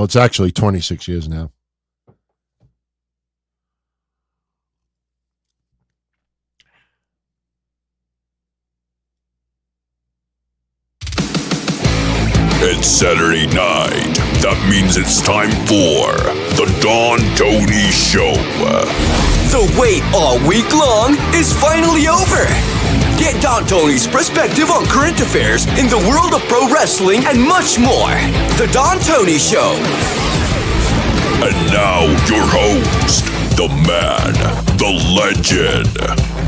it's actually 26 years now. It's Saturday night. That means it's time for the Don Tony Show. The wait all week long is finally over. Get Don Tony's perspective on current affairs in the world of pro wrestling and much more. The Don Tony Show. And now your host, the man, the legend,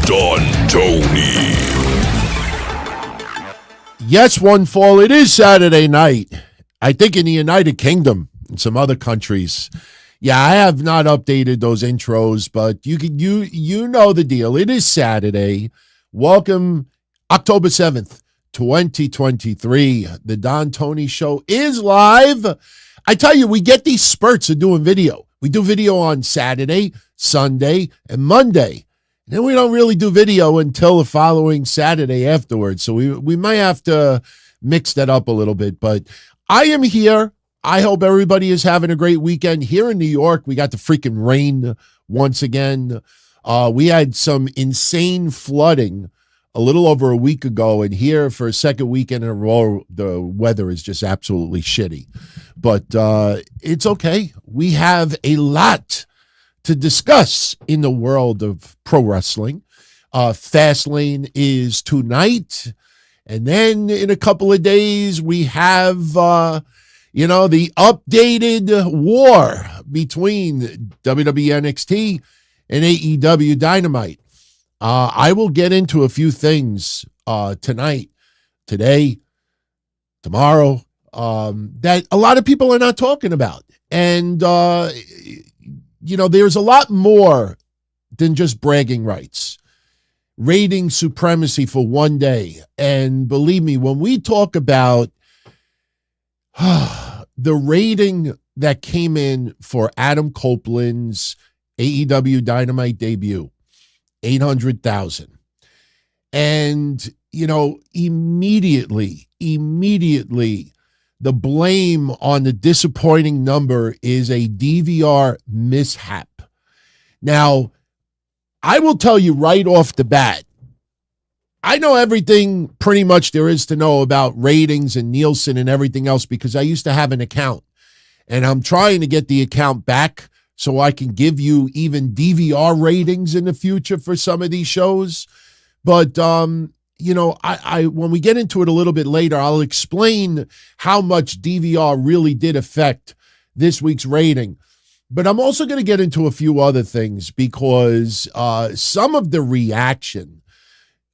Don Tony. Yes, one fall. It is Saturday night. I think in the United Kingdom and some other countries. Yeah, I have not updated those intros, but you know the deal. It is Saturday. Welcome, October 7th, 2023. The Don Tony Show is live. I tell you, we get these spurts of doing video. We do video on Saturday, Sunday, and Monday. Then we don't really do video until the following Saturday afterwards. So we might have to mix that up a little bit. But I am here. I hope everybody is having a great weekend. Here in New York, we got the freaking rain once again. We had some insane flooding a little over a week ago. And here for a second weekend in a row, the weather is just absolutely shitty. But it's okay. We have a lot to discuss in the world of pro wrestling. Fastlane is tonight. And then in a couple of days, we have, the updated war between WWE NXT and AEW Dynamite. I will get into a few things tonight, today, tomorrow, that a lot of people are not talking about. And, there's a lot more than just bragging rights, rating supremacy for one day. And believe me, when we talk about the rating that came in for Adam Copeland's AEW Dynamite debut, 800,000. And, immediately, the blame on the disappointing number is a DVR mishap. Now, I will tell you right off the bat, I know everything pretty much there is to know about ratings and Nielsen and everything else because I used to have an account. And I'm trying to get the account back so I can give you even DVR ratings in the future for some of these shows. But, I when we get into it a little bit later, I'll explain how much DVR really did affect this week's rating. But I'm also going to get into a few other things because some of the reaction,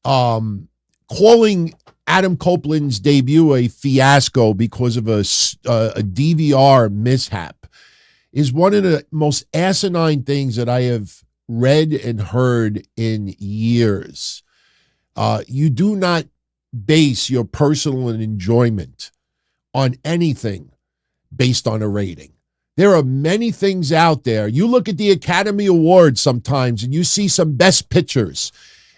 calling Adam Copeland's debut a fiasco because of a DVR mishap, is one of the most asinine things that I have read and heard in years. You do not base your personal enjoyment on anything based on a rating. There are many things out there. You look at the Academy Awards sometimes and you see some best pictures.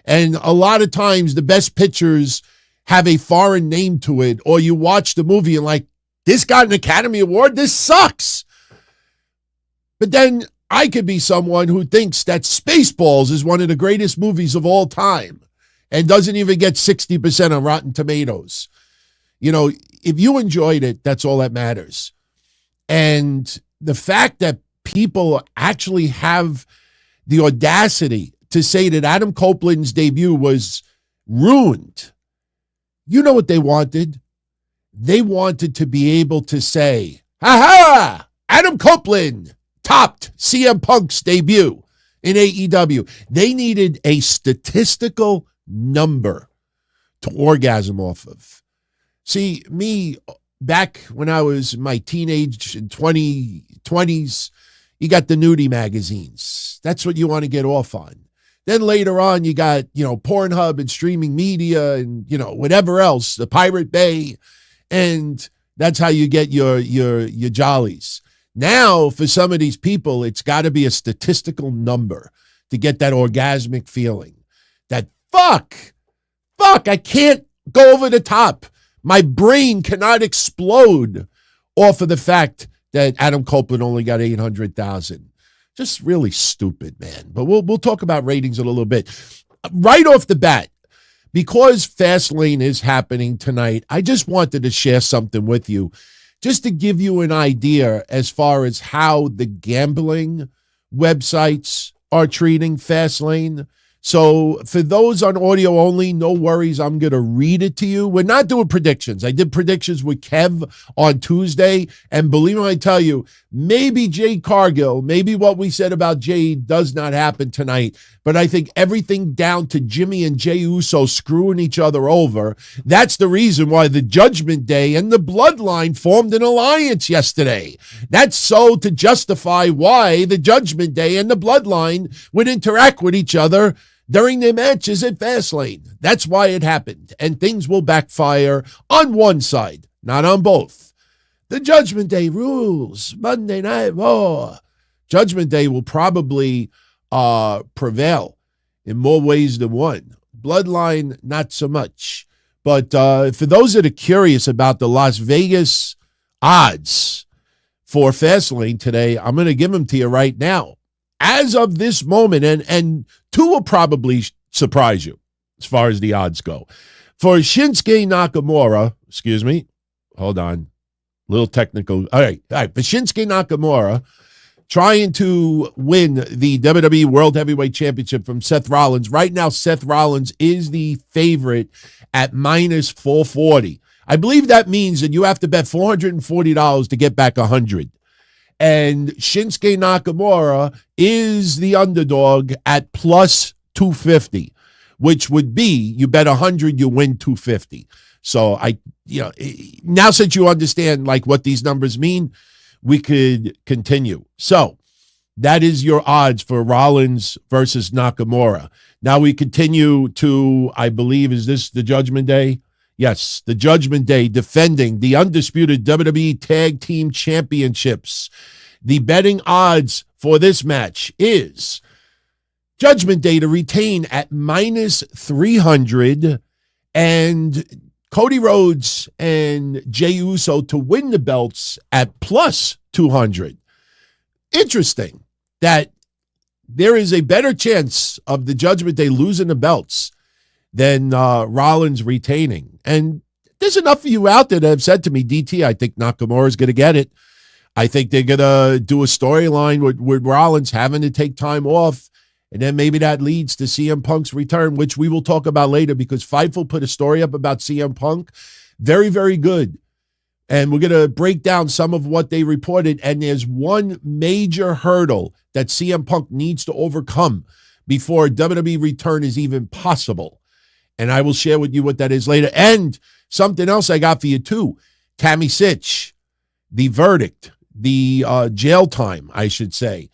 And a lot of times the best pictures have a foreign name to it, or you watch the movie and like, this got an Academy Award? This sucks. But then I could be someone who thinks that Spaceballs is one of the greatest movies of all time and doesn't even get 60% on Rotten Tomatoes. If you enjoyed it, that's all that matters. And the fact that people actually have the audacity to say that Adam Copeland's debut was ruined, you know what they wanted? They wanted to be able to say, "Ha-ha! Adam Copeland topped CM Punk's debut in AEW." They needed a statistical number to orgasm off of. See, me, back when I was in my teenage and 20s, you got the nudie magazines. That's what you want to get off on. Then later on, you got, Pornhub and streaming media and, whatever else, the Pirate Bay. And that's how you get your jollies. Now, for some of these people, it's got to be a statistical number to get that orgasmic feeling. That fuck, I can't go over the top. My brain cannot explode off of the fact that Adam Copeland only got 800,000. Just really stupid, man. But we'll talk about ratings in a little bit. Right off the bat, because Fastlane is happening tonight, I just wanted to share something with you, just to give you an idea as far as how the gambling websites are treating Fastlane. So for those on audio only, no worries. I'm going to read it to you. We're not doing predictions. I did predictions with Kev on Tuesday. And believe me when I tell you, maybe Jade Cargill, maybe what we said about Jade does not happen tonight. But I think everything down to Jimmy and Jey Uso screwing each other over, that's the reason why the Judgment Day and the Bloodline formed an alliance yesterday. That's so to justify why the Judgment Day and the Bloodline would interact with each other during their matches at Fastlane. That's why it happened. And things will backfire on one side, not on both. The Judgment Day rules. Monday Night Raw. Judgment Day will probably prevail in more ways than one. Bloodline, not so much. But for those that are curious about the Las Vegas odds for Fastlane today, I'm going to give them to you right now. As of this moment, and two will probably surprise you as far as the odds go. For Shinsuke Nakamura, hold on, little technical. All right. For Shinsuke Nakamura, trying to win the WWE World Heavyweight Championship from Seth Rollins. Right now, Seth Rollins is the favorite at minus 440. I believe that means that you have to bet $440 to get back 100. And Shinsuke Nakamura is the underdog at plus 250, which would be you bet 100, you win 250. So now since you understand like what these numbers mean, we could continue. So that is your odds for Rollins versus Nakamura. Now we continue to, I believe, is this the Judgment Day? Yes, the Judgment Day defending the undisputed WWE Tag Team Championships. The betting odds for this match is Judgment Day to retain at minus 300 and Cody Rhodes and Jey Uso to win the belts at plus 200. Interesting that there is a better chance of the Judgment Day losing the belts than Rollins retaining. And there's enough of you out there that have said to me, DT, I think Nakamura is going to get it. I think they're going to do a storyline with Rollins having to take time off. And then maybe that leads to CM Punk's return, which we will talk about later because Fightful put a story up about CM Punk. Very, very good. And we're going to break down some of what they reported. And there's one major hurdle that CM Punk needs to overcome before WWE return is even possible. And I will share with you what that is later. And something else I got for you too. Tammy Sytch, the verdict, the jail time, I should say,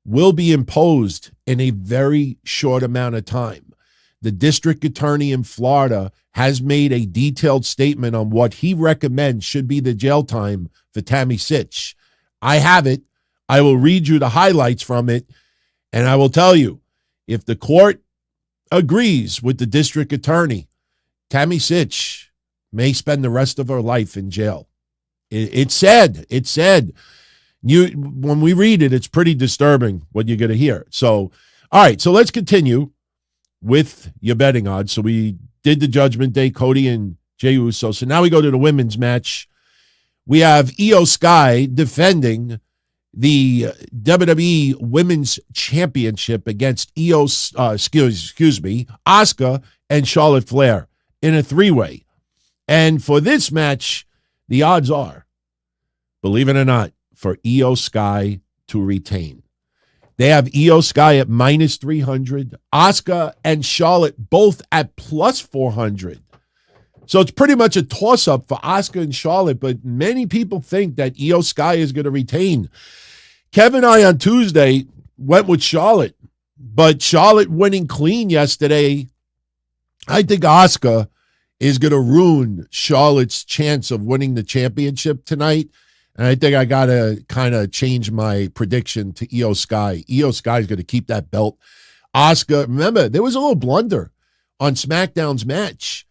will be imposed in a very short amount of time. The district attorney in Florida has made a detailed statement on what he recommends should be the jail time for Tammy Sytch. I have it. I will read you the highlights from it, and I will tell you, if the court agrees with the district attorney, Tammy Sytch may spend the rest of her life in jail. It's sad. It's sad. When we read it, it's pretty disturbing what you're going to hear. So, all right, so let's continue with your betting odds. So we did the Judgment Day, Cody and Jey Uso. So now we go to the women's match. We have Io Sky defending the WWE Women's Championship against Asuka and Charlotte Flair in a three-way. And for this match, the odds are, believe it or not, for Io Sky to retain. They have Io Sky at minus 300, Asuka and Charlotte both at plus 400. So it's pretty much a toss-up for Asuka and Charlotte, but many people think that Io Sky is going to retain. Kevin and I on Tuesday went with Charlotte, but Charlotte winning clean yesterday, I think Asuka is going to ruin Charlotte's chance of winning the championship tonight. And I think I got to kind of change my prediction to Io Sky. Io Sky is going to keep that belt. Asuka, remember, there was a little blunder on SmackDown's match.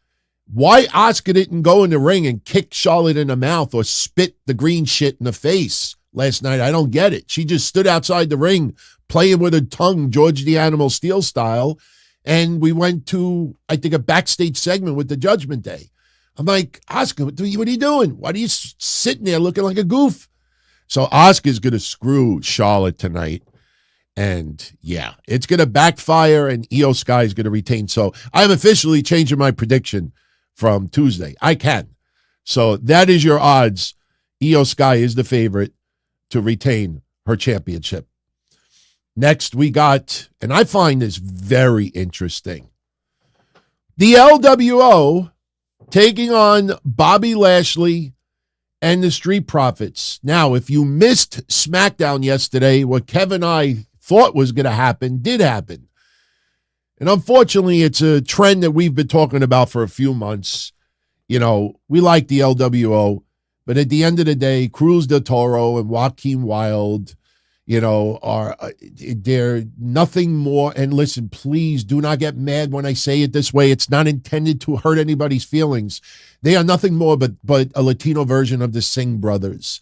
Why Asuka didn't go in the ring and kick Charlotte in the mouth or spit the green shit in the face last night. I don't get it. She just stood outside the ring playing with her tongue, George the Animal Steel style. And we went to, I think, a backstage segment with the Judgment Day. I'm like, Asuka, what are you doing? Why are you sitting there looking like a goof? So Asuka's going to screw Charlotte tonight. And yeah, it's going to backfire and Io Sky is going to retain. So I'm officially changing my prediction from Tuesday. I can. So that is your odds. Io Sky is the favorite to retain her championship. Next, we got, and I find this very interesting, the LWO taking on Bobby Lashley and the Street Profits. Now, if you missed SmackDown yesterday, what Kevin and I thought was going to happen did happen. And unfortunately, it's a trend that we've been talking about for a few months. You know, we like the LWO, but at the end of the day, Cruz del Toro and Joaquin Wilde, you know, they're nothing more. And listen, please do not get mad when I say it this way. It's not intended to hurt anybody's feelings. They are nothing more but a Latino version of the Singh brothers.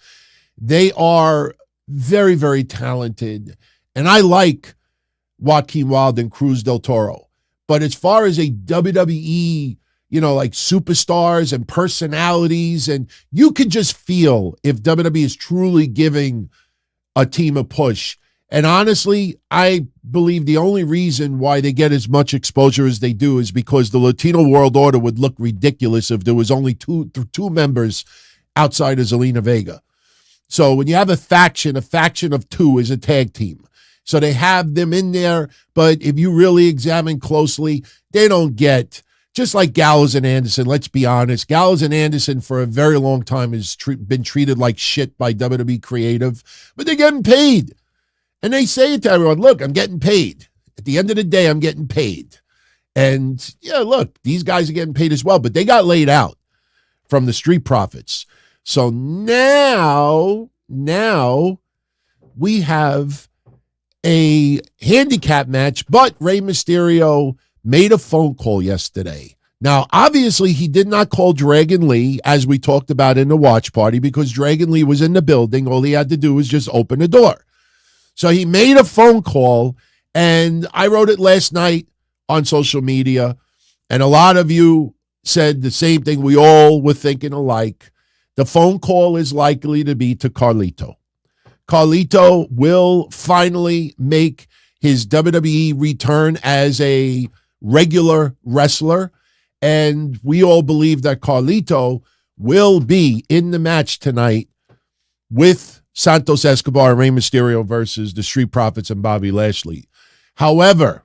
They are very, very talented. And I like Joaquin Wilde and Cruz del Toro. But as far as a WWE, you know, like superstars and personalities, and you can just feel if WWE is truly giving a team a push. And honestly, I believe the only reason why they get as much exposure as they do is because the Latino World Order would look ridiculous if there was only two members outside of Zelina Vega. So when you have a faction of two is a tag team. So they have them in there, but if you really examine closely, they don't get, just like Gallows and Anderson, let's be honest, Gallows and Anderson for a very long time has been treated like shit by WWE Creative, but they're getting paid. And they say it to everyone, look, I'm getting paid. At the end of the day, I'm getting paid. And yeah, look, these guys are getting paid as well, but they got laid out from the Street Profits. So now we have a handicap match, but Rey Mysterio made a phone call yesterday. Now, obviously, he did not call Dragon Lee, as we talked about in the watch party, because Dragon Lee was in the building. All he had to do was just open the door. So he made a phone call, and I wrote it last night on social media, and a lot of you said the same thing. We all were thinking alike. The phone call is likely to be to Carlito. Carlito will finally make his WWE return as a regular wrestler, and we all believe that Carlito will be in the match tonight with Santos Escobar and Rey Mysterio versus the Street Profits and Bobby Lashley. However,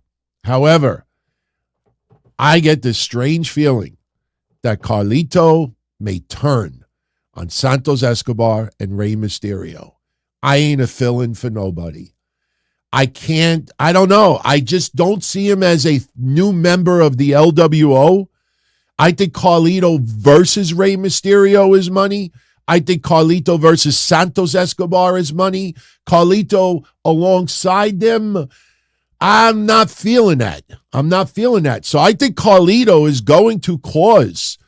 I get this strange feeling that Carlito may turn on Santos Escobar and Rey Mysterio. I ain't a fill-in for nobody. I don't know. I just don't see him as a new member of the LWO. I think Carlito versus Rey Mysterio is money. I think Carlito versus Santos Escobar is money. Carlito alongside them, I'm not feeling that. So I think Carlito is going to cause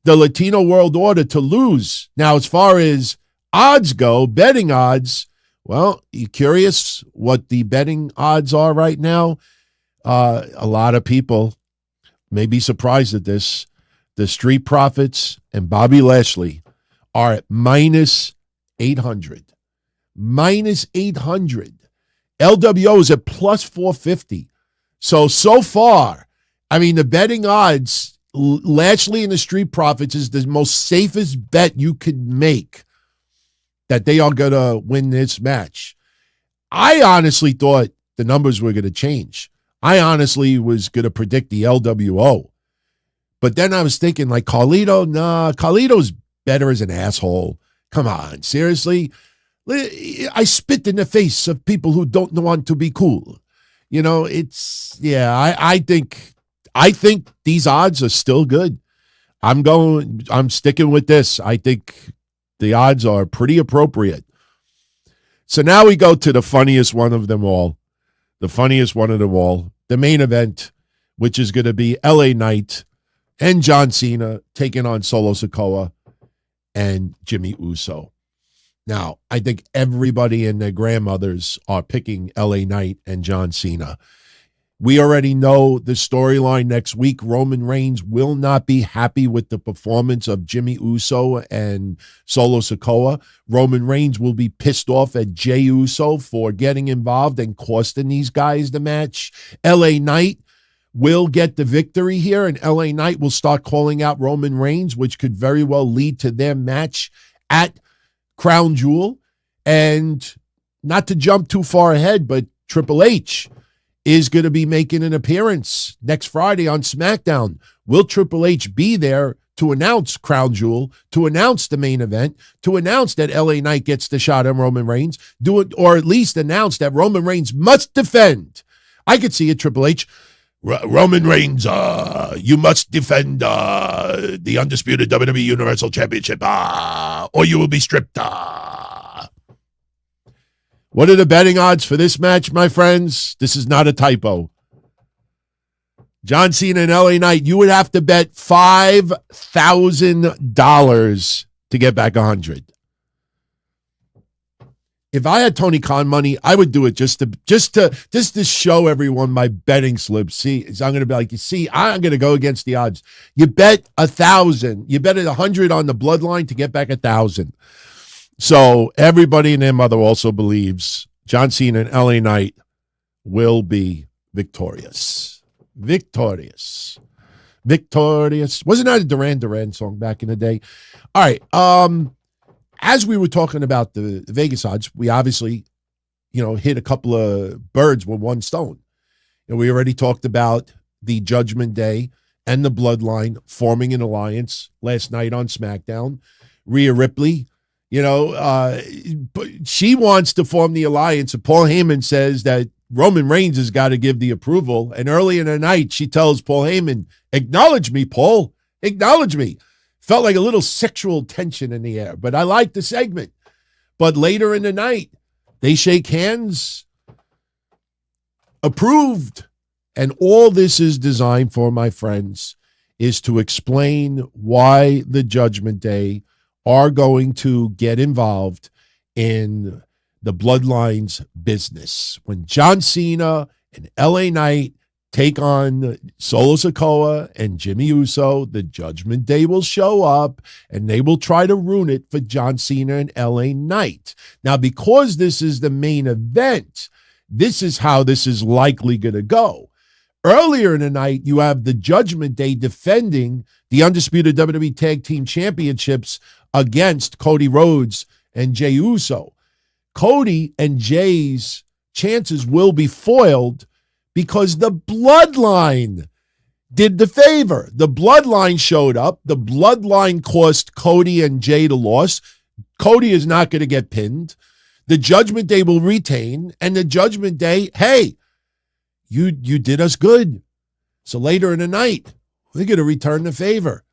the Latino World Order to lose. Now, as far as odds go, betting odds, well, you curious what the betting odds are right now? A lot of people may be surprised at this. The Street Profits and Bobby Lashley are at minus 800. Minus 800. LWO is at plus 450. So far, I mean, the betting odds, Lashley and the Street Profits is the most safest bet you could make that they are going to win this match. I honestly thought the numbers were going to change. I honestly was going to predict the LWO. But then I was thinking, like, Carlito, nah, Carlito's better as an asshole. Come on, seriously? I spit in the face of people who don't want to be cool. You know, I think these odds are still good. I'm sticking with this. I think the odds are pretty appropriate. So now we go to the funniest one of them all. The main event, which is going to be LA Knight and John Cena taking on Solo Sikoa and Jimmy Uso. Now, I think everybody and their grandmothers are picking LA Knight and John Cena. We already know the storyline next week. Roman Reigns will not be happy with the performance of Jimmy Uso and Solo Sikoa. Roman Reigns will be pissed off at Jey Uso for getting involved and costing these guys the match. LA Knight will get the victory here, and LA Knight will start calling out Roman Reigns, which could very well lead to their match at Crown Jewel. And not to jump too far ahead, but Triple H is going to be making an appearance next Friday on SmackDown. Will Triple H be there to announce Crown Jewel, to announce the main event, to announce that LA Knight gets the shot on Roman Reigns, do it, or at least announce that Roman Reigns must defend? I could see it, Triple H. Roman Reigns, you must defend the undisputed WWE Universal Championship, or you will be stripped. What are the betting odds for this match, my friends? This is not a typo. John Cena and LA Knight, you would have to bet $5,000 to get back 100. If I had Tony Khan money, I would do it just to show everyone my betting slip. See, so I'm going to be like, you see, I'm going to go against the odds. You bet 1,000. You bet 100 on the Bloodline to get back 1,000. So everybody and their mother also believes John Cena and LA Knight will be victorious. Victorious. Wasn't that a Duran Duran song back in the day? All right. As we were talking about the Vegas odds, we obviously, hit a couple of birds with one stone. And we already talked about the Judgment Day and the Bloodline forming an alliance last night on SmackDown. Rhea Ripley, she wants to form the alliance, and Paul Heyman says that Roman Reigns has got to give the approval. And early in the night, she tells Paul Heyman, acknowledge me, Paul, acknowledge me. Felt like a little sexual tension in the air, but I liked the segment. But later in the night, they shake hands, approved. And all this is designed for, my friends, is to explain why the Judgment Day are going to get involved in the Bloodline's business. When John Cena and LA Knight take on Solo Sikoa and Jimmy Uso, the Judgment Day will show up and they will try to ruin it for John Cena and LA Knight. Now, because this is the main event, this is how this is likely going to go. Earlier in the night, you have the Judgment Day defending the undisputed WWE Tag Team Championships against Cody Rhodes and Jey Uso. Cody and Jay's chances will be foiled because the Bloodline did the favor. The Bloodline showed up. The Bloodline cost Cody and Jay the loss. Cody is not going to get pinned. The Judgment Day will retain, and the Judgment Day, hey, you did us good. So later in the night, we're going to return the favor.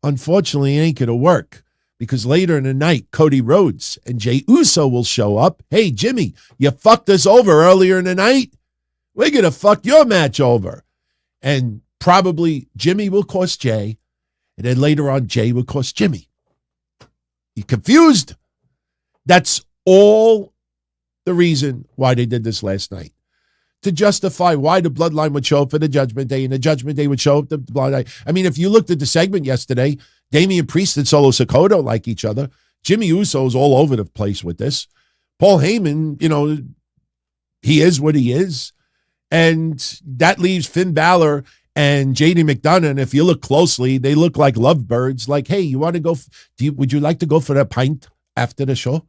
Unfortunately, it ain't going to work because later in the night, Cody Rhodes and Jey Uso will show up. Hey, Jimmy, you fucked us over earlier in the night. We're going to fuck your match over. And probably Jimmy will cost Jay, and then later on, Jay will cost Jimmy. You confused? That's all the reason why they did this last night. To justify why the Bloodline would show up for the Judgment Day and the Judgment Day would show up the Bloodline. I mean, if you looked at the segment yesterday, Damian Priest and Solo Sikoa don't like each other. Jimmy Uso's all over the place with this. Paul Heyman, he is what he is. And that leaves Finn Balor and JD McDonough. And if you look closely, they look like lovebirds. Like, hey, you want to go? Would you like to go for a pint after the show?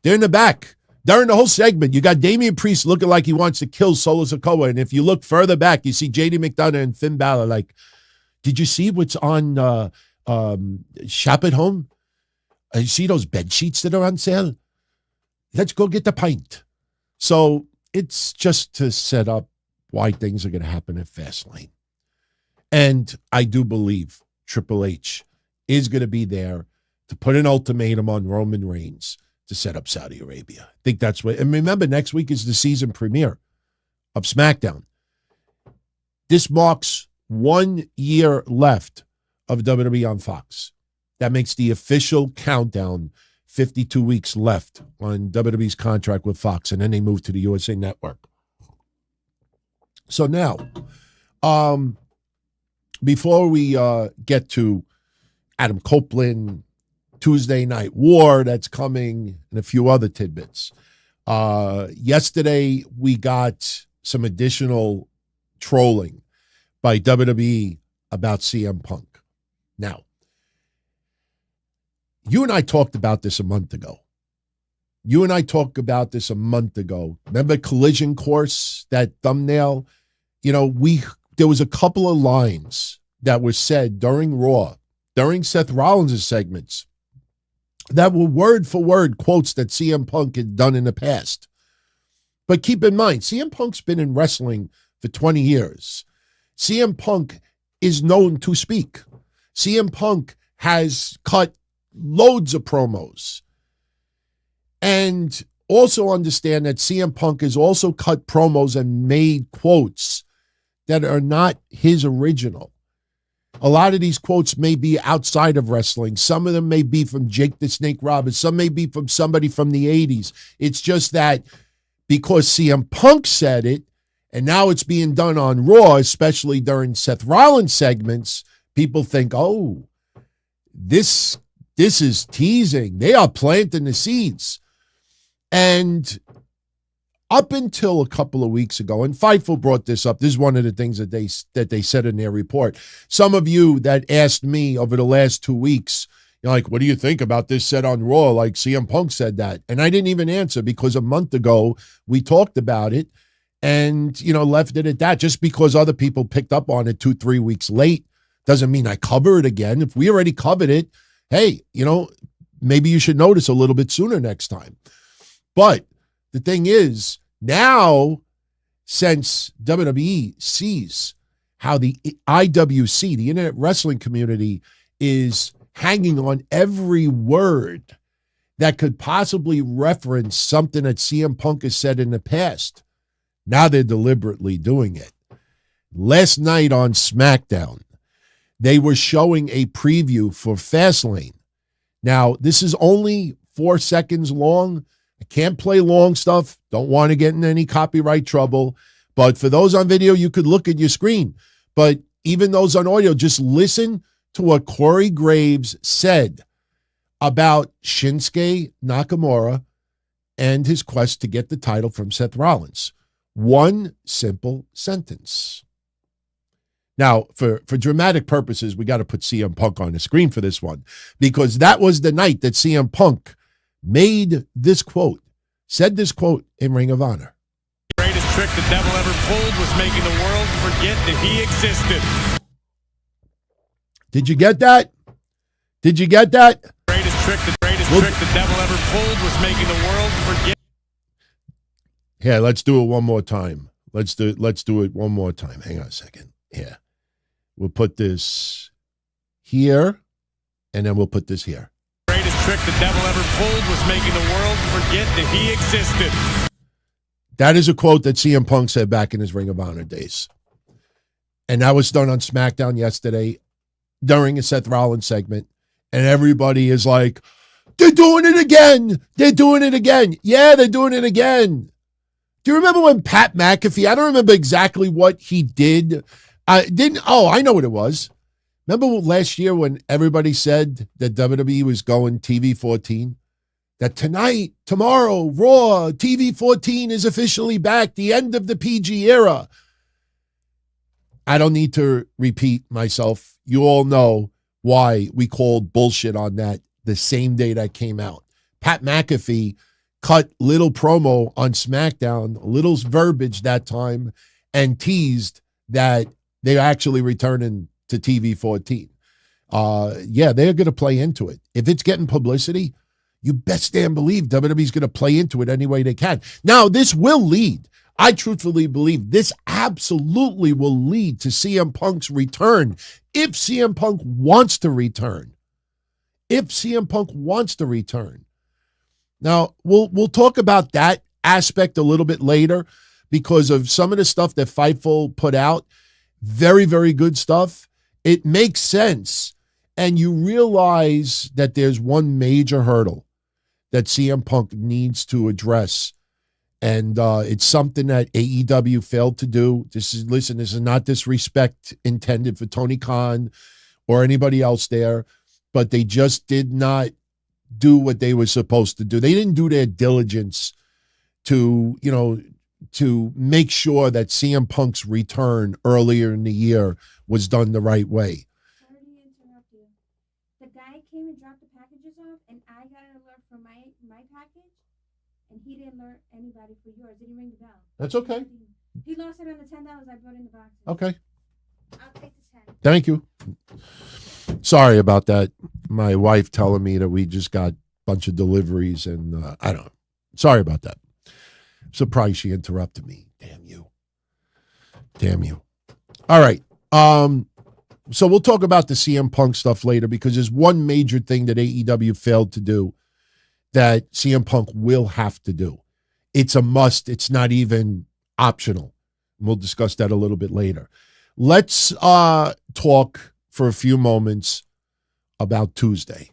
They're in the back. During the whole segment, you got Damian Priest looking like he wants to kill Solo Sikoa. And if you look further back, you see JD McDonough and Finn Balor like, did you see what's on Shop at Home? You see those bed sheets that are on sale? Let's go get the pint. So it's just to set up why things are going to happen at Fastlane. And I do believe Triple H is going to be there to put an ultimatum on Roman Reigns to set up Saudi Arabia. I think that's what, and remember, next week is the season premiere of SmackDown. This marks 1 year left of WWE on Fox. That makes the official countdown 52 weeks left on WWE's contract with Fox, and then they moved to the USA Network. So now, before we get to Adam Copeland, Tuesday Night War that's coming, and a few other tidbits, yesterday we got some additional trolling by WWE about CM Punk. Now, you and I talked about this a month ago. Remember Collision Course, that thumbnail? You know, there was a couple of lines that were said during Raw, during Seth Rollins' segments, that were word for word quotes that CM Punk had done in the past. But keep in mind, CM Punk's been in wrestling for 20 years. CM Punk is known to speak. CM Punk has cut loads of promos. And also understand that CM Punk has also cut promos and made quotes that are not his original. A lot of these quotes may be outside of wrestling. Some of them may be from Jake the Snake Roberts. Some may be from somebody from the 80s. It's just that because CM Punk said it, and now it's being done on Raw, especially during Seth Rollins segments, people think, oh, this is teasing. They are planting the seeds. And up until a couple of weeks ago, and Fightful brought this up, this is one of the things that they said in their report. Some of you that asked me over the last 2 weeks, you're like, what do you think about this said on Raw? Like CM Punk said that. And I didn't even answer because a month ago we talked about it and, left it at that. Just because other people picked up on it 2-3 weeks late doesn't mean I cover it again. If we already covered it, hey, maybe you should notice a little bit sooner next time. But the thing is, now, since WWE sees how the IWC, the Internet Wrestling Community, is hanging on every word that could possibly reference something that CM Punk has said in the past, now they're deliberately doing it. Last night on SmackDown, they were showing a preview for Fastlane. Now, this is only 4 seconds long. I can't play long stuff. Don't want to get in any copyright trouble. But for those on video, you could look at your screen. But even those on audio, just listen to what Corey Graves said about Shinsuke Nakamura and his quest to get the title from Seth Rollins. One simple sentence. Now, for dramatic purposes, we got to put CM Punk on the screen for this one, because that was the night that CM Punk made this quote, said this quote in Ring of Honor. The greatest trick the devil ever pulled was making the world forget that he existed. Did you get that? Did you get that? The greatest trick the devil ever pulled was making the world forget. Yeah, let's do it one more time. Let's do it one more time. Hang on a second. Yeah. We'll put this here, and then we'll put this here. The greatest trick the devil ever pulled was making the world forget that he existed. That is a quote that CM Punk said back in his Ring of Honor days. And that was done on SmackDown yesterday during a Seth Rollins segment. And everybody is like, they're doing it again. They're doing it again. Yeah, they're doing it again. Do you remember when Pat McAfee, I don't remember exactly what he did. I know what it was. Remember last year when everybody said that WWE was going TV 14? That tomorrow, Raw, TV 14 is officially back, the end of the PG era. I don't need to repeat myself. You all know why we called bullshit on that the same day that came out. Pat McAfee cut little promo on SmackDown, little verbiage that time, and teased that they're actually returning to TV 14. Yeah, they're going to play into it. If it's getting publicity, you best damn believe WWE's going to play into it any way they can. Now, this will lead. I truthfully believe this absolutely will lead to CM Punk's return if CM Punk wants to return. If CM Punk wants to return. Now, we'll talk about that aspect a little bit later because of some of the stuff that Fightful put out. Very, very good stuff. It makes sense. And you realize that there's one major hurdle. that CM Punk needs to address. And it's something that AEW failed to do. This is not disrespect intended for Tony Khan or anybody else there, but they just did not do what they were supposed to do. They didn't do their diligence to make sure that CM Punk's return earlier in the year was done the right way. Sorry to interrupt you. The guy came and dropped the packages off, and I got an alert for my package, and he didn't alert anybody for yours. Didn't ring the bell. That's okay. He lost it on the $10 I brought in the box. Okay. I'll take the 10. Thank you. Sorry about that. My wife telling me that we just got a bunch of deliveries, and I don't know. Sorry about that. Surprised she interrupted me. Damn you. Damn you. All right. So we'll talk about the CM Punk stuff later, because there's one major thing that AEW failed to do that CM Punk will have to do. It's a must. It's not even optional. We'll discuss that a little bit later. Let's talk for a few moments about Tuesday.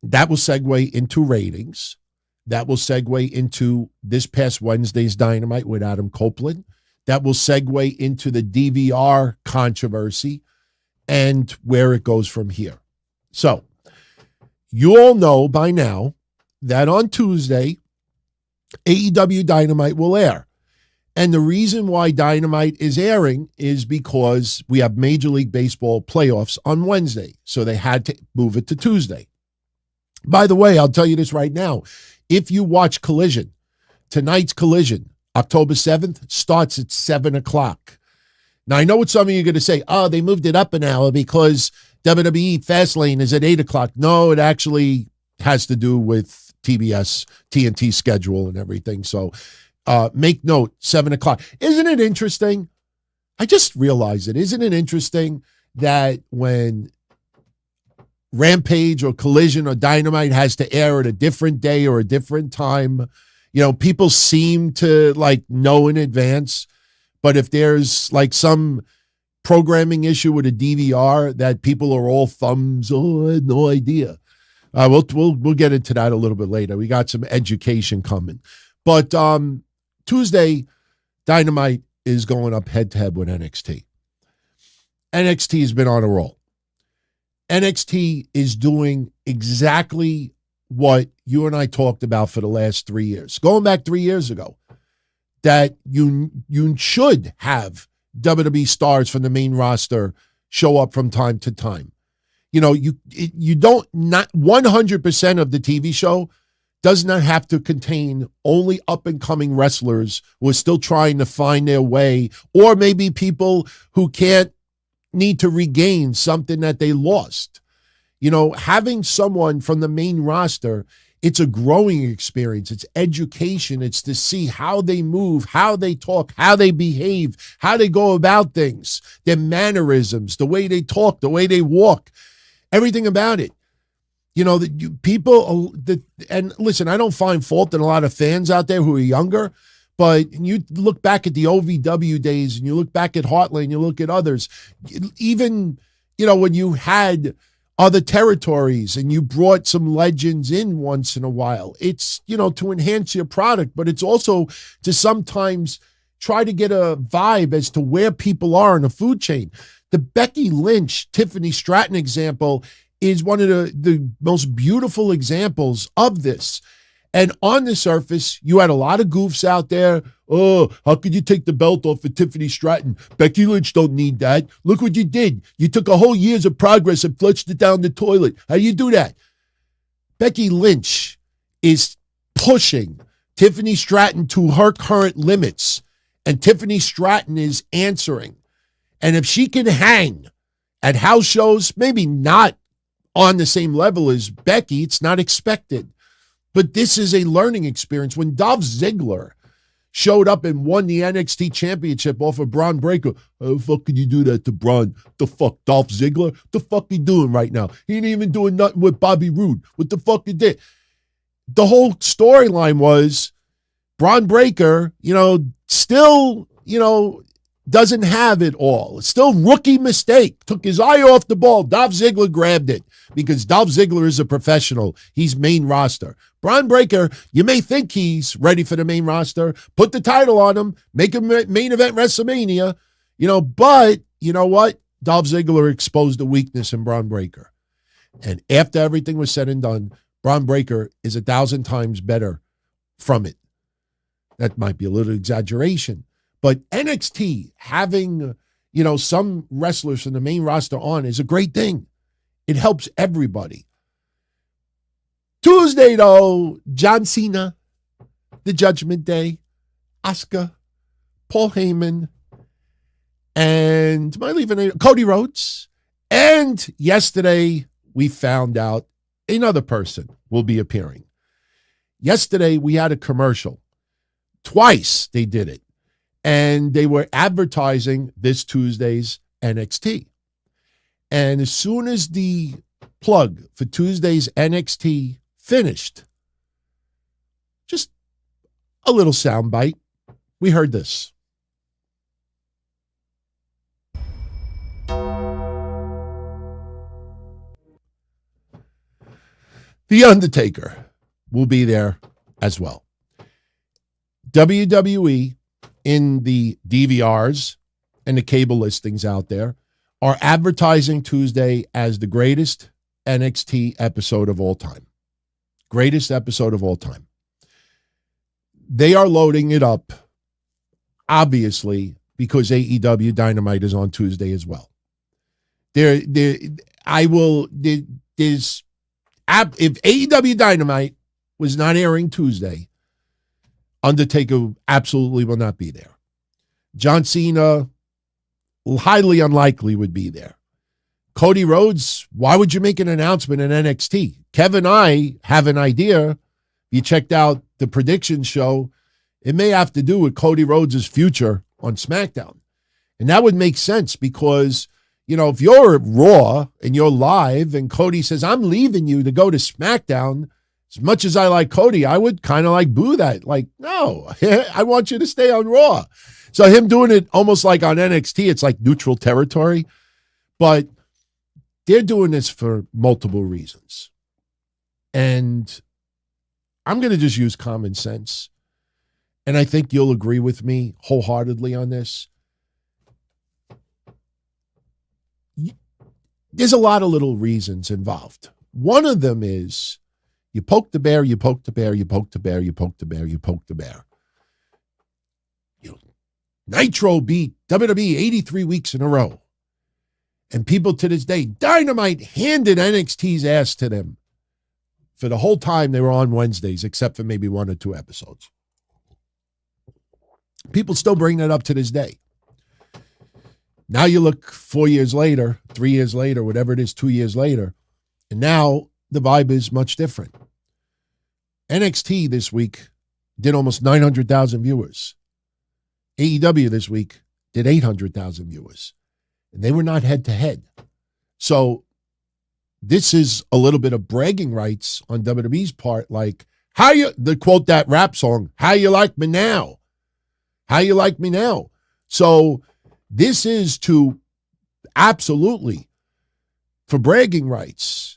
That will segue into ratings. That will segue into this past Wednesday's Dynamite with Adam Copeland. That will segue into the DVR controversy and where it goes from here. So, you all know by now that on Tuesday, AEW Dynamite will air. And the reason why Dynamite is airing is because we have Major League Baseball playoffs on Wednesday. So they had to move it to Tuesday. By the way, I'll tell you this right now. If you watch Collision, tonight's Collision, October 7th, starts at 7 o'clock. Now, I know what some of you are going to say. Oh, they moved it up an hour because WWE Fastlane is at 8 o'clock. No, it actually has to do with TNT schedule and everything. So make note, 7 o'clock. Isn't it interesting? I just realized it. Isn't it interesting that when Rampage or Collision or Dynamite has to air at a different day or a different time, people seem to know in advance. But if there's some programming issue with a DVR that people are all thumbs, I had no idea. We'll get into that a little bit later. We got some education coming. But Tuesday, Dynamite is going up head-to-head with NXT. NXT has been on a roll. NXT is doing exactly what you and I talked about for the last 3 years. Going back 3 years ago, that you should have WWE stars from the main roster show up from time to time. You don't, not 100% of the TV show does not have to contain only up-and-coming wrestlers who are still trying to find their way, or maybe people who need to regain something that they lost. Having someone from the main roster, it's a growing experience. It's education. It's to see how they move, how they talk, how they behave, how they go about things, their mannerisms, the way they talk, the way they walk, everything about it. And listen, I don't find fault in a lot of fans out there who are younger, but you look back at the OVW days and you look back at Heartland, you look at others, even, when you had other territories and you brought some legends in once in a while, it's, to enhance your product, but it's also to sometimes try to get a vibe as to where people are in the food chain. The Becky Lynch, Tiffany Stratton example is one of the most beautiful examples of this. And on the surface, you had a lot of goofs out there. Oh, how could you take the belt off of Tiffany Stratton? Becky Lynch don't need that. Look what you did. You took a whole years of progress and flushed it down the toilet. How do you do that? Becky Lynch is pushing Tiffany Stratton to her current limits, and Tiffany Stratton is answering. And if she can hang at house shows, maybe not on the same level as Becky, it's not expected. But this is a learning experience. When Dolph Ziggler showed up and won the NXT championship off of Braun Breaker, how the fuck could you do that to Braun? The fuck, Dolph Ziggler? What the fuck he doing right now? He ain't even doing nothing with Bobby Roode. What the fuck he did? The whole storyline was Braun Breaker, still, doesn't have it all. It's still rookie mistake. Took his eye off the ball. Dolph Ziggler grabbed it because Dolph Ziggler is a professional. He's main roster. Braun Breaker, you may think he's ready for the main roster. Put the title on him. Make him main event WrestleMania. But you know what? Dolph Ziggler exposed a weakness in Braun Breaker. And after everything was said and done, Braun Breaker is 1,000 times better from it. That might be a little exaggeration. But NXT having, some wrestlers from the main roster on is a great thing. It helps everybody. Tuesday, though, John Cena, the Judgment Day, ASUKA, Paul Heyman, and am I leaving Cody Rhodes? And yesterday, we found out another person will be appearing. Yesterday, we had a commercial. Twice they did it. And they were advertising this Tuesday's NXT. And as soon as the plug for Tuesday's NXT finished, just a little soundbite, we heard this. The Undertaker will be there as well. WWE in the DVRs and the cable listings out there are advertising Tuesday as the greatest NXT episode of all time. Greatest episode of all time. They are loading it up, obviously, because AEW Dynamite is on Tuesday as well. If AEW Dynamite was not airing Tuesday, Undertaker absolutely will not be there. John Cena, highly unlikely, would be there. Cody Rhodes, why would you make an announcement in NXT? Kevin and I have an idea. You checked out the prediction show. It may have to do with Cody Rhodes' future on SmackDown. And that would make sense because, if you're at Raw and you're live and Cody says, I'm leaving you to go to SmackDown, as much as I like Cody, I would kind of boo that. No, I want you to stay on Raw. So him doing it almost like on NXT, it's like neutral territory. But they're doing this for multiple reasons. And I'm going to just use common sense. And I think you'll agree with me wholeheartedly on this. There's a lot of little reasons involved. One of them is you poke the bear, you poke the bear, you poke the bear, you poke the bear, you poke the bear. Nitro beat WWE 83 weeks in a row. And people to this day, Dynamite handed NXT's ass to them for the whole time they were on Wednesdays, except for maybe 1 or 2 episodes. People still bring that up to this day. Now you look 4 years later, 3 years later, whatever it is, 2 years later, and now the vibe is much different. NXT this week did almost 900,000 viewers. AEW this week did 800,000 viewers. And they were not head-to-head. So this is a little bit of bragging rights on WWE's part, to quote that rap song, how you like me now? How you like me now? So this is to absolutely for bragging rights.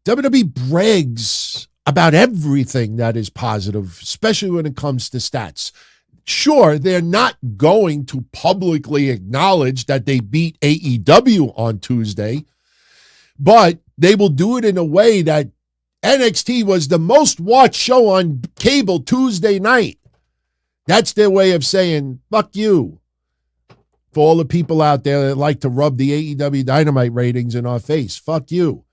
WWE brags about everything that is positive, especially when it comes to stats. Sure, they're not going to publicly acknowledge that they beat AEW on Tuesday, but they will do it in a way that NXT was the most watched show on cable Tuesday night. That's their way of saying, fuck you. For all the people out there that like to rub the AEW Dynamite ratings in our face, fuck you.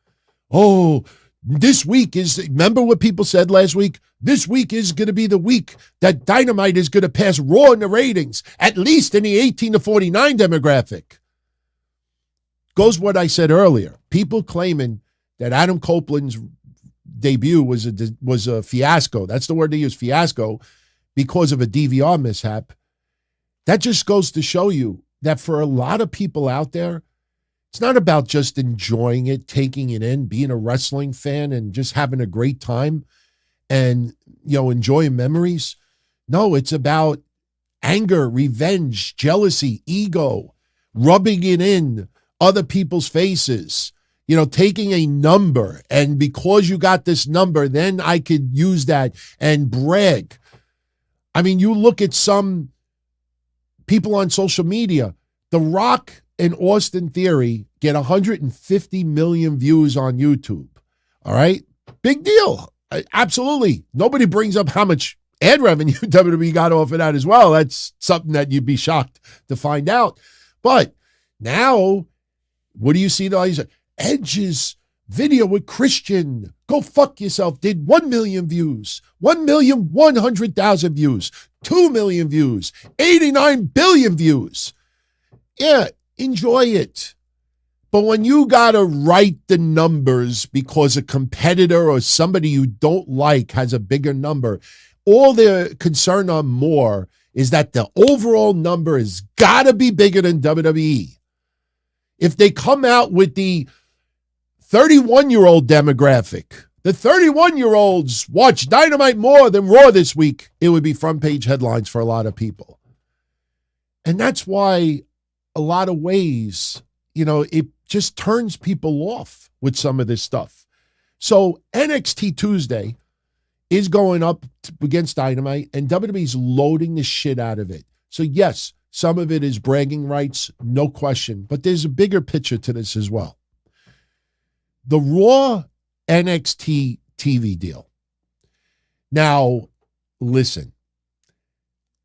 Oh, this week remember what people said last week? This week is going to be the week that Dynamite is going to pass Raw in the ratings, at least in the 18 to 49 demographic. Goes what I said earlier. People claiming that Adam Copeland's debut was a fiasco. That's the word they use, fiasco, because of a DVR mishap. That just goes to show you that for a lot of people out there, it's not about just enjoying it, taking it in, being a wrestling fan and just having a great time and, enjoying memories. No, it's about anger, revenge, jealousy, ego, rubbing it in other people's faces, taking a number, and because you got this number, then I could use that and brag. I mean, you look at some people on social media, The Rock and Austin Theory get 150 million views on YouTube. All right? Big deal. Absolutely. Nobody brings up how much ad revenue WWE got off of that as well. That's something that you'd be shocked to find out. But now, what do you see? Edge's video with Christian, go fuck yourself, did 1 million views, 1,100,000 views, 2 million views, 89 billion views. Yeah, enjoy it. But when you got to write the numbers because a competitor or somebody you don't like has a bigger number, all they're concerned on more is that the overall number has got to be bigger than WWE. If they come out with the 31-year-old demographic, the 31-year-olds watch Dynamite more than Raw this week, it would be front page headlines for a lot of people. And that's why a lot of ways, it just turns people off with some of this stuff. So NXT Tuesday is going up against Dynamite, and WWE's loading the shit out of it. So yes, some of it is bragging rights, no question, but there's a bigger picture to this as well. The Raw NXT TV deal. Now, listen,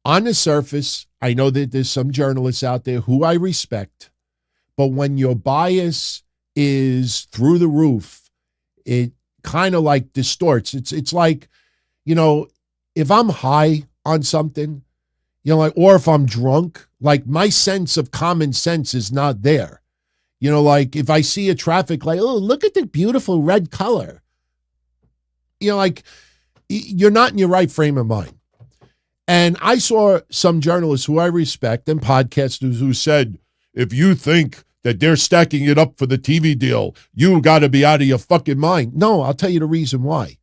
on the surface, I know that there's some journalists out there who I respect, but when your bias is through the roof, it kind of like distorts. It's like, if I'm high on something, or if I'm drunk, like my sense of common sense is not there. Like if I see a traffic light, oh, look at the beautiful red color. Like you're not in your right frame of mind. And I saw some journalists who I respect and podcasters who said, if you think that they're stacking it up for the TV deal, you got to be out of your fucking mind. No, I'll tell you the reason why.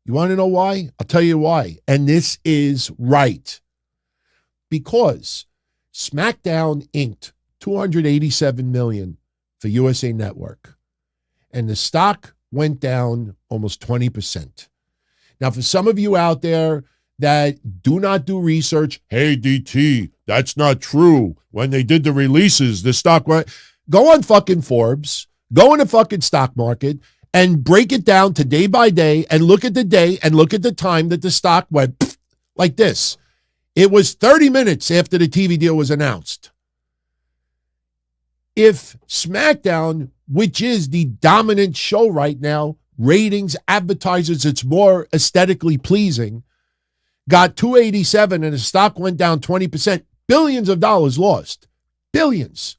You want to know why? I'll tell you why. And this is right. Because SmackDown inked $287 million for USA Network. And the stock went down almost 20%. Now, for some of you out there that do not do research, hey, DT, that's not true. When they did the releases, the stock went. Go on fucking Forbes, go in the fucking stock market, and break it down to day by day and look at the day and look at the time that the stock went like this. It was 30 minutes after the TV deal was announced. If SmackDown, which is the dominant show right now, ratings, advertisers, it's more aesthetically pleasing, got 287 and the stock went down 20%, billions of dollars lost. Billions.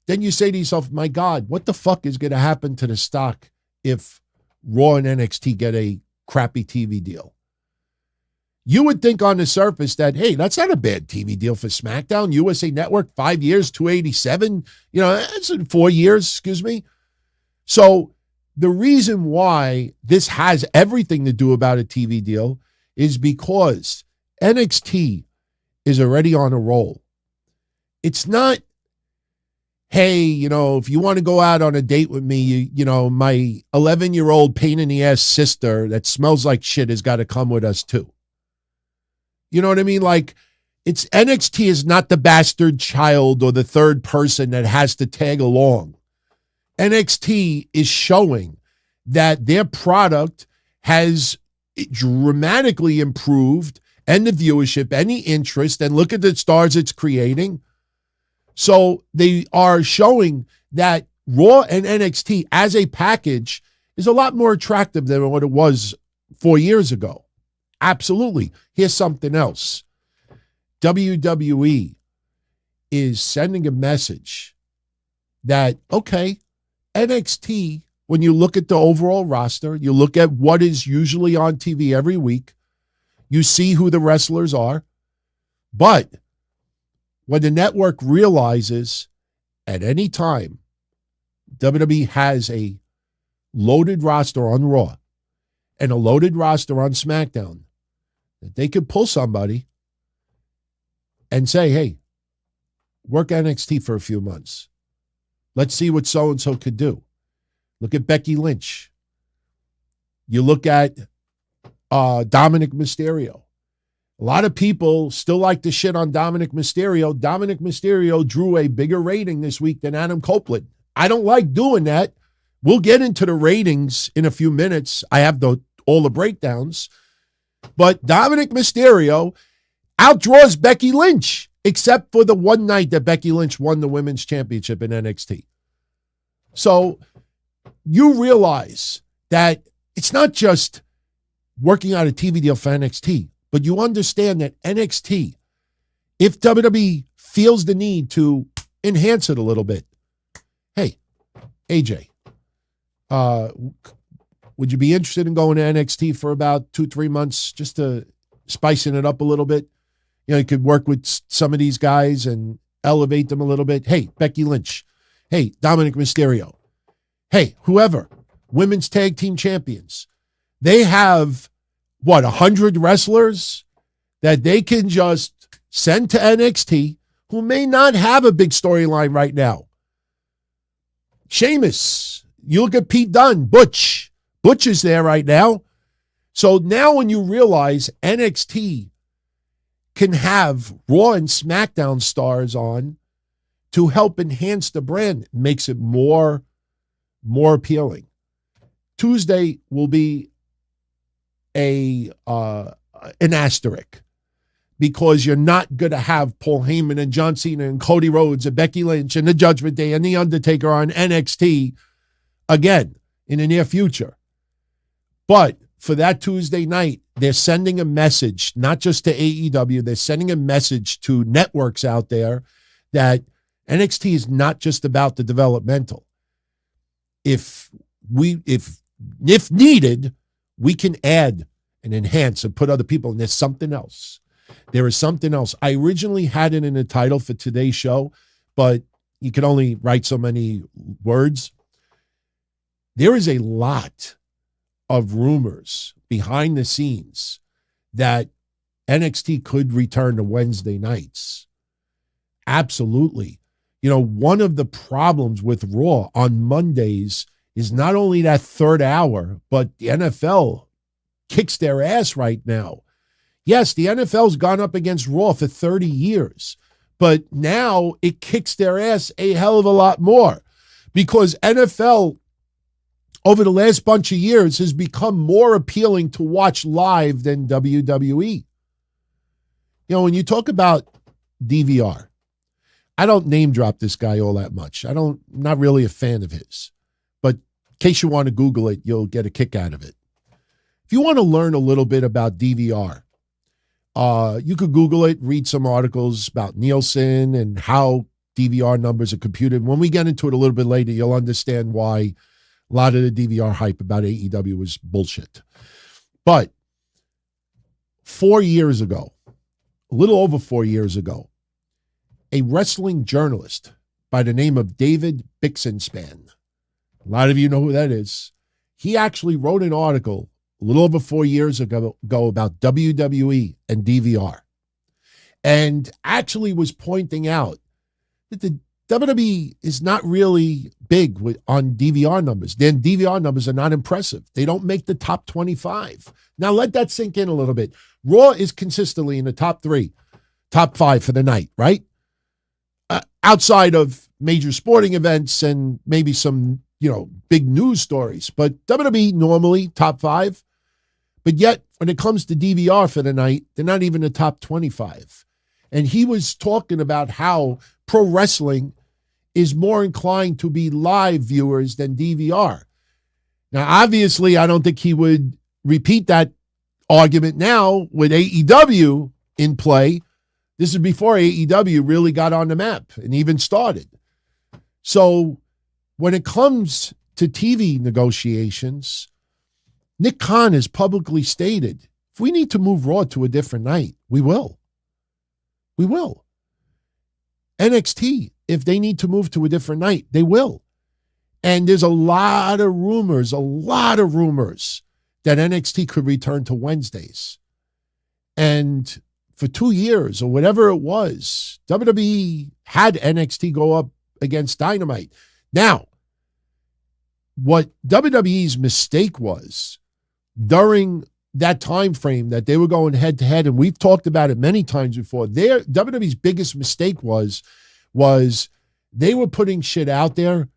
Then you say to yourself, my God, what the fuck is going to happen to the stock if Raw and NXT get a crappy TV deal? You would think on the surface that, hey, that's not a bad TV deal for SmackDown. USA Network, 5 years, 287. That's in 4 years, excuse me. So the reason why this has everything to do about a TV deal is because NXT is already on a roll. It's not, hey, if you want to go out on a date with me, my 11-year-old pain in the ass sister that smells like shit has got to come with us too. You know what I mean? Like, it's NXT is not the bastard child or the third person that has to tag along. NXT is showing that their product has dramatically improved, and the viewership, and the interest, and look at the stars it's creating. So they are showing that Raw and NXT as a package is a lot more attractive than what it was 4 years ago. Absolutely. Here's something else. WWE is sending a message that, okay, NXT, when you look at the overall roster, you look at what is usually on TV every week, you see who the wrestlers are, but when the network realizes at any time WWE has a loaded roster on Raw and a loaded roster on SmackDown, that they could pull somebody, and say, hey, work NXT for a few months. Let's see what so-and-so could do. Look at Becky Lynch. You look at Dominik Mysterio. A lot of people still like to shit on Dominik Mysterio. Dominik Mysterio drew a bigger rating this week than Adam Copeland. I don't like doing that. We'll get into the ratings in a few minutes. I have all the breakdowns. But Dominik Mysterio outdraws Becky Lynch, except for the one night that Becky Lynch won the women's championship in NXT. So you realize that it's not just working out a TV deal for NXT, but you understand that NXT, if WWE feels the need to enhance it a little bit, hey, AJ, would you be interested in going to NXT for about 2-3 months just to spicing it up a little bit? You know, you could work with some of these guys and elevate them a little bit. Hey, Becky Lynch. Hey, Dominik Mysterio. Hey, whoever. Women's tag team champions. They have, 100 wrestlers that they can just send to NXT who may not have a big storyline right now. Sheamus. You look at Pete Dunne. Butch. Butch is there right now. So now when you realize NXT can have Raw and SmackDown stars on to help enhance the brand, it makes it more appealing. Tuesday will be an asterisk because you're not going to have Paul Heyman and John Cena and Cody Rhodes and Becky Lynch and the Judgment Day and the Undertaker on NXT again in the near future. But for that Tuesday night, they're sending a message, not just to AEW, they're sending a message to networks out there that NXT is not just about the developmental. If needed, we can add and enhance and put other people, and there's something else. There is something else. I originally had it in the title for today's show, but you can only write so many words. There is a lot of rumors behind the scenes that NXT could return to Wednesday nights. Absolutely. You know, one of the problems with Raw on Mondays is not only that third hour, but the NFL kicks their ass right now. Yes, the NFL's gone up against Raw for 30 years, but now it kicks their ass a hell of a lot more because NFL over the last bunch of years has become more appealing to watch live than WWE. You know, when you talk about DVR, I don't name drop this guy all that much. I'm not really a fan of his. But in case you want to Google it, you'll get a kick out of it. If you want to learn a little bit about DVR, you could Google it, read some articles about Nielsen and how DVR numbers are computed. When we get into it a little bit later, you'll understand why a lot of the DVR hype about AEW was bullshit. But 4 years ago, a little over 4 years ago, a wrestling journalist by the name of David Bixenspan, a lot of you know who that is, he actually wrote an article a little over 4 years ago about WWE and DVR, and actually was pointing out that the WWE is not really big on DVR numbers. Their DVR numbers are not impressive. They don't make the top 25. Now let that sink in a little bit. Raw is consistently in the top 3, top 5 for the night, right? Outside of major sporting events and maybe some, big news stories. But WWE normally top 5. But yet, when it comes to DVR for the night, they're not even the top 25. And he was talking about how pro wrestling is more inclined to be live viewers than DVR. Now, obviously, I don't think he would repeat that argument now with AEW in play. This is before AEW really got on the map and even started. So when it comes to TV negotiations, Nick Khan has publicly stated, if we need to move Raw to a different night, we will. We will. NXT, if they need to move to a different night, they will. And there's a lot of rumors that NXT could return to Wednesdays. And for 2 years or whatever it was, WWE had NXT go up against Dynamite. Now, what WWE's mistake was during that time frame that they were going head to head, and we've talked about it many times before, WWE's biggest mistake was they were putting shit out there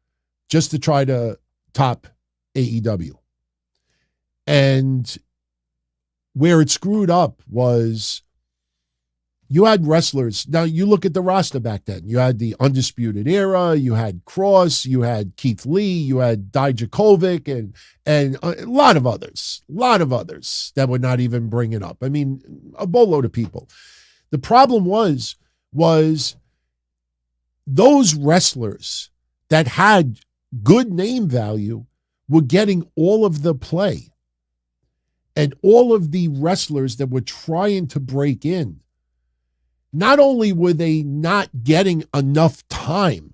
just to try to top AEW. And where it screwed up was you had wrestlers. Now, you look at the roster back then. You had the Undisputed Era. You had Cross. You had Keith Lee. You had Dijakovic and a lot of others that we're not even bringing up. I mean, a boatload of people. The problem was those wrestlers that had good name value were getting all of the play. And all of the wrestlers that were trying to break in, not only were they not getting enough time,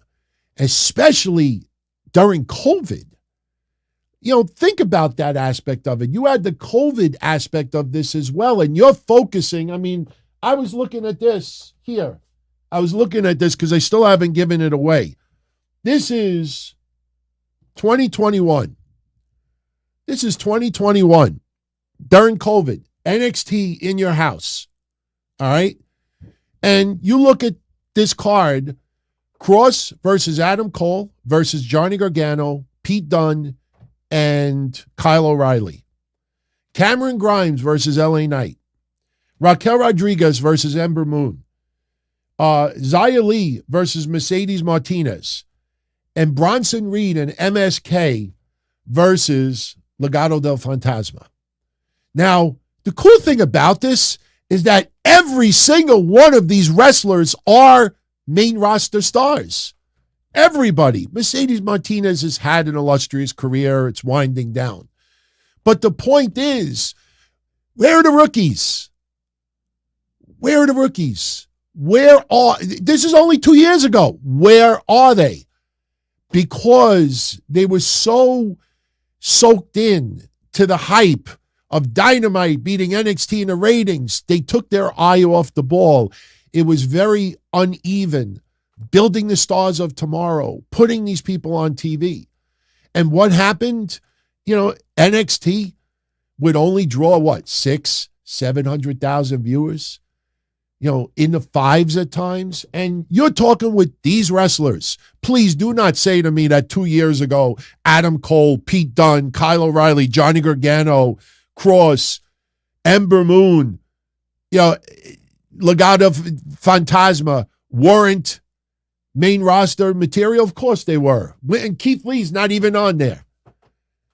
especially during COVID. You know, think about that aspect of it. You had the COVID aspect of this as well, and you're focusing. I mean, I was looking at this here. I was looking at this because I still haven't given it away. This is 2021. This is 2021 during COVID. NXT in your house. All right? And you look at this card, Cross versus Adam Cole versus Johnny Gargano, Pete Dunne, and Kyle O'Reilly. Cameron Grimes versus LA Knight. Raquel Rodriguez versus Ember Moon. Xia Li versus Mercedes Martinez. And Bronson Reed and MSK versus Legado del Fantasma. Now, the cool thing about this is that every single one of these wrestlers are main roster stars. Everybody. Mercedes Martinez has had an illustrious career. It's winding down. But the point is, where are the rookies? Where are the rookies? This is only 2 years ago. Where are they? Because they were so soaked in to the hype of Dynamite beating NXT in the ratings, they took their eye off the ball. It was very uneven, building the stars of tomorrow, putting these people on TV. And what happened? You know, NXT would only draw, 700,000 viewers? You know, in the fives at times. And you're talking with these wrestlers. Please do not say to me that 2 years ago, Adam Cole, Pete Dunne, Kyle O'Reilly, Johnny Gargano, Cross, Ember Moon, you know, Legado Fantasma weren't main roster material. Of course they were. And Keith Lee's not even on there.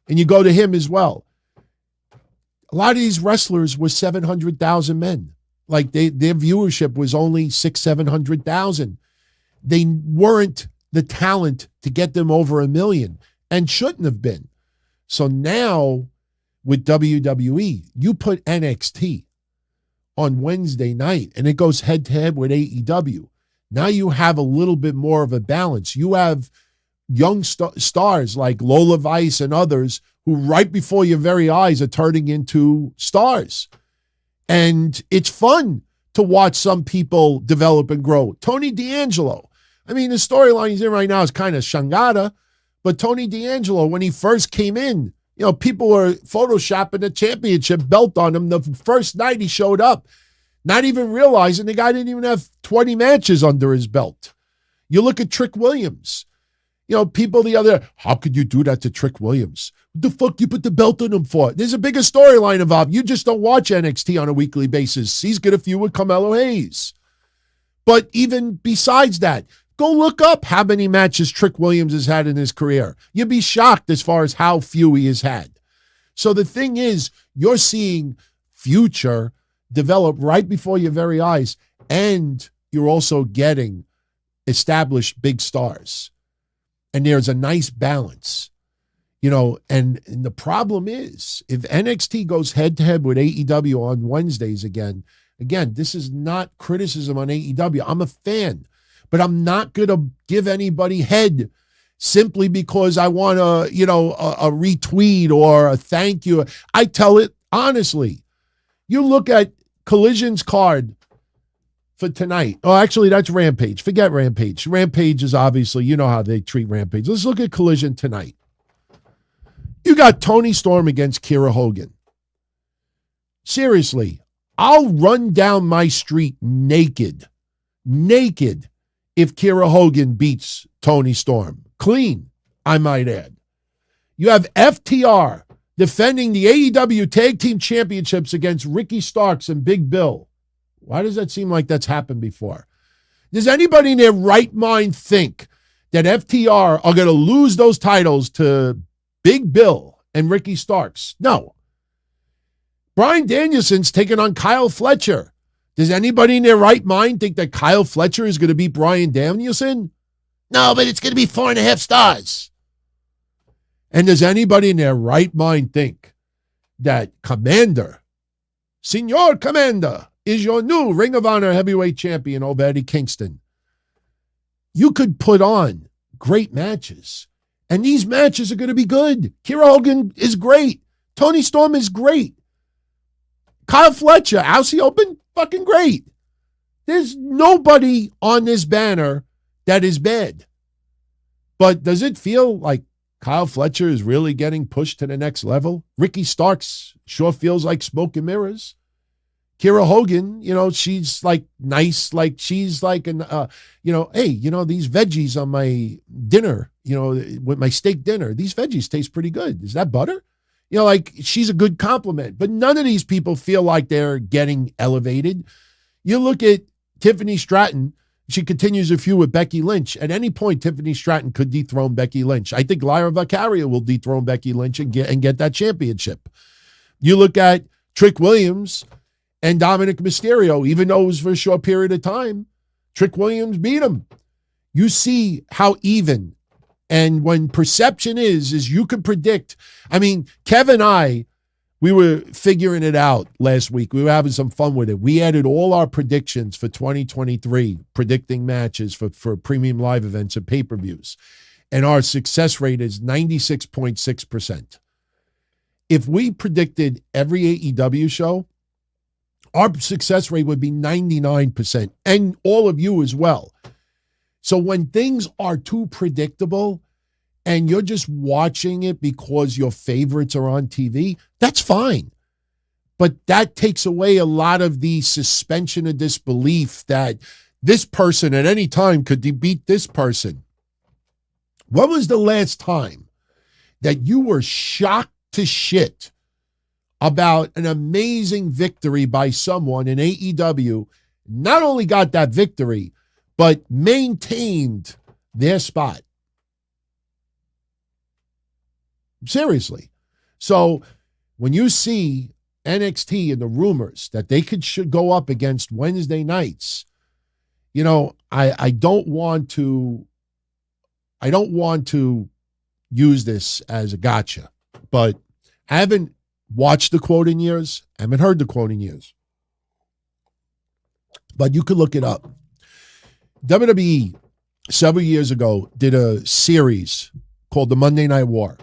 And you go to him as well. A lot of these wrestlers were 700,000 men. Like their viewership was only 700,000. They weren't the talent to get them over 1 million and shouldn't have been. So now with WWE, you put NXT on Wednesday night and it goes head to head with AEW. Now you have a little bit more of a balance. You have young stars like Lola Vice and others who right before your very eyes are turning into stars. And it's fun to watch some people develop and grow. Tony D'Angelo. I mean, the storyline he's in right now is kind of Shangada, but Tony D'Angelo, when he first came in, you know, people were photoshopping the championship belt on him the first night he showed up, not even realizing the guy didn't even have 20 matches under his belt. You look at Trick Williams. You know, people how could you do that to Trick Williams? What the fuck you put the belt on him for? There's a bigger storyline involved. You just don't watch NXT on a weekly basis. He's got a feud with Carmelo Hayes. But even besides that, go look up how many matches Trick Williams has had in his career. You'd be shocked as far as how few he has had. So the thing is, you're seeing future develop right before your very eyes, and you're also getting established big stars. And there's a nice balance, you know, and the problem is if NXT goes head to head with AEW on Wednesdays again, this is not criticism on AEW. I'm a fan, but I'm not going to give anybody head simply because I want a retweet or a thank you. I tell it honestly. You look at Collision's card for tonight. Oh, actually, that's Rampage. Forget Rampage. Rampage is obviously, you know how they treat Rampage. Let's look at Collision tonight. You got Toni Storm against Kiera Hogan. Seriously, I'll run down my street naked if Kiera Hogan beats Toni Storm. Clean, I might add. You have FTR defending the AEW Tag Team Championships against Ricky Starks and Big Bill. Why does that seem like that's happened before? Does anybody in their right mind think that FTR are going to lose those titles to Big Bill and Ricky Starks? No. Bryan Danielson's taking on Kyle Fletcher. Does anybody in their right mind think that Kyle Fletcher is going to beat Bryan Danielson? No, but it's going to be 4.5 stars. And does anybody in their right mind think that Commander, Senor Commander, is your new Ring of Honor heavyweight champion over Eddie Kingston? You could put on great matches, and these matches are going to be good. Kiera Hogan is great. Toni Storm is great. Kyle Fletcher, Aussie Open, fucking great. There's nobody on this banner that is bad. But does it feel like Kyle Fletcher is really getting pushed to the next level? Ricky Starks sure feels like smoke and mirrors. Kiera Hogan, she's like nice, like she's like hey, these veggies on my dinner, with my steak dinner, these veggies taste pretty good. Is that butter? She's a good compliment, but none of these people feel like they're getting elevated. You look at Tiffany Stratton, she continues a feud with Becky Lynch. At any point, Tiffany Stratton could dethrone Becky Lynch. I think Lyra Valkyria will dethrone Becky Lynch and get that championship. You look at Trick Williams and Dominik Mysterio, even though it was for a short period of time, Trick Williams beat him. You see how even. And when perception is you can predict. I mean, Kev and I, we were figuring it out last week. We were having some fun with it. We added all our predictions for 2023, predicting matches for premium live events and pay-per-views. And our success rate is 96.6%. If we predicted every AEW show, our success rate would be 99%, and all of you as well. So when things are too predictable and you're just watching it because your favorites are on TV, that's fine. But that takes away a lot of the suspension of disbelief that this person at any time could beat this person. When was the last time that you were shocked to shit about an amazing victory by someone in AEW, not only got that victory, but maintained their spot? Seriously. So when you see NXT and the rumors that they should go up against Wednesday nights, I don't want to use this as a gotcha, but I haven't watched the quote in years. I haven't heard the quote in years. But you could look it up. WWE several years ago did a series called the Monday Night War.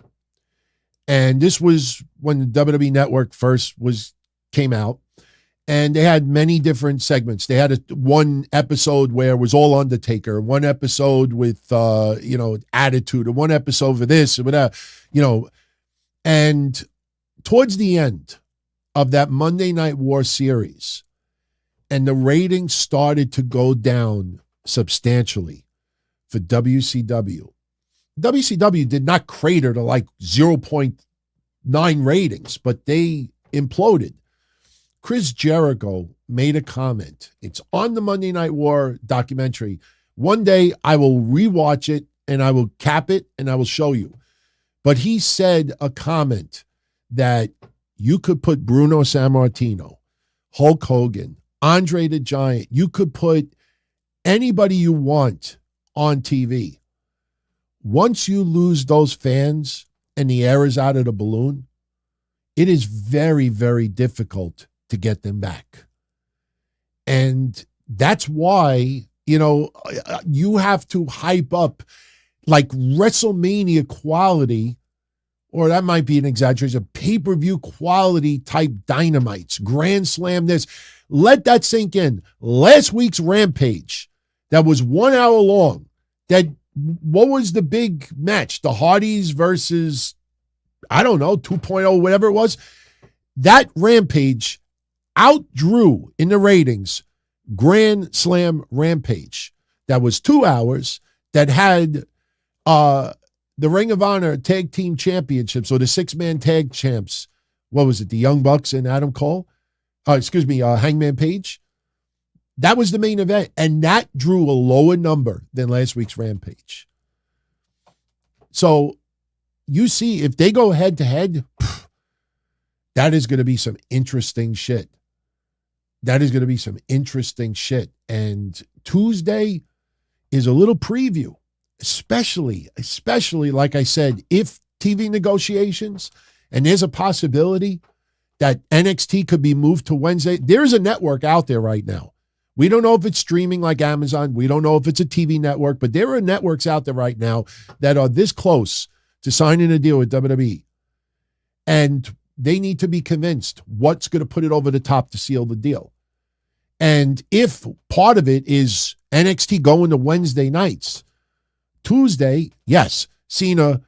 And this was when the WWE Network first came out. And they had many different segments. They had one episode where it was all Undertaker, one episode with Attitude, and one episode for this and whatever, And towards the end of that Monday Night War series, and the ratings started to go down substantially for WCW. WCW did not crater to like 0.9 ratings, but they imploded. Chris Jericho made a comment. It's on the Monday Night War documentary. One day I will rewatch it and I will cap it and I will show you. But he said a comment that you could put Bruno Sammartino, Hulk Hogan, Andre the Giant, you could put anybody you want on TV. Once you lose those fans and the air is out of the balloon, it is very, very difficult to get them back. And that's why, you have to hype up like WrestleMania quality, or that might be an exaggeration, pay-per-view quality type Dynamites, Grand Slam this. Let that sink in. Last week's Rampage, that was 1 hour long. What was the big match? The Hardys versus, I don't know, 2.0, whatever it was. That Rampage outdrew in the ratings Grand Slam Rampage. That was 2 hours, that had the Ring of Honor Tag Team Championships, or the six-man tag champs. What was it? The Young Bucks and Adam Cole? Hangman Page. That was the main event, and that drew a lower number than last week's Rampage. So you see, if they go head-to-head, that is going to be some interesting shit. That is going to be some interesting shit. And Tuesday is a little preview, especially, like I said, if TV negotiations, and there's a possibility that NXT could be moved to Wednesday. There's a network out there right now. We don't know if it's streaming like Amazon. We don't know if it's a TV network, but there are networks out there right now that are this close to signing a deal with WWE. And they need to be convinced what's going to put it over the top to seal the deal. And if part of it is NXT going to Wednesday nights, Tuesday, yes, Cena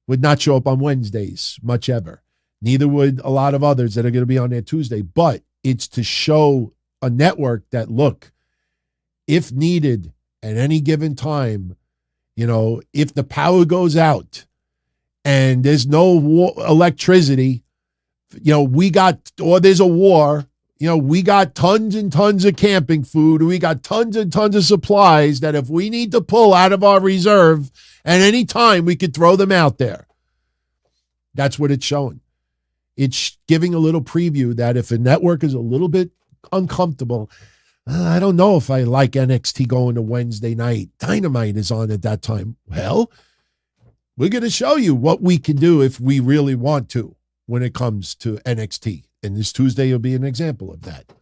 would not show up on Wednesdays much ever. Neither would a lot of others that are going to be on there Tuesday. But it's to show a network that, look, if needed at any given time, if the power goes out and there's no electricity, or there's a war, we got tons and tons of camping food. We got tons and tons of supplies that if we need to pull out of our reserve at any time, we could throw them out there. That's what it's showing. It's giving a little preview that if a network is a little bit uncomfortable, I don't know if I like NXT going to Wednesday night. Dynamite is on at that time. Well, we're going to show you what we can do if we really want to when it comes to NXT. And this Tuesday will be an example of that.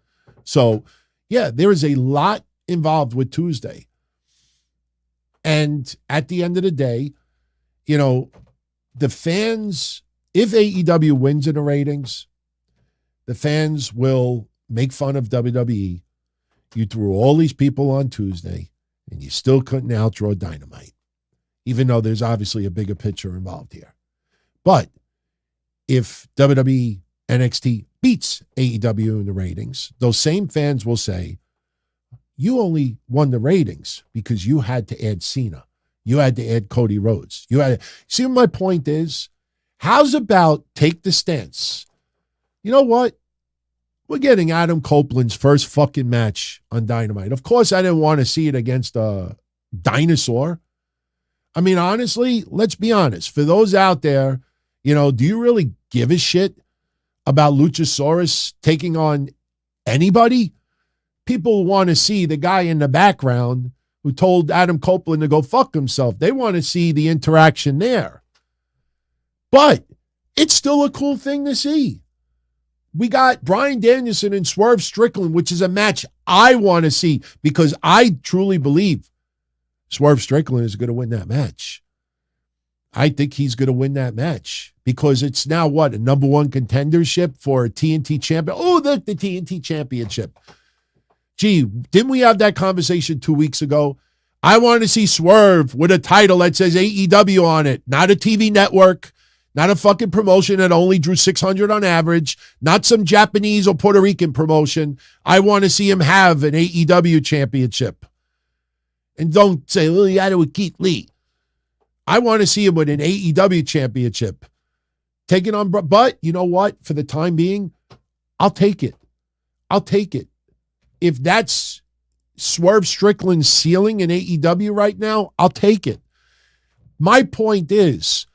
So, yeah, there is a lot involved with Tuesday. And at the end of the day, the fans, if AEW wins in the ratings, the fans will make fun of WWE. You threw all these people on Tuesday, and you still couldn't outdraw Dynamite, even though there's obviously a bigger picture involved here. But if WWE NXT beats AEW in the ratings, those same fans will say, you only won the ratings because you had to add Cena. You had to add Cody Rhodes. See what my point is? How's about take the stance? You know what? We're getting Adam Copeland's first fucking match on Dynamite. Of course, I didn't want to see it against a dinosaur. I mean, honestly, let's be honest. For those out there, do you really give a shit about Luchasaurus taking on anybody? People want to see the guy in the background who told Adam Copeland to go fuck himself. They want to see the interaction there. But it's still a cool thing to see. We got Bryan Danielson and Swerve Strickland, which is a match I want to see because I truly believe Swerve Strickland is going to win that match. I think he's going to win that match because it's now a number one contendership for a TNT champion. Oh, the TNT championship. Gee, didn't we have that conversation 2 weeks ago? I want to see Swerve with a title that says AEW on it, not a TV network, not a fucking promotion that only drew 600 on average, not some Japanese or Puerto Rican promotion. I want to see him have an AEW championship. And don't say, well, you had it with Keith Lee. I want to see him with an AEW championship. Taking on, but you know what? For the time being, I'll take it. I'll take it. If that's Swerve Strickland's ceiling in AEW right now, I'll take it. My point is,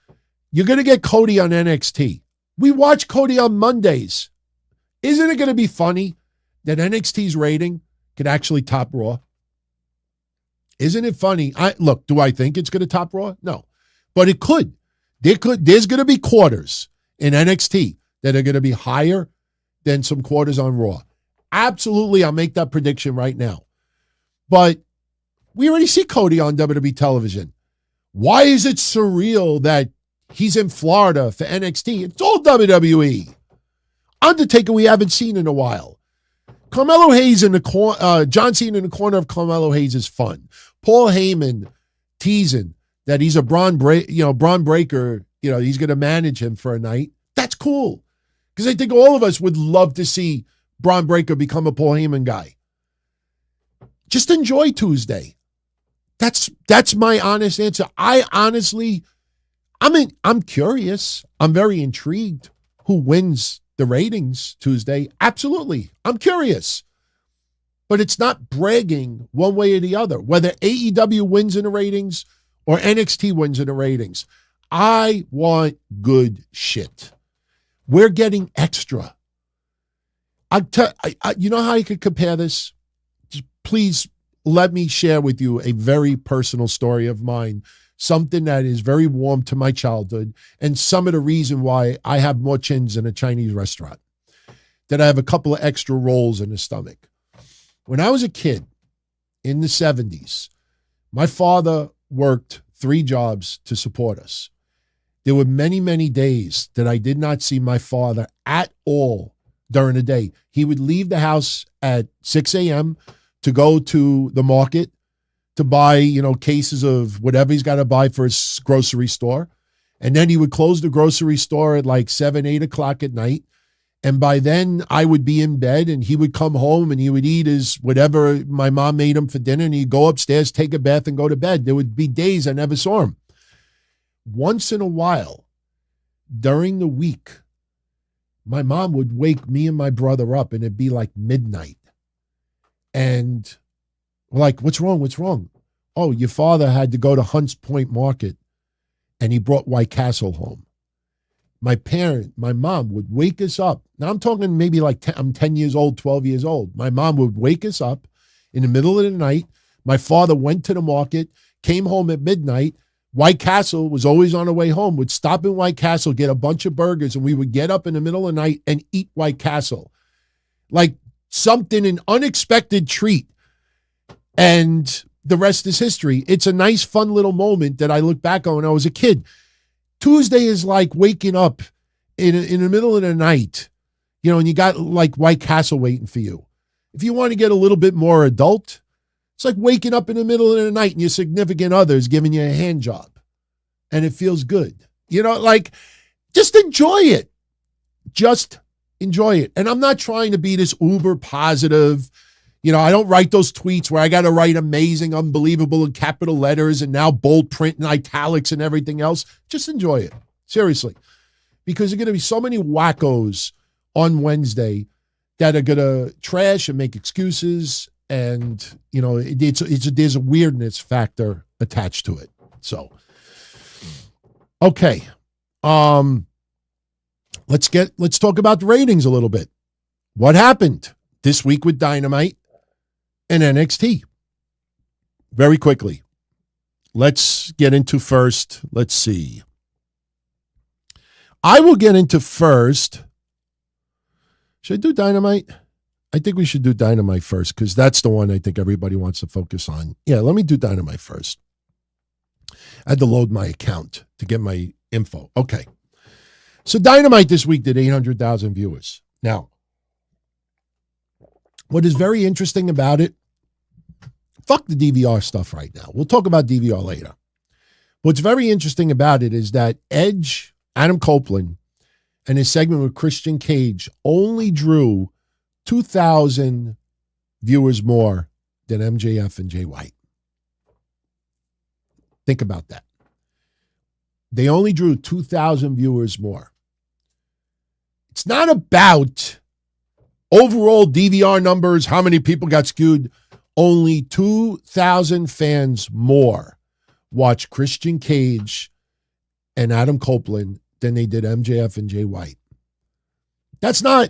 you're going to get Cody on NXT. We watch Cody on Mondays. Isn't it going to be funny that NXT's rating could actually top Raw? Isn't it funny? Look, do I think it's going to top Raw? No. But it could. There's going to be quarters in NXT that are going to be higher than some quarters on Raw. Absolutely, I'll make that prediction right now. But we already see Cody on WWE television. Why is it surreal that he's in Florida for NXT? It's all WWE. Undertaker we haven't seen in a while. Carmelo Hayes in the corner, John Cena in the corner of Carmelo Hayes is fun. Paul Heyman teasing that he's a Braun Breaker, he's going to manage him for a night. That's cool. Because I think all of us would love to see Braun Breaker become a Paul Heyman guy. Just enjoy Tuesday. That's my honest answer. I'm curious. I'm very intrigued. Who wins the ratings Tuesday? Absolutely. I'm curious. But it's not bragging one way or the other. Whether AEW wins in the ratings or NXT wins in the ratings. I want good shit. We're getting extra. You know how I could compare this? Just please let me share with you a very personal story of mine, something that is very warm to my childhood, and some of the reason why I have more chins in a Chinese restaurant, that I have a couple of extra rolls in the stomach. When I was a kid in the 70s, my father worked 3 jobs to support us. There were many, many days that I did not see my father at all during the day. He would leave the house at 6 a.m. to go to the market to buy, cases of whatever he's got to buy for his grocery store. And then he would close the grocery store at like 7, 8 o'clock at night. And by then I would be in bed and he would come home and he would eat his whatever my mom made him for dinner. And he'd go upstairs, take a bath and go to bed. There would be days I never saw him. Once in a while, during the week, my mom would wake me and my brother up and it'd be like midnight. And we're like, what's wrong? What's wrong? Oh, your father had to go to Hunts Point Market and he brought White Castle home. My mom would wake us up. Now I'm talking maybe like I'm 10 years old, 12 years old. My mom would wake us up in the middle of the night. My father went to the market, came home at midnight. White Castle was always on the way home, would stop in White Castle, get a bunch of burgers, and we would get up in the middle of the night and eat White Castle. Like something, an unexpected treat. And the rest is history. It's a nice, fun little moment that I look back on when I was a kid. Tuesday is like waking up in the middle of the night, and you got like White Castle waiting for you. If you want to get a little bit more adult, it's like waking up in the middle of the night and your significant other is giving you a hand job. And it feels good. Just enjoy it. Just enjoy it. And I'm not trying to be this uber positive. I don't write those tweets where I got to write amazing, unbelievable in capital letters and now bold print and italics and everything else. Just enjoy it. Seriously. Because there are going to be so many wackos on Wednesday that are going to trash and make excuses. And, there's a weirdness factor attached to it. So, okay. Let's talk about the ratings a little bit. What happened this week with Dynamite and NXT? Very quickly. Let's get into first. Let's see. I will get into first. Should I do Dynamite? I think we should do Dynamite first because that's the one I think everybody wants to focus on. Yeah, let me do Dynamite first. I had to load my account to get my info. Okay. So Dynamite this week did 800,000 viewers. Now, what is very interesting about it, fuck the DVR stuff right now. We'll talk about DVR later. What's very interesting about it is that Edge, Adam Copeland, and his segment with Christian Cage only drew 2,000 viewers more than MJF and Jay White. Think about that. They only drew 2,000 viewers more. It's not about overall DVR numbers, how many people got skewed. Only 2,000 fans more watched Christian Cage and Adam Copeland than they did MJF and Jay White. That's not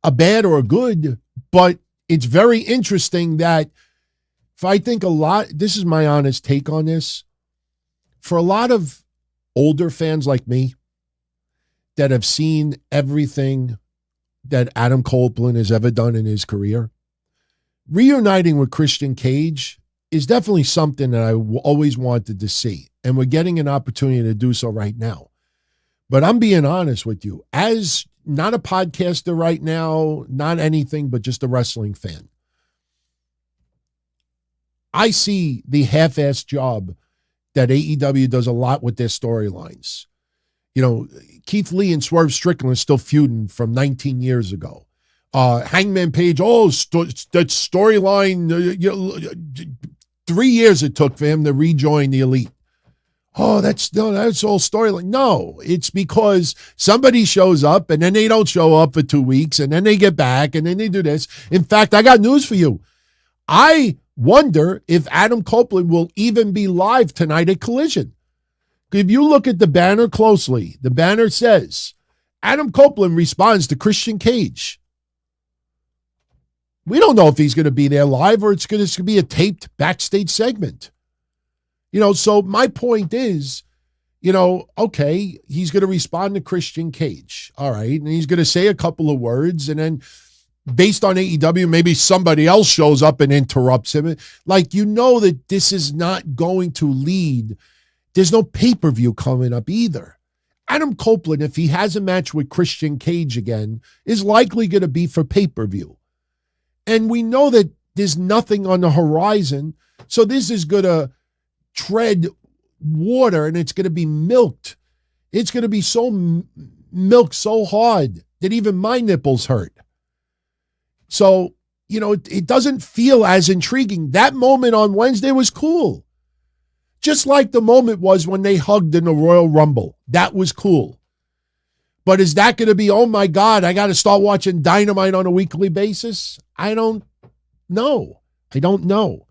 a bad or a good, but it's very interesting that if I think this is my honest take on this, for a lot of older fans like me that have seen everything that Adam Copeland has ever done in his career, reuniting with Christian Cage is definitely something that I always wanted to see. And we're getting an opportunity to do so right now. But I'm being honest with you. As not a podcaster right now, not anything, but just a wrestling fan. I see the half-assed job that AEW does a lot with their storylines. You know, Keith Lee and Swerve Strickland are still feuding from 19 years ago. Hangman Page, that storyline, 3 years it took for him to rejoin the Elite. Oh, that's all storyline. No, it's because somebody shows up and then they don't show up for 2 weeks and then they get back and then they do this. In fact, I got news for you. I wonder if Adam Copeland will even be live tonight at Collision. If you look at the banner closely, the banner says, Adam Copeland responds to Christian Cage. We don't know if he's going to be there live or it's going to be a taped backstage segment. You know, so my point is, you know, okay, he's going to respond to Christian Cage. All right. And he's going to say a couple of words. And then based on AEW, maybe somebody else shows up and interrupts him. Like, you know that this is not going to lead. There's no pay-per-view coming up either. Adam Copeland, if he has a match with Christian Cage again, is likely going to be for pay-per-view. And we know that there's nothing on the horizon. So this is going to tread water and it's going to be milked. It's going to be so milked so hard that even my nipples hurt. So, you know, it doesn't feel as intriguing. That moment on Wednesday was cool. Just like the moment was when they hugged in the Royal Rumble. That was cool. But is that going to be, oh my God, I got to start watching Dynamite on a weekly basis? I don't know. I don't know.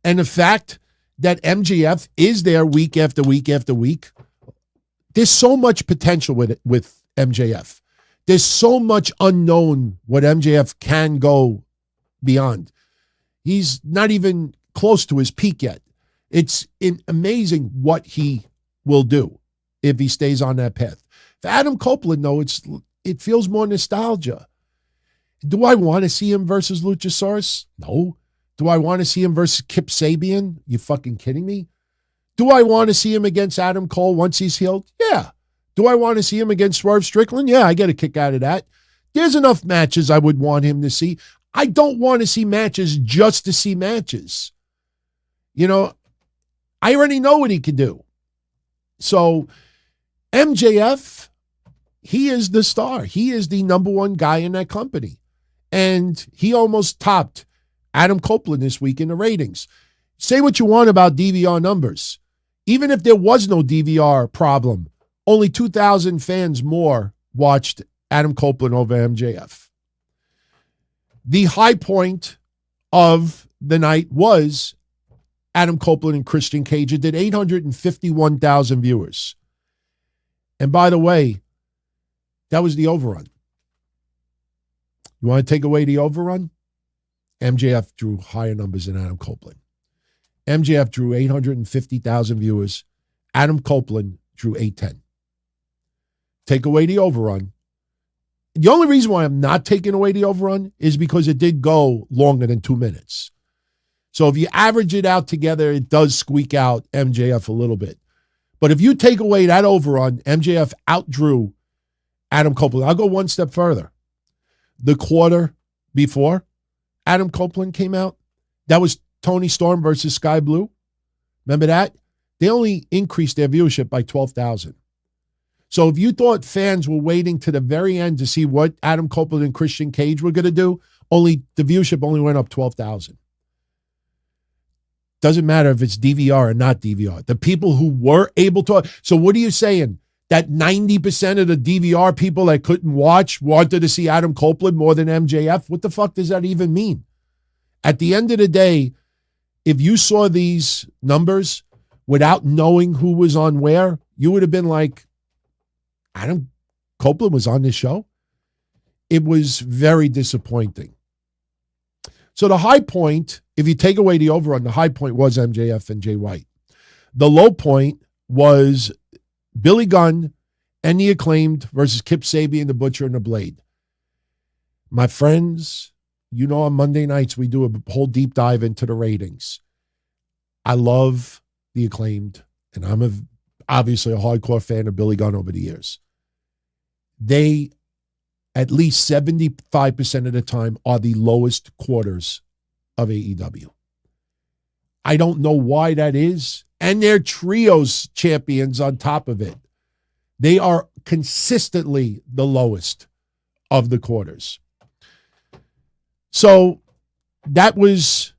And the fact that MJF is there week after week after week, there's so much potential with MJF. There's so much unknown what MJF can go beyond. He's not even close to his peak yet. It's amazing what he will do if he stays on that path. For Adam Copeland, though, it feels more nostalgia. Do I want to see him versus Luchasaurus? No. Do I want to see him versus Kip Sabian? You fucking kidding me? Do I want to see him against Adam Cole once he's healed? Yeah. Do I want to see him against Swerve Strickland? Yeah, I get a kick out of that. There's enough matches I would want him to see. I don't want to see matches just to see matches. You know, I already know what he can do. So MJF, he is the star. He is the number one guy in that company. And he almost topped Adam Copeland this week in the ratings. Say what you want about DVR numbers. Even if there was no DVR problem, only 2,000 fans more watched Adam Copeland over MJF. The high point of the night was Adam Copeland and Christian Cage. It did 851,000 viewers. And by the way, that was the overrun. You want to take away the overrun? MJF drew higher numbers than Adam Copeland. MJF drew 850,000 viewers. Adam Copeland drew 810. Take away the overrun. The only reason why I'm not taking away the overrun is because it did go longer than 2 minutes. So if you average it out together, it does squeak out MJF a little bit. But if you take away that overrun, MJF outdrew Adam Copeland. I'll go one step further. The quarter before Adam Copeland came out, that was Tony Storm versus Sky Blue. Remember that? They only increased their viewership by 12,000. So if you thought fans were waiting to the very end to see what Adam Copeland and Christian Cage were going to do, the viewership only went up 12,000. Doesn't matter if it's DVR or not DVR. The people who were able to. So what are you saying? That 90% of the DVR people that couldn't watch wanted to see Adam Copeland more than MJF? What the fuck does that even mean? At the end of the day, if you saw these numbers without knowing who was on where, you would have been like, Adam Copeland was on this show? It was very disappointing. So the high point, if you take away the overrun, the high point was MJF and Jay White. The low point was Billy Gunn and the Acclaimed versus Kip Sabian, the Butcher, and the Blade. My friends, you know on Monday nights we do a whole deep dive into the ratings. I love the Acclaimed, and I'm obviously a hardcore fan of Billy Gunn over the years. They at least 75% of the time are the lowest quarters of AEW. I don't know why that is. And they're trios champions on top of it. They are consistently the lowest of the quarters. So that was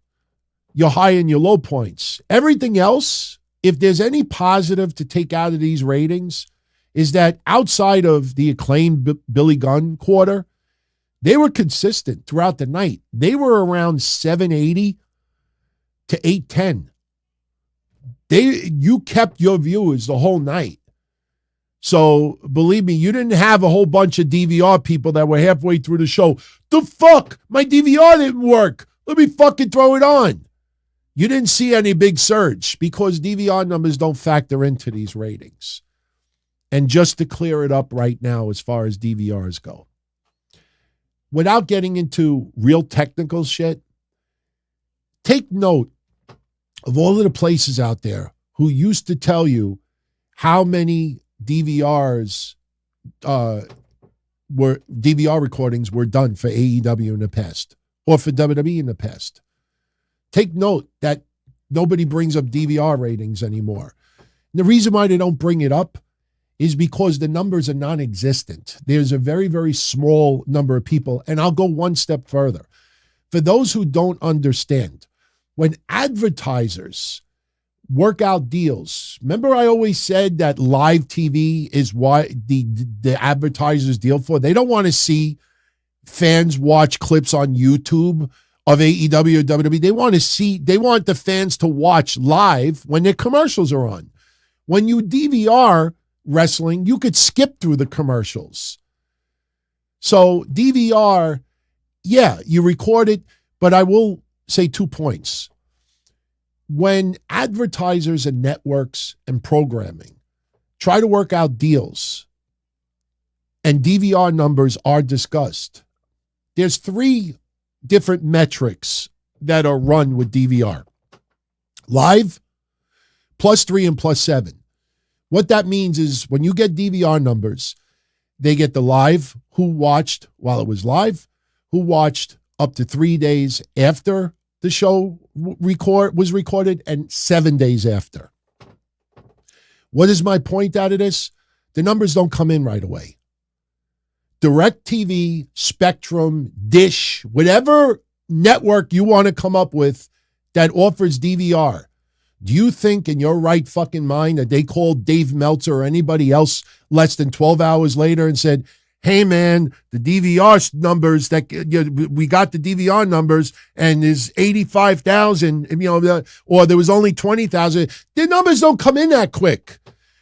your high and your low points. Everything else, if there's any positive to take out of these ratings, is that outside of the acclaimed Billy Gunn quarter, they were consistent throughout the night. They were around 780 to 810. You kept your viewers the whole night. So believe me, you didn't have a whole bunch of DVR people that were halfway through the show. The fuck? My DVR didn't work. Let me fucking throw it on. You didn't see any big surge because DVR numbers don't factor into these ratings. And just to clear it up right now as far as DVRs go, without getting into real technical shit, take note of all of the places out there who used to tell you how many DVR recordings were done for AEW in the past or for WWE in the past. Take note that nobody brings up DVR ratings anymore. And the reason why they don't bring it up is because the numbers are non-existent. There's a very, very small number of people. And I'll go one step further. For those who don't understand, when advertisers work out deals, remember I always said that live TV is why the advertisers deal for? They don't want to see fans watch clips on YouTube of AEW or WWE. They want the fans to watch live when their commercials are on. When you DVR wrestling, you could skip through the commercials. So DVR, yeah, you record it, but I will say 2 points. When advertisers and networks and programming try to work out deals and DVR numbers are discussed, there's 3 different metrics that are run with DVR. Live, +3 and +7. What that means is when you get DVR numbers, they get the live, who watched while it was live, who watched up to 3 days after the show was recorded, and 7 days after. What is my point out of this? The numbers don't come in right away. DirecTV, Spectrum, Dish, whatever network you want to come up with that offers DVR, do you think in your right fucking mind that they called Dave Meltzer or anybody else less than 12 hours later and said, hey man, the DVR numbers we got the DVR numbers and there's 85,000, or there was only 20,000. The numbers don't come in that quick.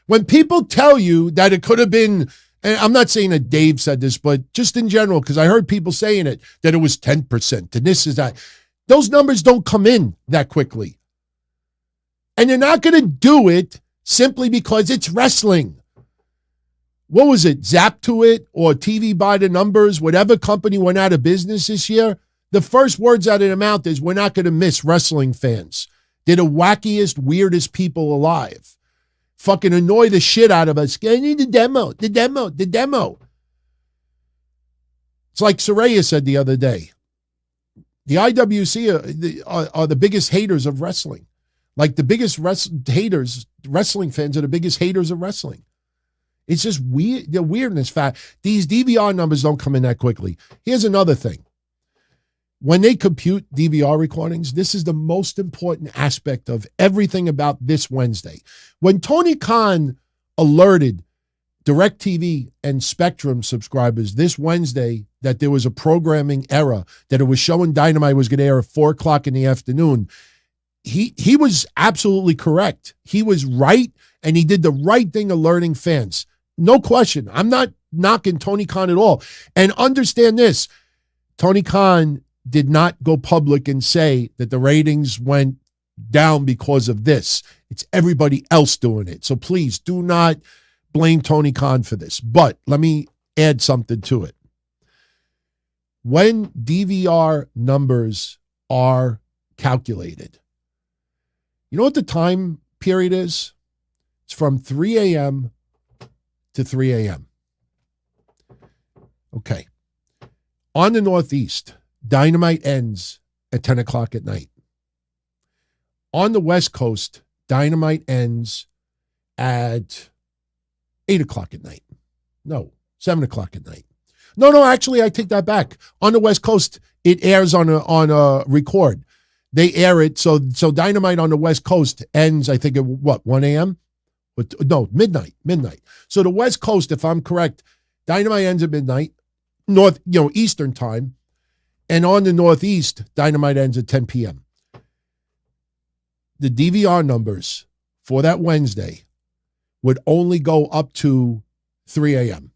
When people tell you that it could have been, and I'm not saying that Dave said this, but just in general, because I heard people saying it, that it was 10% and this is that. Those numbers don't come in that quickly. And you're not going to do it simply because it's wrestling. What was it? Zap to it or TV by the numbers, whatever company went out of business this year. The first words out of their mouth is, we're not going to miss wrestling fans. They're the wackiest, weirdest people alive. Fucking annoy the shit out of us. I need the demo. It's like Saraya said the other day. The IWC are the biggest haters of wrestling. Like the biggest wrestling fans are the biggest haters of wrestling. It's just weird. The weirdness fact. These DVR numbers don't come in that quickly. Here's another thing. When they compute DVR recordings, this is the most important aspect of everything about this Wednesday. When Tony Khan alerted DirecTV and Spectrum subscribers this Wednesday that there was a programming error, that it was showing Dynamite was going to air at 4:00 in the afternoon, he was absolutely correct. He was right, and he did the right thing alerting fans. No question. I'm not knocking Tony Khan at all. And understand this, Tony Khan did not go public and say that the ratings went down because of this. It's everybody else doing it. So please do not blame Tony Khan for this. But let me add something to it. When DVR numbers are calculated, you know what the time period is? It's from 3 a.m. to 3 a.m. Okay. On the Northeast, Dynamite ends at 10 o'clock at night. On the West Coast, Dynamite ends at 8 o'clock at night. No, 7 o'clock at night. No, actually, I take that back. On the West Coast, it airs on a record. They air it, so Dynamite on the West Coast ends, I think, at what, 1 a.m.? No, midnight. So the West Coast, if I'm correct, Dynamite ends at midnight, Eastern time, and on the Northeast, Dynamite ends at 10 p.m. The DVR numbers for that Wednesday would only go up to 3 a.m.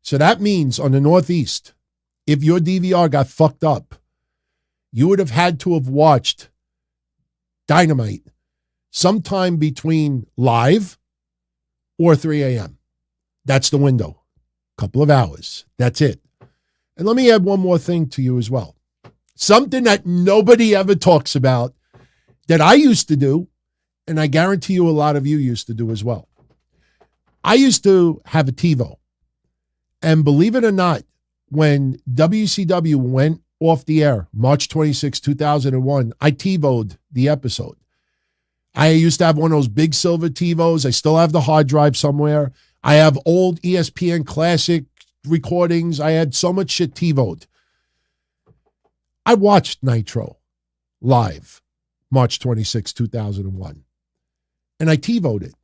So that means on the Northeast, if your DVR got fucked up, you would have had to have watched Dynamite sometime between live or 3 a.m. That's the window. Couple of hours. That's it. And let me add one more thing to you as well. Something that nobody ever talks about that I used to do, and I guarantee you a lot of you used to do as well. I used to have a TiVo. And believe it or not, when WCW went off the air, March 26, 2001, I TiVo'd the episode. I used to have one of those big silver TiVos. I still have the hard drive somewhere. I have old ESPN Classic recordings. I had so much shit TiVo'd. I watched Nitro live, March 26, 2001. And I TiVo'd it.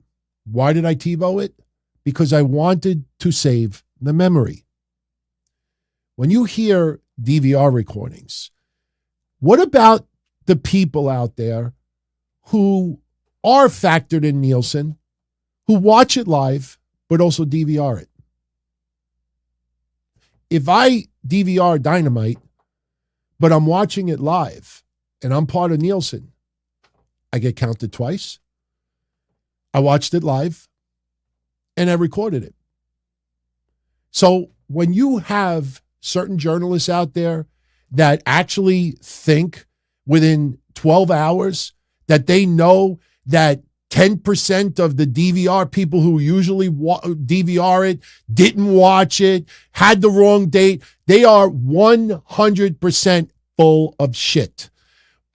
Why did I TiVo it? Because I wanted to save the memory. When you hear DVR recordings, what about the people out there who are factored in Nielsen, who watch it live, but also DVR it? If I DVR Dynamite, but I'm watching it live, and I'm part of Nielsen, I get counted twice. I watched it live, and I recorded it. So when you have certain journalists out there that actually think within 12 hours that they know that 10% of the DVR people who usually DVR it didn't watch it, had the wrong date, they are 100% full of shit.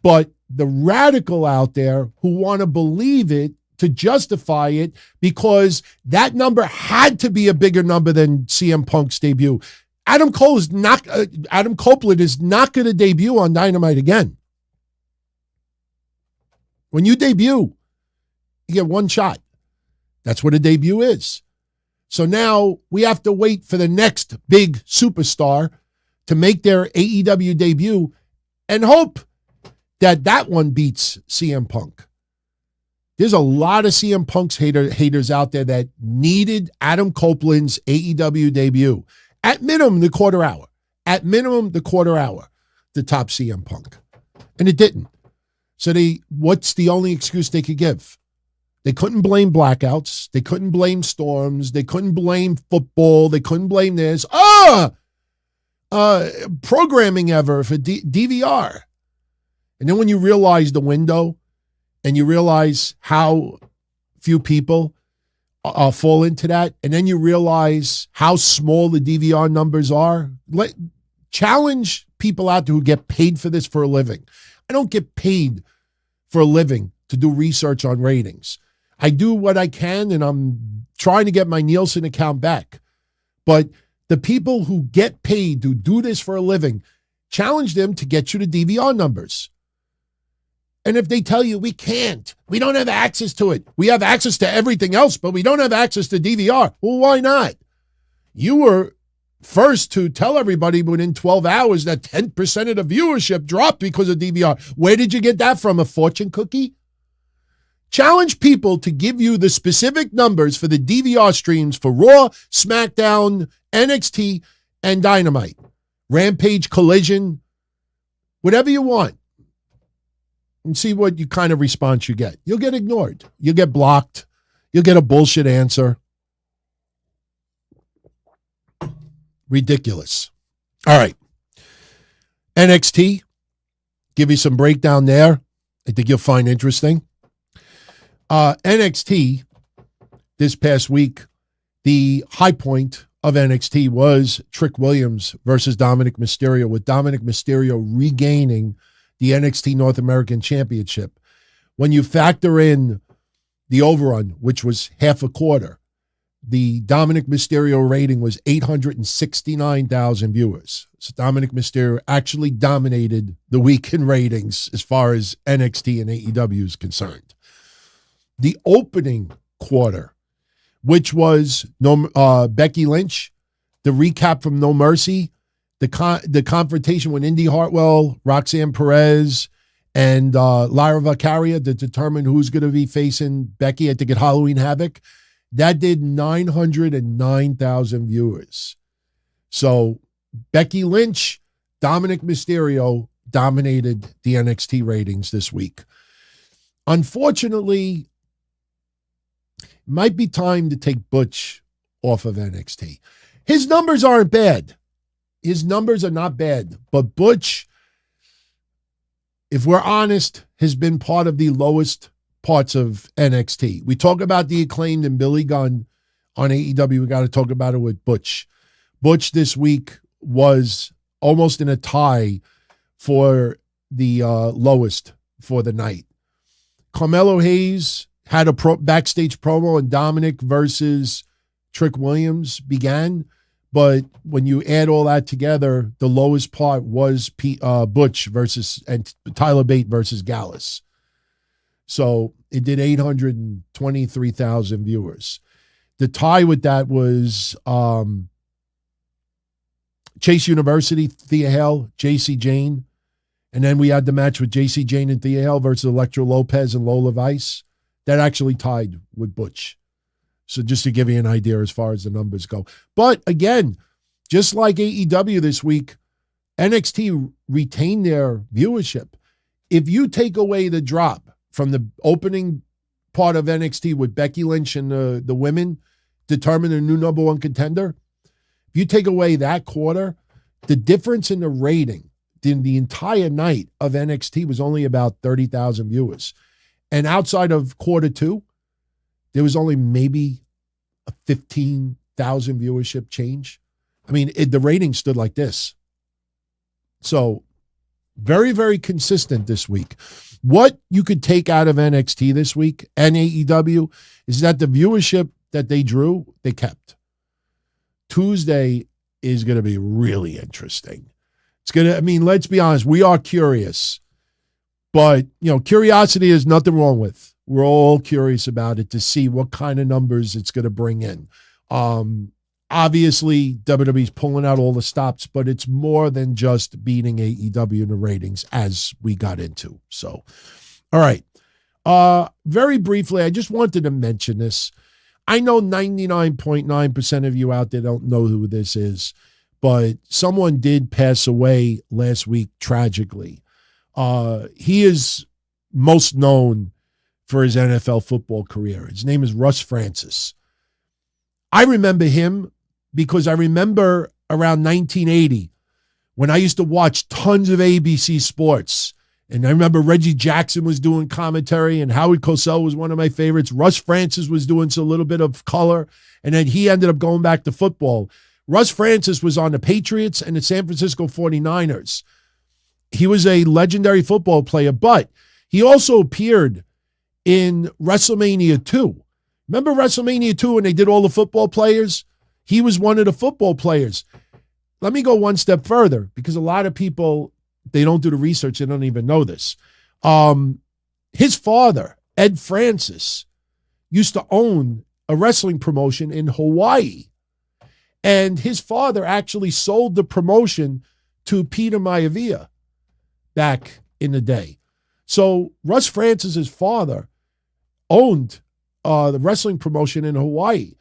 But the radical out there who want to believe it to justify it because that number had to be a bigger number than CM Punk's debut. Adam Copeland is not going to debut on Dynamite again. When you debut, you get one shot. That's what a debut is. So now we have to wait for the next big superstar to make their AEW debut and hope that that one beats CM Punk. There's a lot of CM Punk's haters out there that needed Adam Copeland's AEW debut. At minimum, the quarter hour. At minimum, the quarter hour to top CM Punk. And it didn't. So what's the only excuse they could give? They couldn't blame blackouts. They couldn't blame storms. They couldn't blame football. They couldn't blame this. Programming ever for DVR. And then when you realize the window and you realize how few people fall into that, and then you realize how small the DVR numbers are, challenge people out there who get paid for this for a living. I don't get paid for a living to do research on ratings. I do what I can, and I'm trying to get my Nielsen account back. But the people who get paid to do this for a living, challenge them to get you the DVR numbers. And if they tell you we can't, we don't have access to it, we have access to everything else, but we don't have access to DVR, well, why not? You were first to tell everybody within 12 hours that 10% of the viewership dropped because of DVR. Where did you get that from? A fortune cookie? Challenge people to give you the specific numbers for the DVR streams for Raw, SmackDown, NXT, and Dynamite. Rampage, Collision, whatever you want. And see what you kind of response you get. You'll get ignored. You'll get blocked. You'll get a bullshit answer. Ridiculous. All right. NXT. Give you some breakdown there. I think you'll find interesting. NXT this past week, the high point of NXT was Trick Williams versus Dominik Mysterio, with Dominik Mysterio regaining the NXT North American Championship. When you factor in the overrun, which was half a quarter, the Dominik Mysterio rating was 869,000 viewers. So Dominik Mysterio actually dominated the weekend ratings as far as NXT and AEW is concerned. The opening quarter, which was Becky Lynch, the recap from No Mercy, the confrontation with Indy Hartwell, Roxanne Perez, and Lyra Valkyria to determine who's going to be facing Becky, I think, at Halloween Havoc. That did 909,000 viewers. So Becky Lynch, Dominik Mysterio dominated the NXT ratings this week. Unfortunately, it might be time to take Butch off of NXT. His numbers aren't bad. His numbers are not bad. But Butch, if we're honest, has been part of the lowest parts of NXT. We talk about the Acclaimed and Billy Gunn on AEW. We got to talk about it with Butch. Butch this week was almost in a tie for the lowest for the night. Carmelo Hayes had a backstage promo, and Dominik versus Trick Williams began. But when you add all that together, the lowest part was Butch versus and Tyler Bate versus Gallus. So it did 823,000 viewers. The tie with that was Chase University, Thea Hale, JC Jane. And then we had the match with JC Jane and Thea Hale versus Elektra Lopez and Lola Vice. That actually tied with Butch. So just to give you an idea as far as the numbers go. But again, just like AEW this week, NXT retained their viewership. If you take away the drop from the opening part of NXT with Becky Lynch and the women determine the new number one contender, if you take away that quarter, the difference in the rating in the entire night of NXT was only about 30,000 viewers. And outside of quarter two, there was only maybe a 15,000 viewership change. I mean, the rating stood like this. So very, very consistent this week. What you could take out of NXT this week and AEW is that the viewership that they drew, they kept. Tuesday is going to be really interesting. It's going to, I mean, let's be honest, we are curious. But, you know, curiosity is nothing wrong with. We're all curious about it to see what kind of numbers it's going to bring in. Obviously, WWE's pulling out all the stops, but it's more than just beating AEW in the ratings as we got into. So, all right. Very briefly, I just wanted to mention this. I know 99.9% of you out there don't know who this is, but someone did pass away last week tragically. He is most known for his NFL football career. His name is Russ Francis. I remember him because I remember around 1980 when I used to watch tons of ABC Sports. And I remember Reggie Jackson was doing commentary and Howard Cosell was one of my favorites. Russ Francis was doing a little bit of color. And then he ended up going back to football. Russ Francis was on the Patriots and the San Francisco 49ers. He was a legendary football player, but he also appeared in WrestleMania 2. Remember WrestleMania 2 when they did all the football players? He was one of the football players. Let me go one step further because a lot of people, they don't do the research. They don't even know this. His father, Ed Francis, used to own a wrestling promotion in Hawaii. And his father actually sold the promotion to Peter Maivia back in the day. So Russ Francis's father owned the wrestling promotion in Hawaii.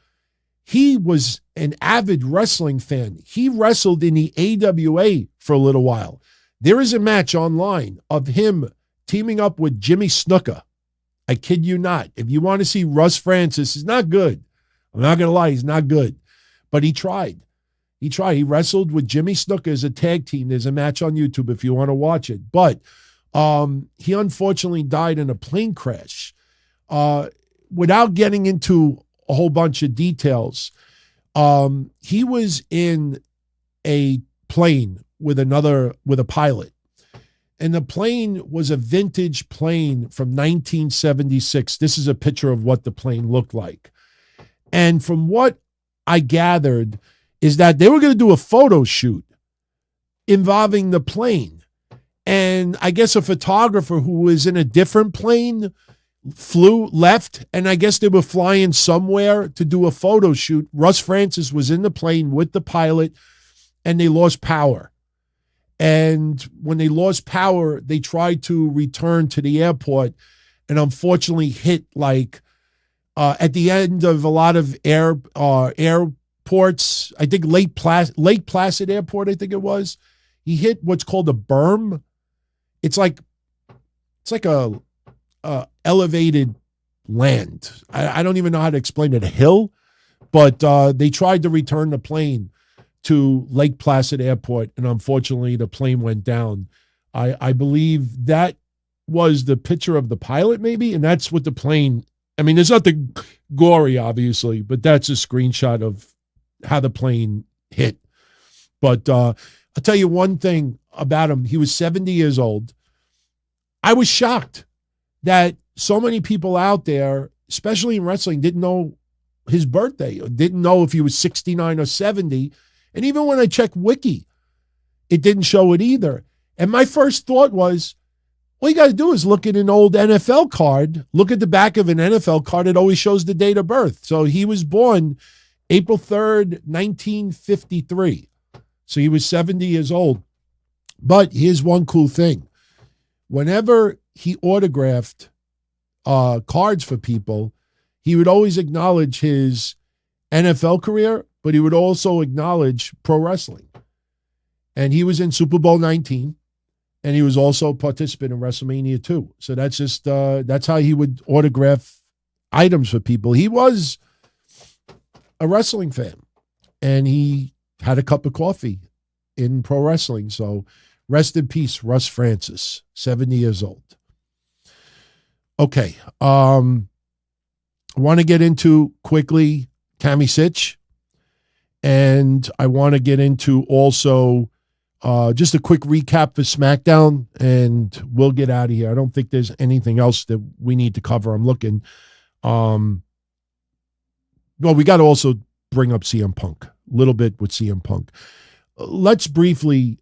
He was an avid wrestling fan. He wrestled in the AWA for a little while. There is a match online of him teaming up with Jimmy Snuka. I kid you not. If you want to see Russ Francis, he's not good. I'm not going to lie, he's not good. But he tried. He wrestled with Jimmy Snuka as a tag team. There's a match on YouTube if you want to watch it. But he unfortunately died in a plane crash. Without getting into a whole bunch of details, He was in a plane with a pilot. And the plane was a vintage plane from 1976. This is a picture of what the plane looked like. And from what I gathered is that they were going to do a photo shoot involving the plane. And I guess a photographer who was in a different plane left, and I guess they were flying somewhere to do a photo shoot. Russ Francis was in the plane with the pilot, and they lost power. And when they lost power, they tried to return to the airport and unfortunately hit at the end of a lot of airports, I think Lake Placid Airport, I think it was. He hit what's called a berm. It's like a elevated land. I don't even know how to explain it, a hill, but they tried to return the plane to Lake Placid Airport, and unfortunately the plane went down. I believe that was the picture of the pilot maybe, and that's what the plane, I mean, there's nothing gory, obviously, but that's a screenshot of how the plane hit. But I'll tell you one thing about him. He was 70 years old. I was shocked that so many people out there, especially in wrestling, didn't know his birthday, or didn't know if he was 69 or 70. And even when I checked Wiki, it didn't show it either. And my first thought was, all you got to do is look at an old NFL card. Look at the back of an NFL card. It always shows the date of birth. So he was born April 3rd, 1953. So he was 70 years old. But here's one cool thing. Whenever he autographed cards for people, he would always acknowledge his NFL career, but he would also acknowledge pro wrestling. And he was in Super Bowl 19, and he was also a participant in WrestleMania 2. So that's just, that's how he would autograph items for people. He was a wrestling fan, and he had a cup of coffee in pro wrestling. So rest in peace, Russ Francis, 70 years old. Okay. I want to get into quickly Tammy Sytch. And I want to get into also just a quick recap for SmackDown, and we'll get out of here. I don't think there's anything else that we need to cover. I'm looking. Well, we got to also bring up CM Punk, a little bit with CM Punk. Let's briefly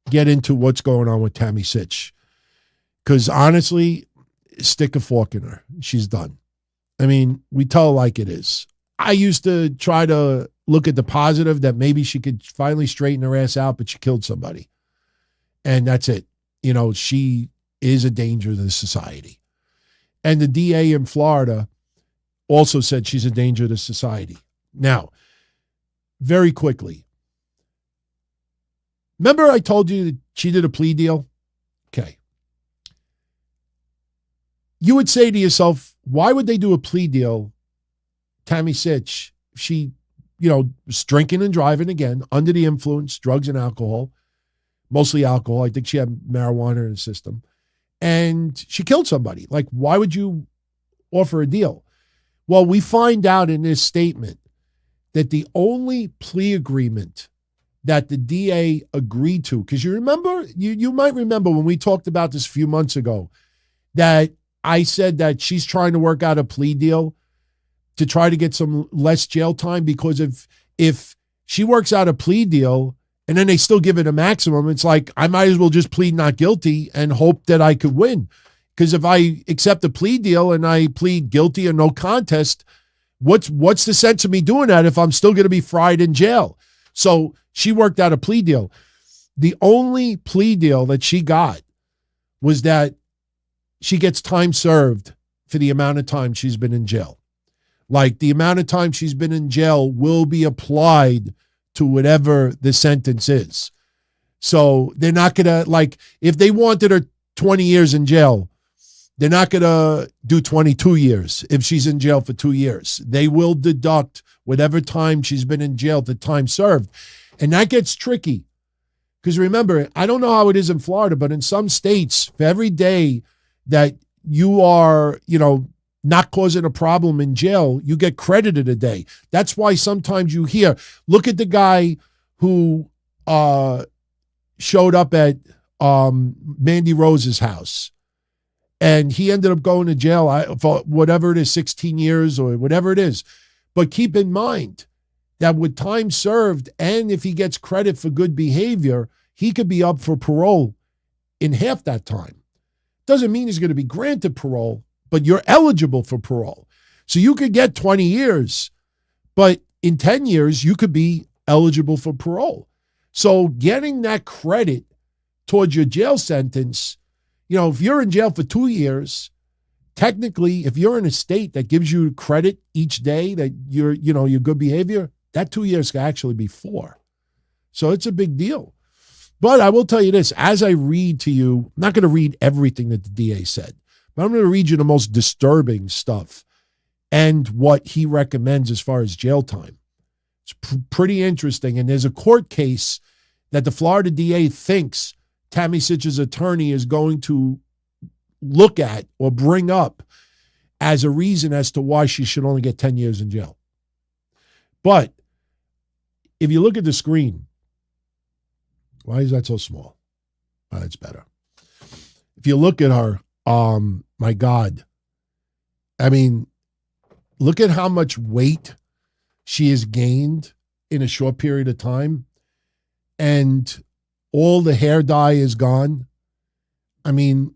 get into what's going on with Tammy Sytch, because honestly, stick a fork in her. She's done. I mean, we tell her like it is. I used to try to look at the positive that maybe she could finally straighten her ass out, but she killed somebody. And that's it. You know, she is a danger to the society. And the DA in Florida also said she's a danger to society. Now, very quickly, remember I told you that she did a plea deal? Okay. You would say to yourself, why would they do a plea deal? Tammy Sytch, she, was drinking and driving again, under the influence, drugs and alcohol, mostly alcohol. I think she had marijuana in her system. And she killed somebody. Like, why would you offer a deal? Well, we find out in this statement that the only plea agreement that the DA agreed to, because you remember, you might remember when we talked about this a few months ago, that I said that she's trying to work out a plea deal to try to get some less jail time, because if she works out a plea deal and then they still give it a maximum, it's like, I might as well just plead not guilty and hope that I could win. Because if I accept a plea deal and I plead guilty or no contest, what's the sense of me doing that if I'm still going to be fried in jail? So she worked out a plea deal. The only plea deal that she got was that she gets time served for the amount of time she's been in jail. Like, the amount of time she's been in jail will be applied to whatever the sentence is. So they're not going to, like, if they wanted her 20 years in jail, they're not going to do 22 years if she's in jail for 2 years. They will deduct whatever time she's been in jail to time served. And that gets tricky. Because remember, I don't know how it is in Florida, but in some states, for every day that you are, not causing a problem in jail, you get credited a day. That's why sometimes you hear, look at the guy who showed up at Mandy Rose's house, and he ended up going to jail for whatever it is, 16 years or whatever it is. But keep in mind that with time served, and if he gets credit for good behavior, he could be up for parole in half that time. Doesn't mean he's going to be granted parole, but you're eligible for parole. So you could get 20 years, but in 10 years, you could be eligible for parole. So getting that credit towards your jail sentence, if you're in jail for 2 years, technically, if you're in a state that gives you credit each day that your good behavior, that 2 years can actually be 4. So it's a big deal. But I will tell you this, as I read to you, I'm not going to read everything that the DA said, but I'm going to read you the most disturbing stuff and what he recommends as far as jail time. It's pretty interesting. And there's a court case that the Florida DA thinks Tammy Sytch's attorney is going to look at or bring up as a reason as to why she should only get 10 years in jail. But if you look at the screen, why is that so small? Oh, that's better. If you look at her, my God, I mean, look at how much weight she has gained in a short period of time, and all the hair dye is gone. I mean,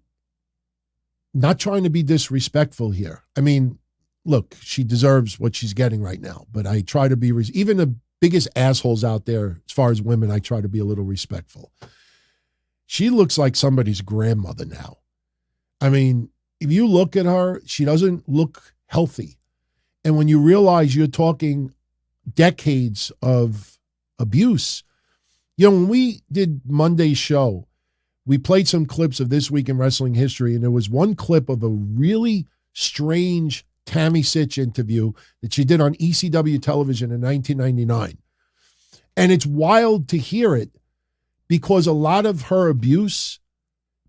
not trying to be disrespectful here. I mean, look, she deserves what she's getting right now, but I try to be, even the biggest assholes out there, as far as women, I try to be a little respectful. She looks like somebody's grandmother now. I mean, if you look at her, she doesn't look healthy. And when you realize you're talking decades of abuse, when we did Monday's show, we played some clips of This Week in Wrestling History, and there was one clip of a really strange Tammy Sytch interview that she did on ECW television in 1999. And it's wild to hear it because a lot of her abuse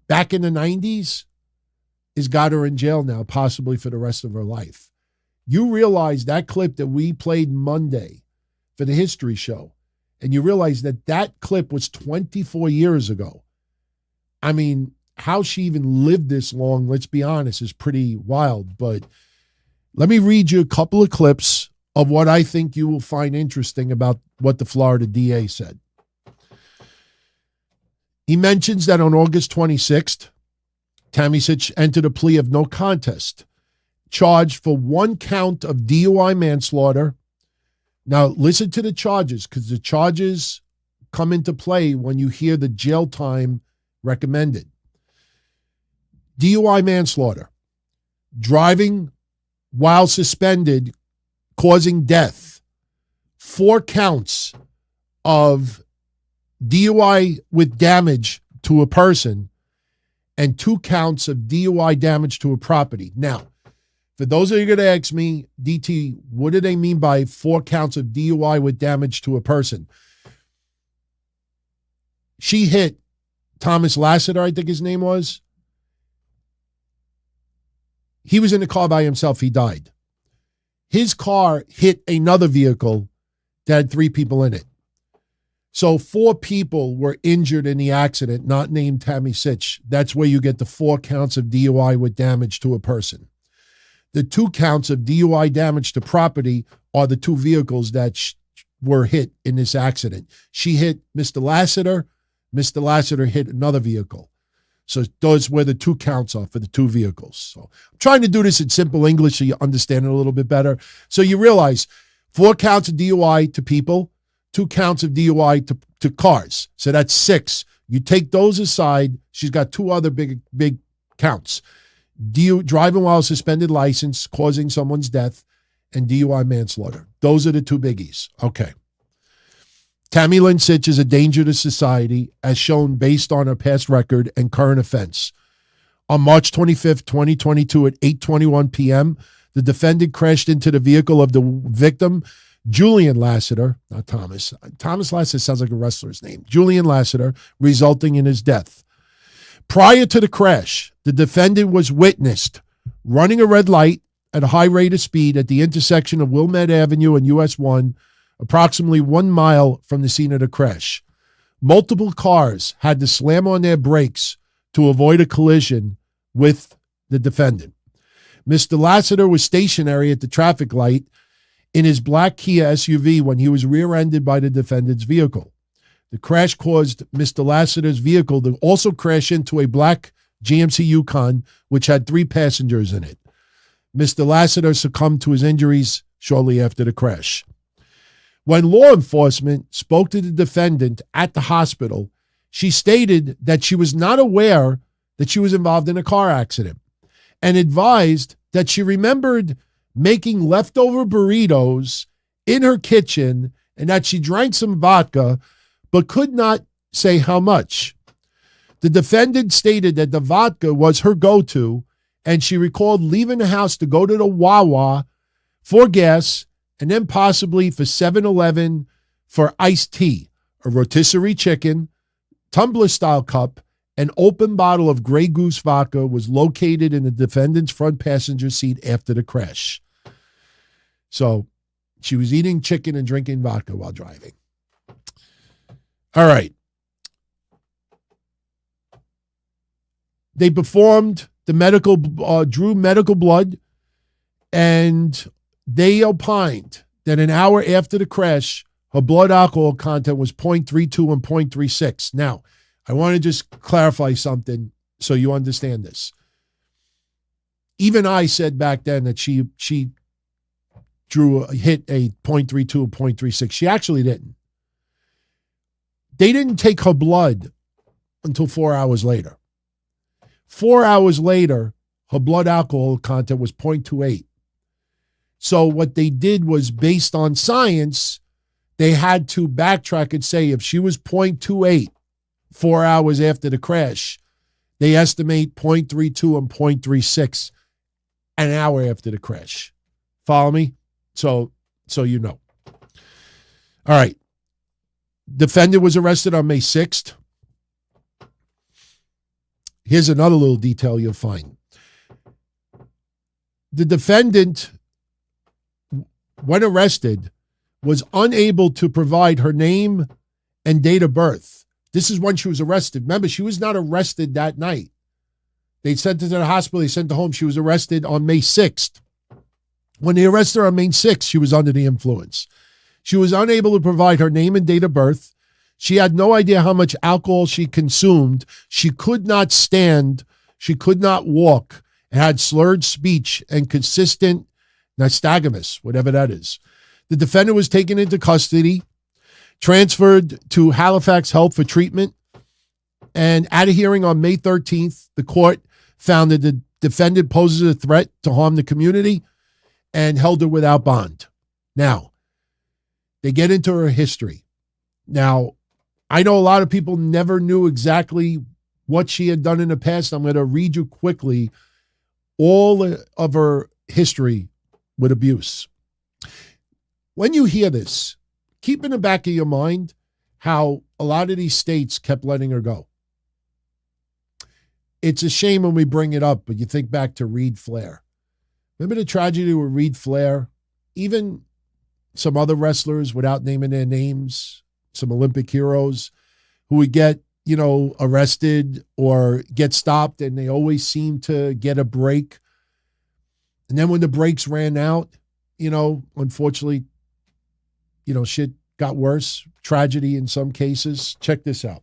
back in the 90s has got her in jail now, possibly for the rest of her life. You realize that clip that we played Monday for the history show, and you realize that that clip was 24 years ago. I mean, how she even lived this long, let's be honest, is pretty wild. But let me read you a couple of clips of what I think you will find interesting about what the Florida DA said. He mentions that on August 26th, Tammy Sytch entered a plea of no contest, charged for 1 count of DUI manslaughter. Now, listen to the charges, because the charges come into play when you hear the jail time recommended. DUI manslaughter, driving while suspended, causing death, 4 counts of DUI with damage to a person, and 2 counts of DUI damage to a property. Now, for those of you going to ask me, DT, what do they mean by 4 counts of DUI with damage to a person? She hit Thomas Lassiter, I think his name was. He was in the car by himself. He died. His car hit another vehicle that had 3 people in it. So 4 people were injured in the accident, not named Tammy Sytch. That's where you get the 4 counts of DUI with damage to a person. The 2 counts of DUI damage to property are the 2 vehicles that were hit in this accident. She hit Mr. Lassiter. Mr. Lassiter hit another vehicle. So those were the 2 counts are for the 2 vehicles. So I'm trying to do this in simple English so you understand it a little bit better. So you realize 4 counts of DUI to people, 2 counts of DUI to cars. So that's 6. You take those aside, she's got 2 other big counts. Driving while suspended license, causing someone's death, and DUI manslaughter. Those are the 2 biggies. Okay. Tammy Lynn Sytch is a danger to society, as shown based on her past record and current offense. On March 25th, 2022 at 8:21 p.m., the defendant crashed into the vehicle of the victim, Julian Lassiter, not Thomas. Thomas Lassiter sounds like a wrestler's name. Julian Lassiter, resulting in his death. Prior to the crash, the defendant was witnessed running a red light, at a high rate of speed at the intersection of Wilmette Avenue and US 1, approximately 1 mile from the scene of the crash. Multiple cars had to slam on their brakes to avoid a collision with the defendant. Mr. Lassiter was stationary at the traffic light in his black Kia SUV when he was rear-ended by the defendant's vehicle. The crash caused Mr. Lassiter's vehicle to also crash into a black GMC Yukon, which had 3 passengers in it. Mr. Lassiter succumbed to his injuries shortly after the crash. When law enforcement spoke to the defendant at the hospital, she stated that she was not aware that she was involved in a car accident and advised that she remembered making leftover burritos in her kitchen and that she drank some vodka but could not say how much. The defendant stated that the vodka was her go-to, and she recalled leaving the house to go to the Wawa for gas and then possibly for 7-Eleven for iced tea, a rotisserie chicken, tumbler-style cup, an open bottle of Grey Goose vodka was located in the defendant's front passenger seat after the crash. So she was eating chicken and drinking vodka while driving. All right. They performed the medical, drew medical blood, and they opined that an hour after the crash, her blood alcohol content was 0.32 and 0.36. Now, I want to just clarify something so you understand this. Even I said back then that she hit a 0.32 and 0.36. She actually didn't. They didn't take her blood until 4 hours later. 4 hours later, her blood alcohol content was 0.28. So what they did was, based on science, they had to backtrack and say if she was 0.28 4 hours after the crash, they estimate 0.32 and 0.36 an hour after the crash. Follow me? So you know. All right. Defendant was arrested on May 6th. Here's another little detail you'll find. The defendant, when arrested, was unable to provide her name and date of birth. This is when she was arrested. Remember, she was not arrested that night. They sent her to the hospital. They sent her home. She was arrested on May 6th. When they arrested her on May 6th, she was under the influence. She was unable to provide her name and date of birth. She had no idea how much alcohol she consumed. She could not stand. She could not walk. And had slurred speech and consistent nystagmus, whatever that is. The defendant was taken into custody, transferred to Halifax Health for treatment, and at a hearing on May 13th, the court found that the defendant poses a threat to harm the community and held her without bond. Now, they get into her history. Now, I know a lot of people never knew exactly what she had done in the past. I'm going to read you quickly all of her history with abuse. When you hear this, keep in the back of your mind how a lot of these states kept letting her go. It's a shame when we bring it up, but you think back to Reed Flair. Remember the tragedy with Reed Flair? Even some other wrestlers, without naming their names, some Olympic heroes who would get, arrested or get stopped, and they always seem to get a break. And then when the breaks ran out, unfortunately, shit got worse. Tragedy in some cases. Check this out.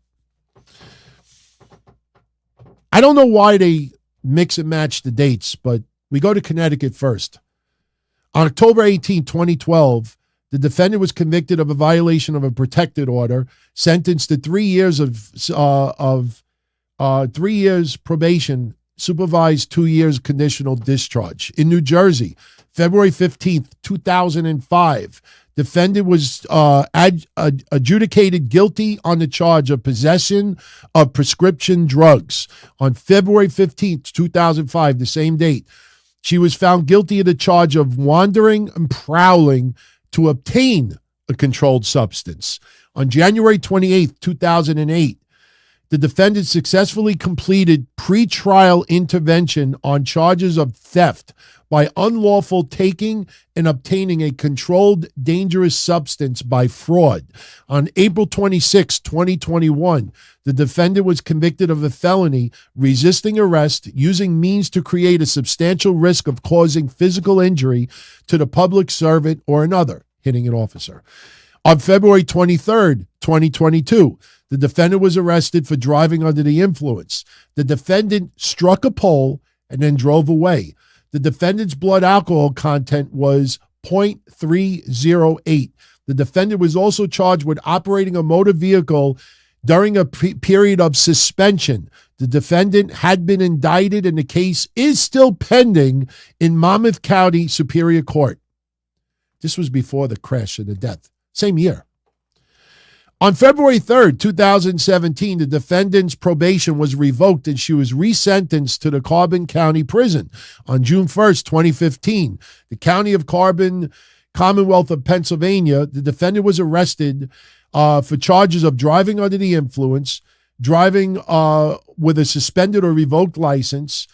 I don't know why they mix and match the dates, but we go to Connecticut first. On October 18, 2012, the defendant was convicted of a violation of a protected order, sentenced to 3 years of 3 years probation, supervised 2 years conditional discharge. In New Jersey, February 15th, 2005, defendant was adjudicated guilty on the charge of possession of prescription drugs. On February 15th, 2005, the same date, she was found guilty of the charge of wandering and prowling to obtain a controlled substance. On January 28th, 2008, The defendant successfully completed pretrial intervention on charges of theft by unlawful taking and obtaining a controlled dangerous substance by fraud. On April 26, 2021, the defendant was convicted of a felony resisting arrest using means to create a substantial risk of causing physical injury to the public servant or another, hitting an officer. On February 23rd, 2022, the defendant was arrested for driving under the influence. The defendant struck a pole and then drove away. The defendant's blood alcohol content was 0.308. The defendant was also charged with operating a motor vehicle during a period of suspension. The defendant had been indicted and the case is still pending in Monmouth County Superior Court. This was before the crash and the death. Same year. On February 3rd, 2017, the defendant's probation was revoked and she was resentenced to the Carbon County Prison. On June 1st, 2015, the County of Carbon, Commonwealth of Pennsylvania, the defendant was arrested for charges of driving under the influence, driving with a suspended or revoked license,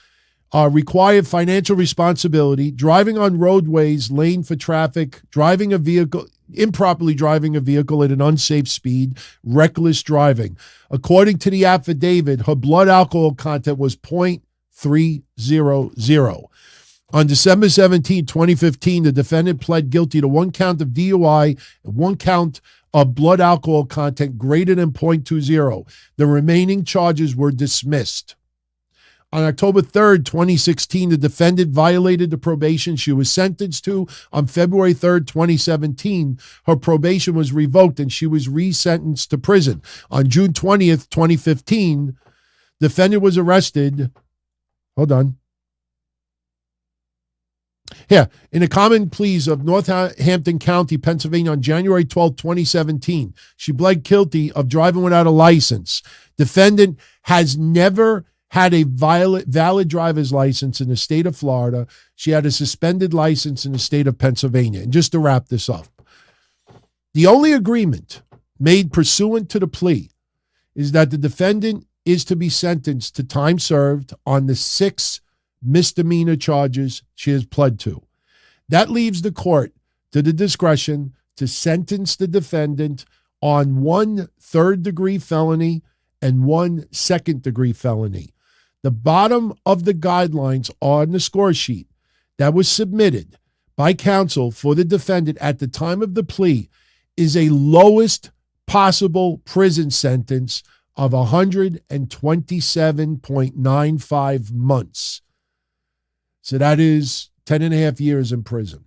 required financial responsibility, driving on roadways, lane for traffic, driving a vehicle, improperly driving a vehicle at an unsafe speed, reckless driving. According to the affidavit, her blood alcohol content was 0.300. On December 17, 2015, the defendant pled guilty to 1 count of DUI and 1 count of blood alcohol content greater than 0.20. The remaining charges were dismissed. On October 3rd, 2016, the defendant violated the probation she was sentenced to. On February 3rd, 2017, her probation was revoked and she was resentenced to prison. On June 20th, 2015, the defendant was arrested. Hold on. Here, in the common pleas of Northampton County, Pennsylvania, on January 12, 2017, she pled guilty of driving without a license. Defendant has never had a valid driver's license in the state of Florida. She had a suspended license in the state of Pennsylvania. And just to wrap this up, the only agreement made pursuant to the plea is that the defendant is to be sentenced to time served on the 6 misdemeanor charges she has pled to. That leaves the court to the discretion to sentence the defendant on 1 third-degree felony and 1 second-degree felony. The bottom of the guidelines on the score sheet that was submitted by counsel for the defendant at the time of the plea is a lowest possible prison sentence of 127.95 months. So that is 10 and a half years in prison.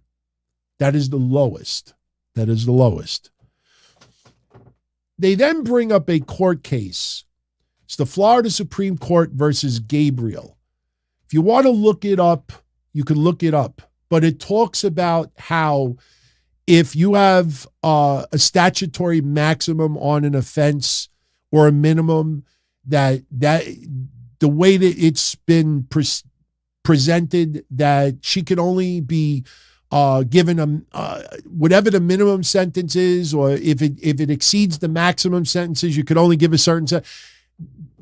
That is the lowest. That is the lowest. They then bring up a court case. It's the Florida Supreme Court versus Gabriel. If you want to look it up, you can look it up. But it talks about how if you have a statutory maximum on an offense or a minimum, that the way that it's been presented, that she can only be given whatever the minimum sentence is, or if it exceeds the maximum sentences, you could only give a certain sentence.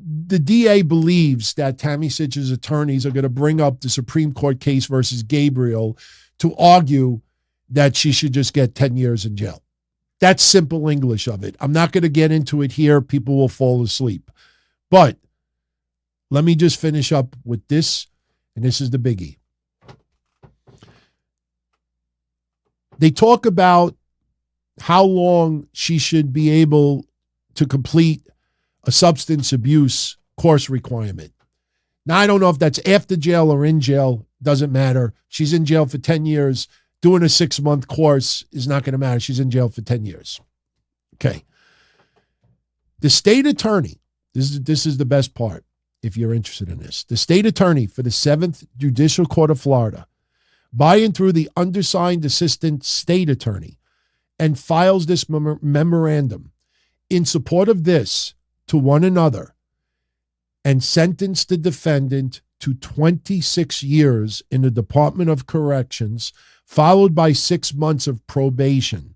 The DA believes that Tammy Sytch's attorneys are going to bring up the Supreme Court case versus Gabriel to argue that she should just get 10 years in jail. That's simple English of it. I'm not going to get into it here. People will fall asleep. But let me just finish up with this, and this is the biggie. They talk about how long she should be able to complete a substance abuse course requirement. Now, I don't know if that's after jail or in jail. Doesn't matter. She's in jail for 10 years. Doing a 6-month course is not going to matter. She's in jail for 10 years. Okay. The state attorney, this is the best part if you're interested in this. The state attorney for the 7th Judicial Court of Florida, by and through the undersigned assistant state attorney, and files this memorandum in support of this to one another, and sentenced the defendant to 26 years in the Department of Corrections, followed by 6 months of probation,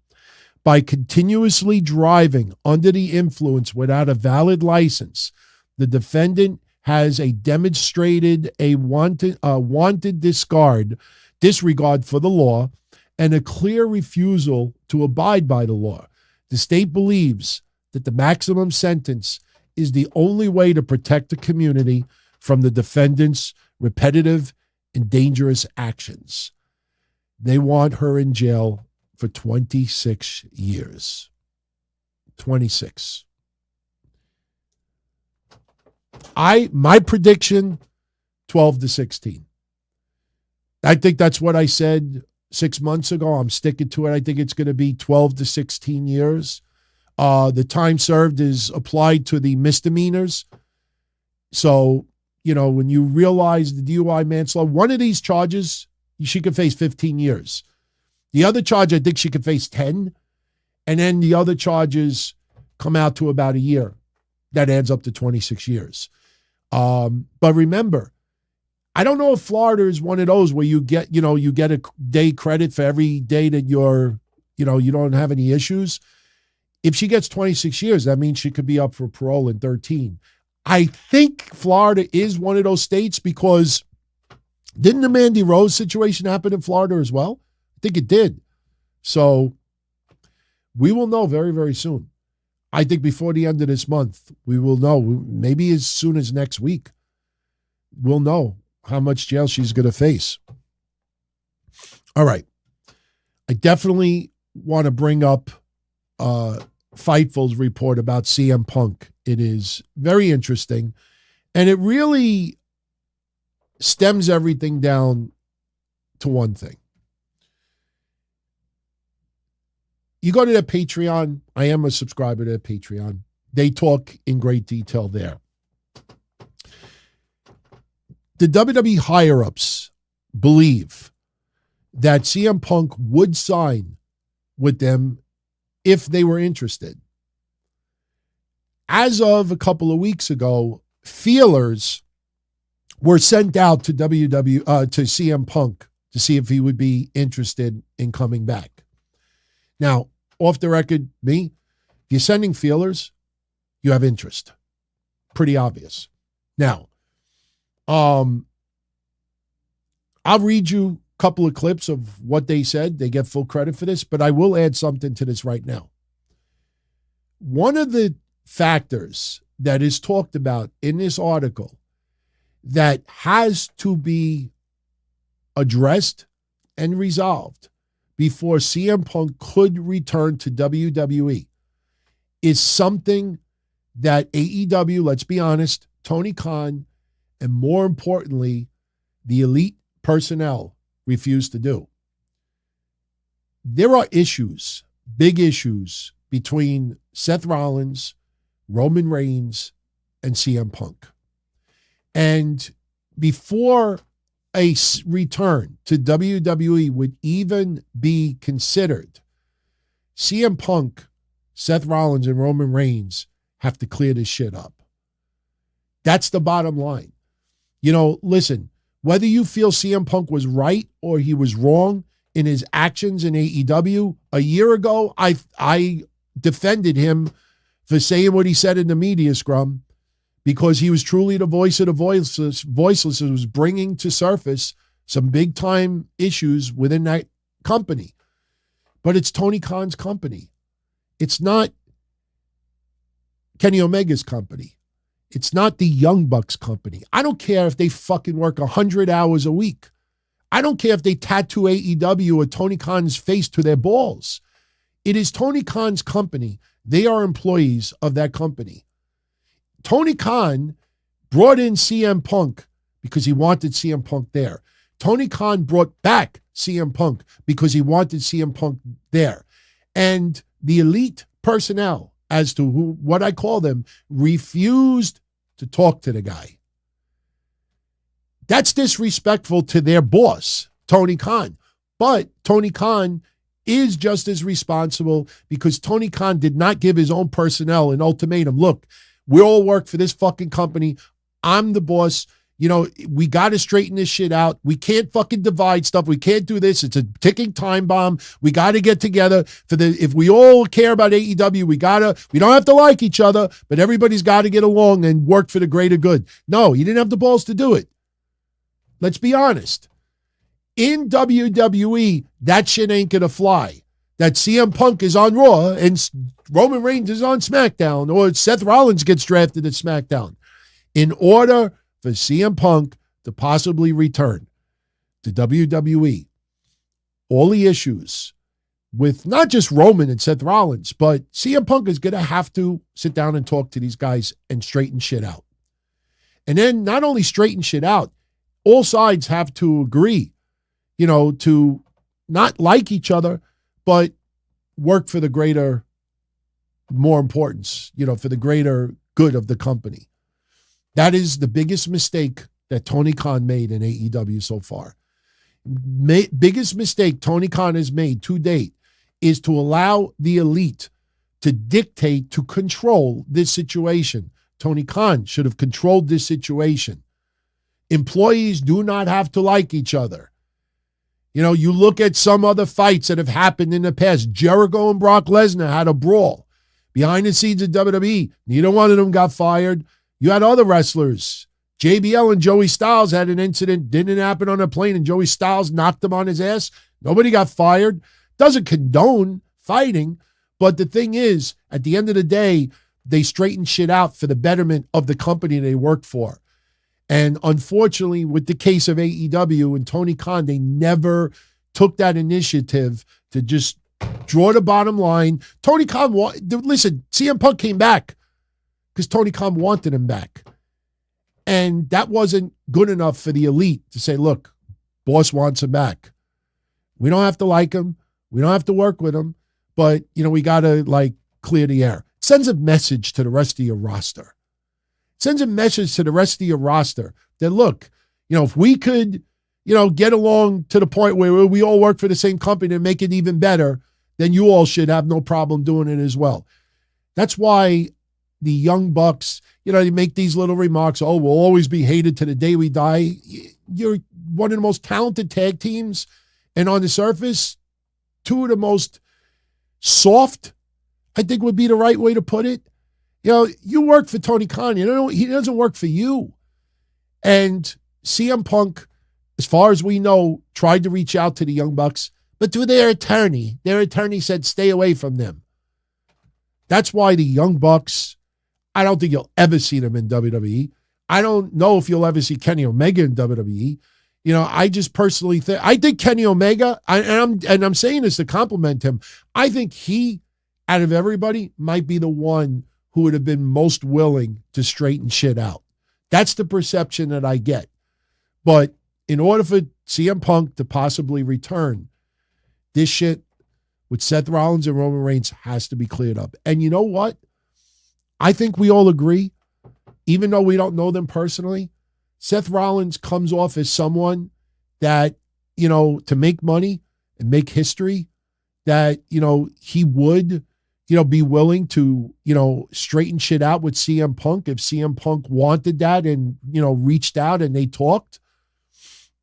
by continuously driving under the influence without a valid license. The defendant has a demonstrated a wanted disregard for the law and a clear refusal to abide by the law. The state believes that the maximum sentence is the only way to protect the community from the defendant's repetitive and dangerous actions. They want her in jail for 26 years. 26. My prediction, 12 to 16. I think that's what I said 6 months ago. I'm sticking to it. I think it's going to be 12 to 16 years. The time served is applied to the misdemeanors. So, when you realize the DUI manslaughter, one of these charges, she could face 15 years. The other charge, I think she could face 10. And then the other charges come out to about a year. That adds up to 26 years. But remember, I don't know if Florida is one of those where you get a day credit for every day that you don't have any issues. If she gets 26 years, that means she could be up for parole in 13. I think Florida is one of those states because didn't the Mandy Rose situation happen in Florida as well? I think it did. So we will know very, very soon. I think before the end of this month, we will know. Maybe as soon as next week, we'll know how much jail she's going to face. All right. I definitely want to bring up Fightful's report about CM Punk. It is very interesting, and it really stems everything down to one thing. You go to their Patreon. I am a subscriber to their Patreon. They talk in great detail there. The WWE higher-ups believe that CM Punk would sign with them if they were interested. As of a couple of weeks ago, feelers were sent out to to CM Punk to see if he would be interested in coming back. Now, off the record, if you're sending feelers, you have interest. Pretty obvious. Now, I'll read you a couple of clips of what they said. They get full credit for this, but I will add something to this right now. One of the factors that is talked about in this article that has to be addressed and resolved before CM Punk could return to WWE is something that AEW, let's be honest, Tony Khan, and more importantly, the elite personnel refuse to do. There are issues, big issues, between Seth Rollins, Roman Reigns, and CM Punk. And before a return to WWE would even be considered, CM Punk, Seth Rollins, and Roman Reigns have to clear this shit up. That's the bottom line. Listen, whether you feel CM Punk was right or he was wrong in his actions in AEW, a year ago, I defended him for saying what he said in the media scrum because he was truly the voice of the voiceless and was bringing to surface some big-time issues within that company. But it's Tony Khan's company. It's not Kenny Omega's company. It's not the Young Bucks company. I don't care if they fucking work 100 hours a week. I don't care if they tattoo AEW or Tony Khan's face to their balls. It is Tony Khan's company. They are employees of that company. Tony Khan brought in CM Punk because he wanted CM Punk there. Tony Khan brought back CM Punk because he wanted CM Punk there. And the elite personnel, as to what I call them, refused to talk to the guy. That's disrespectful to their boss, Tony Khan. But Tony Khan is just as responsible because Tony Khan did not give his own personnel an ultimatum. Look, we all work for this fucking company. I'm the boss. You know, we got to straighten this shit out. We can't fucking divide stuff. We can't do this. It's a ticking time bomb. We got to get together if we all care about AEW, we don't have to like each other, but everybody's got to get along and work for the greater good. No, you didn't have the balls to do it. Let's be honest. In WWE, that shit ain't going to fly. That CM Punk is on Raw and Roman Reigns is on SmackDown, or Seth Rollins gets drafted at SmackDown. In order for CM Punk to possibly return to WWE, all the issues with not just Roman and Seth Rollins, but CM Punk is going to have to sit down and talk to these guys and straighten shit out. And then not only straighten shit out, all sides have to agree, you know, to not like each other, but work for the greater, more importance, you know, for the greater good of the company. That is the biggest mistake that Tony Khan made in AEW so far. Biggest mistake Tony Khan has made to date is to allow the elite to dictate, to control this situation. Tony Khan should have controlled this situation. Employees do not have to like each other. You know, you look at some other fights that have happened in the past. Jericho and Brock Lesnar had a brawl. Behind the scenes of WWE, neither one of them got fired. You had other wrestlers. JBL and Joey Styles had an incident, didn't happen on a plane, and Joey Styles knocked him on his ass. Nobody got fired. Doesn't condone fighting, but the thing is, at the end of the day, they straighten shit out for the betterment of the company they work for. And unfortunately, with the case of AEW and Tony Khan, they never took that initiative to just draw the bottom line. Tony Khan, listen, CM Punk came back because Tony Khan wanted him back. And that wasn't good enough for the elite to say, look, boss wants him back. We don't have to like him. We don't have to work with him. But, you know, we got to, like, clear the air. It sends a message to the rest of your roster. It sends a message to the rest of your roster that, look, you know, if we could, you know, get along to the point where we all work for the same company and make it even better, then you all should have no problem doing it as well. That's why the Young Bucks, you know, they make these little remarks, oh, we'll always be hated to the day we die. You're one of the most talented tag teams, and on the surface, two of the most soft, I think would be the right way to put it. You know, you work for Tony Khan. You know, he doesn't work for you. And CM Punk, as far as we know, tried to reach out to the Young Bucks, but to their attorney said, stay away from them. That's why the Young Bucks, I don't think you'll ever see them in WWE. I don't know if you'll ever see Kenny Omega in WWE. You know, I just personally think Kenny Omega, and I'm saying this to compliment him, I think he, out of everybody, might be the one who would have been most willing to straighten shit out. That's the perception that I get. But in order for CM Punk to possibly return, this shit with Seth Rollins and Roman Reigns has to be cleared up. And you know what? I think we all agree, even though we don't know them personally, Seth Rollins comes off as someone that, you know, to make money and make history, that, you know, he would, you know, be willing to, you know, straighten shit out with CM Punk if CM Punk wanted that and, you know, reached out and they talked.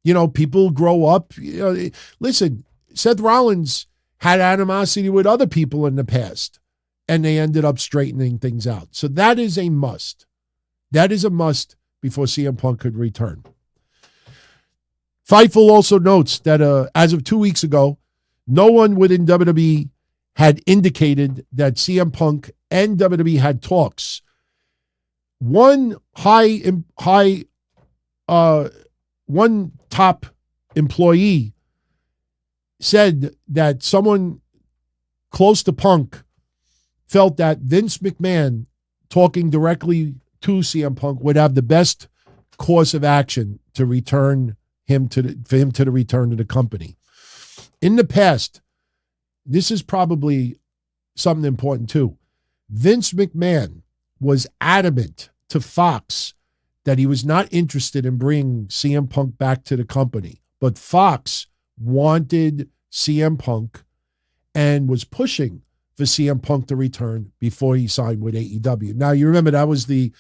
You know, people grow up. You know, listen, Seth Rollins had animosity with other people in the past, and they ended up straightening things out. So that is a must. That is a must before CM Punk could return. Fightful also notes that as of 2 weeks ago, no one within WWE had indicated that CM Punk and WWE had talks. One one top employee said that someone close to Punk felt that Vince McMahon talking directly to CM Punk would have the best course of action to return him for him to return to the company. In the past, this is probably something important too. Vince McMahon was adamant to Fox that he was not interested in bringing CM Punk back to the company, but Fox wanted CM Punk and was pushing for CM Punk to return before he signed with AEW. Now, you remember that was the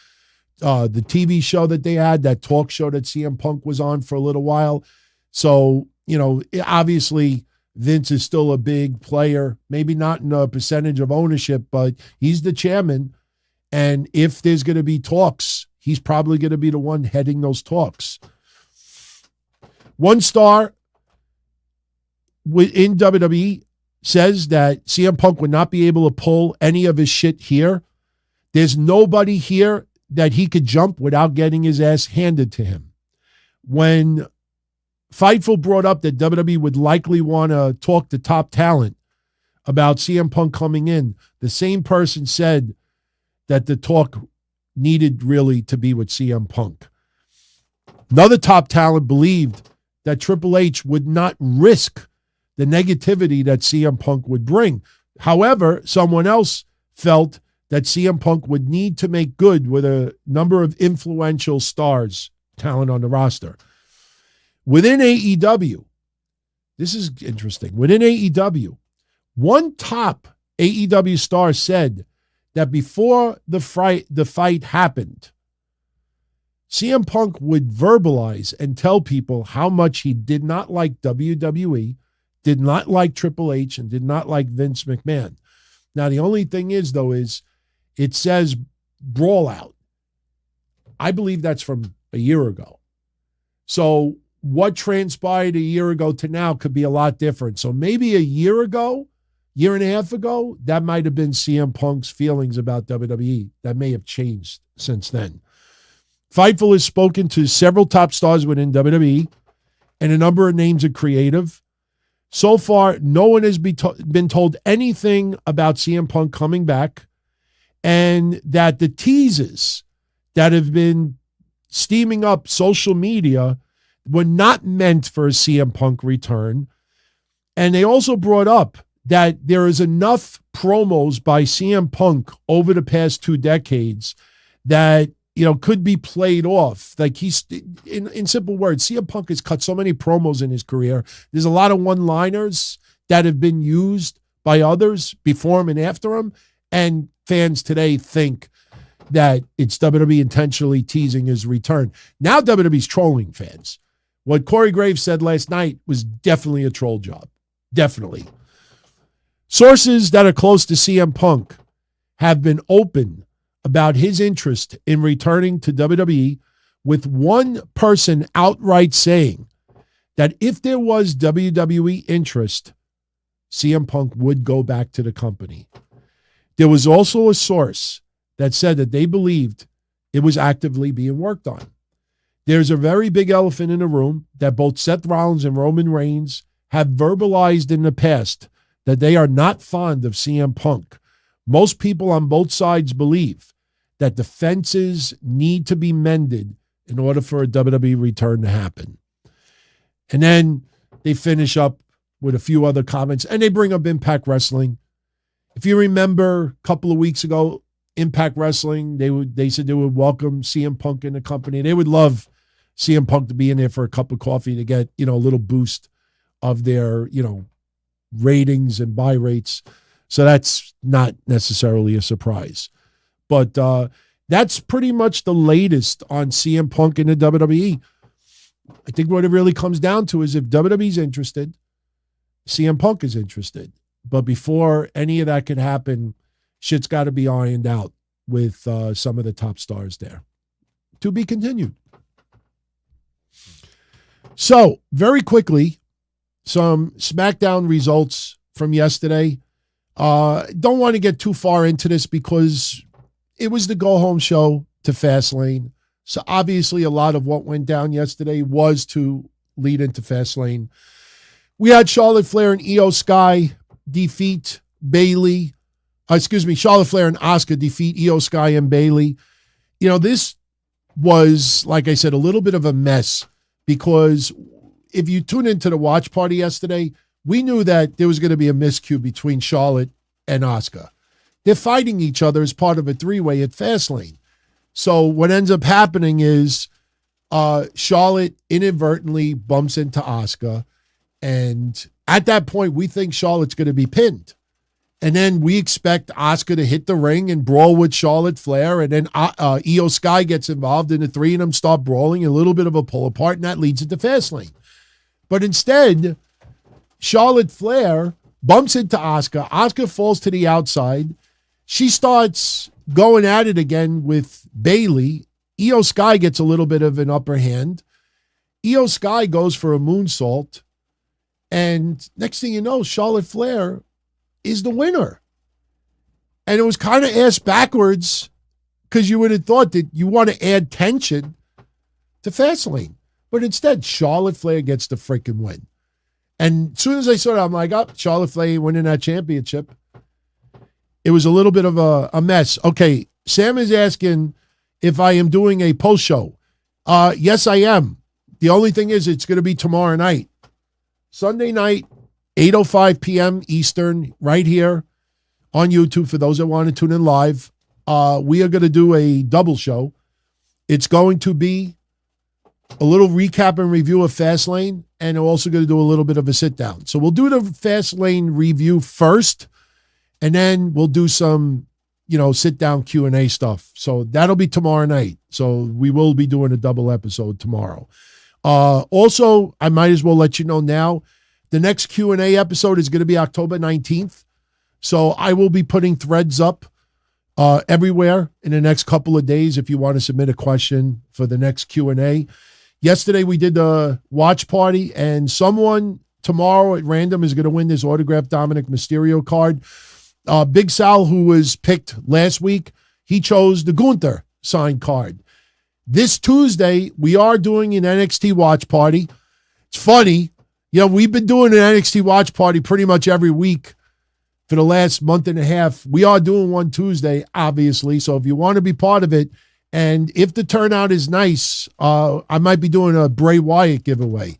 the TV show that they had, that talk show that CM Punk was on for a little while. So, obviously Vince is still a big player, maybe not in a percentage of ownership, but he's the chairman. And if there's going to be talks, he's probably going to be the one heading those talks. One star in WWE says that CM Punk would not be able to pull any of his shit here. There's nobody here that he could jump without getting his ass handed to him. When Fightful brought up that WWE would likely want to talk to top talent about CM Punk coming in, the same person said that the talk needed really to be with CM Punk. Another top talent believed that Triple H would not risk the negativity that CM Punk would bring. However, someone else felt that CM Punk would need to make good with a number of influential stars, talent on the roster. Within AEW, this is interesting. Within AEW, one top AEW star said that before the fight happened, CM Punk would verbalize and tell people how much he did not like WWE, did not like Triple H, and did not like Vince McMahon. Now, the only thing is, though, is it says brawl out. I believe that's from a year ago. So what transpired a year ago to now could be a lot different. So maybe a year ago, year and a half ago, that might have been CM Punk's feelings about WWE. That may have changed since then. Fightful has spoken to several top stars within WWE and a number of names of creative. So far, no one has been told anything about CM Punk coming back, and that the teases that have been steaming up social media were not meant for a CM Punk return. And they also brought up that there is enough promos by CM Punk over the past 2 decades that, could be played off. Like he's, in simple words, CM Punk has cut so many promos in his career. There's a lot of one-liners that have been used by others before him and after him. And fans today think that it's WWE intentionally teasing his return. Now WWE's trolling fans. What Corey Graves said last night was definitely a troll job. Definitely. Sources that are close to CM Punk have been open about his interest in returning to WWE, with one person outright saying that if there was WWE interest, CM Punk would go back to the company. There was also a source that said that they believed it was actively being worked on. There's a very big elephant in the room that both Seth Rollins and Roman Reigns have verbalized in the past that they are not fond of CM Punk. Most people on both sides believe that the fences need to be mended in order for a WWE return to happen. And then they finish up with a few other comments, and they bring up Impact Wrestling. If you remember a couple of weeks ago, Impact Wrestling, they said they would welcome CM Punk in the company. They would love CM Punk to be in there for a cup of coffee to get, a little boost of their, ratings and buy rates. So that's not necessarily a surprise. But that's pretty much the latest on CM Punk in the WWE. I think what it really comes down to is if WWE's interested, CM Punk is interested. But before any of that can happen, shit's got to be ironed out with some of the top stars there. To be continued. So, very quickly, some SmackDown results from yesterday. Don't want to get too far into this because it was the go-home show to Fastlane. So, obviously, a lot of what went down yesterday was to lead into Fastlane. We had Charlotte Flair and Io Sky defeat Bayley. Charlotte Flair and Asuka defeat Io Sky and Bayley. This was, like I said, a little bit of a mess because if you tune into the watch party yesterday, we knew that there was going to be a miscue between Charlotte and Asuka. They're fighting each other as part of a 3-way at Fastlane. So what ends up happening is Charlotte inadvertently bumps into Asuka, and at that point, we think Charlotte's going to be pinned. And then we expect Asuka to hit the ring and brawl with Charlotte Flair. And then Io Sky gets involved, and the three of them start brawling, a little bit of a pull apart, and that leads into Fastlane. But instead, Charlotte Flair bumps into Asuka. Asuka falls to the outside. She starts going at it again with Bayley. Io Sky gets a little bit of an upper hand. Io Sky goes for a moonsault. And next thing you know, Charlotte Flair is the winner. And it was kind of ass backwards because you would have thought that you want to add tension to Fastlane. But instead, Charlotte Flair gets the freaking win. And as soon as I saw that, I'm like, oh, Charlotte Flair winning that championship. It was a little bit of a mess. Okay, Sam is asking if I am doing a post show. Yes, I am. The only thing is it's going to be tomorrow night. Sunday night, 8:05 p.m. Eastern, right here on YouTube for those that want to tune in live. We are going to do a double show. It's going to be a little recap and review of Fastlane, and we're also going to do a little bit of a sit down. So we'll do the Fastlane review first, and then we'll do some, sit down Q&A stuff. So that'll be tomorrow night. So we will be doing a double episode tomorrow. Also, I might as well let you know now, the next Q&A episode is going to be October 19th. So I will be putting threads up everywhere in the next couple of days if you want to submit a question for the next Q&A. Yesterday we did the watch party, and someone tomorrow at random is going to win this autographed Dominik Mysterio card. Big Sal, who was picked last week, he chose the Gunther signed card. This Tuesday, we are doing an NXT watch party. It's funny. We've been doing an NXT watch party pretty much every week for the last month and a half. We are doing one Tuesday, obviously. So if you want to be part of it, and if the turnout is nice, I might be doing a Bray Wyatt giveaway.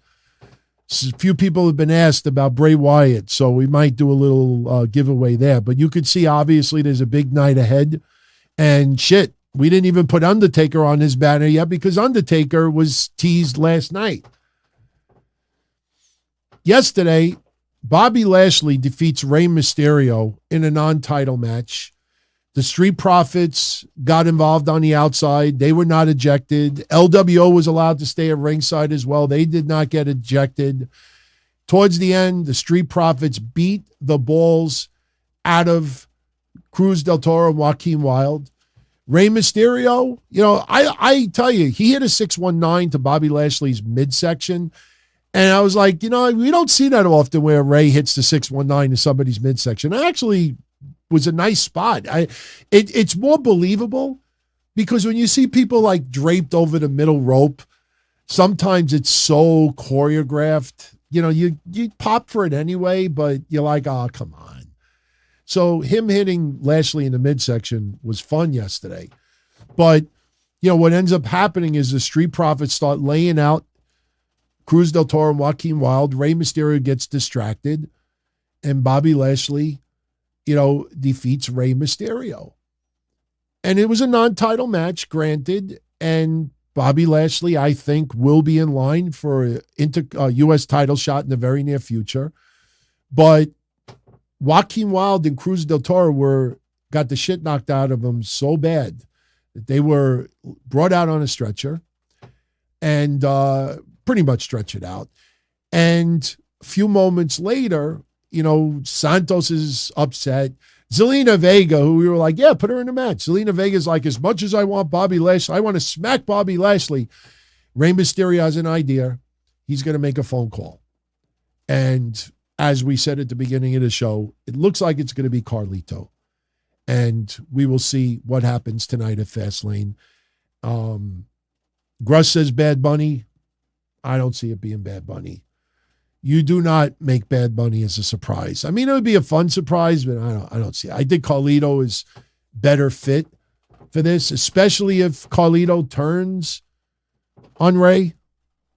A few people have been asked about Bray Wyatt, so we might do a little giveaway there. But you could see, obviously, there's a big night ahead. And shit, we didn't even put Undertaker on his banner yet because Undertaker was teased last night. Yesterday, Bobby Lashley defeats Rey Mysterio in a non-title match. The Street Profits got involved on the outside. They were not ejected. LWO was allowed to stay at ringside as well. They did not get ejected. Towards the end, the Street Profits beat the balls out of Cruz del Toro and Joaquin Wilde. Rey Mysterio, I tell you, he hit a 619 to Bobby Lashley's midsection. And I was like, we don't see that often where Rey hits the 619 to somebody's midsection. It actually was a nice spot. It's more believable because when you see people like draped over the middle rope, sometimes it's so choreographed. You pop for it anyway, but you're like, oh, come on. So him hitting Lashley in the midsection was fun yesterday. But, what ends up happening is the Street Profits start laying out Cruz del Toro and Joaquin Wilde. Rey Mysterio gets distracted, and Bobby Lashley, defeats Rey Mysterio. And it was a non-title match, granted, and Bobby Lashley, I think, will be in line for a U.S. title shot in the very near future. But Joaquin Wilde and Cruz del Toro got the shit knocked out of them so bad that they were brought out on a stretcher and pretty much stretch it out. And a few moments later, Santos is upset. Zelina Vega, who we were like, yeah, put her in the match. Zelina Vega's like, as much as I want Bobby Lashley, I want to smack Bobby Lashley. Rey Mysterio has an idea. He's going to make a phone call. And as we said at the beginning of the show, it looks like it's going to be Carlito. And we will see what happens tonight at Fastlane. Gruss says Bad Bunny. I don't see it being Bad Bunny. You do not make Bad Bunny as a surprise. I mean, it would be a fun surprise, but I don't see it. I think Carlito is better fit for this, especially if Carlito turns on Rey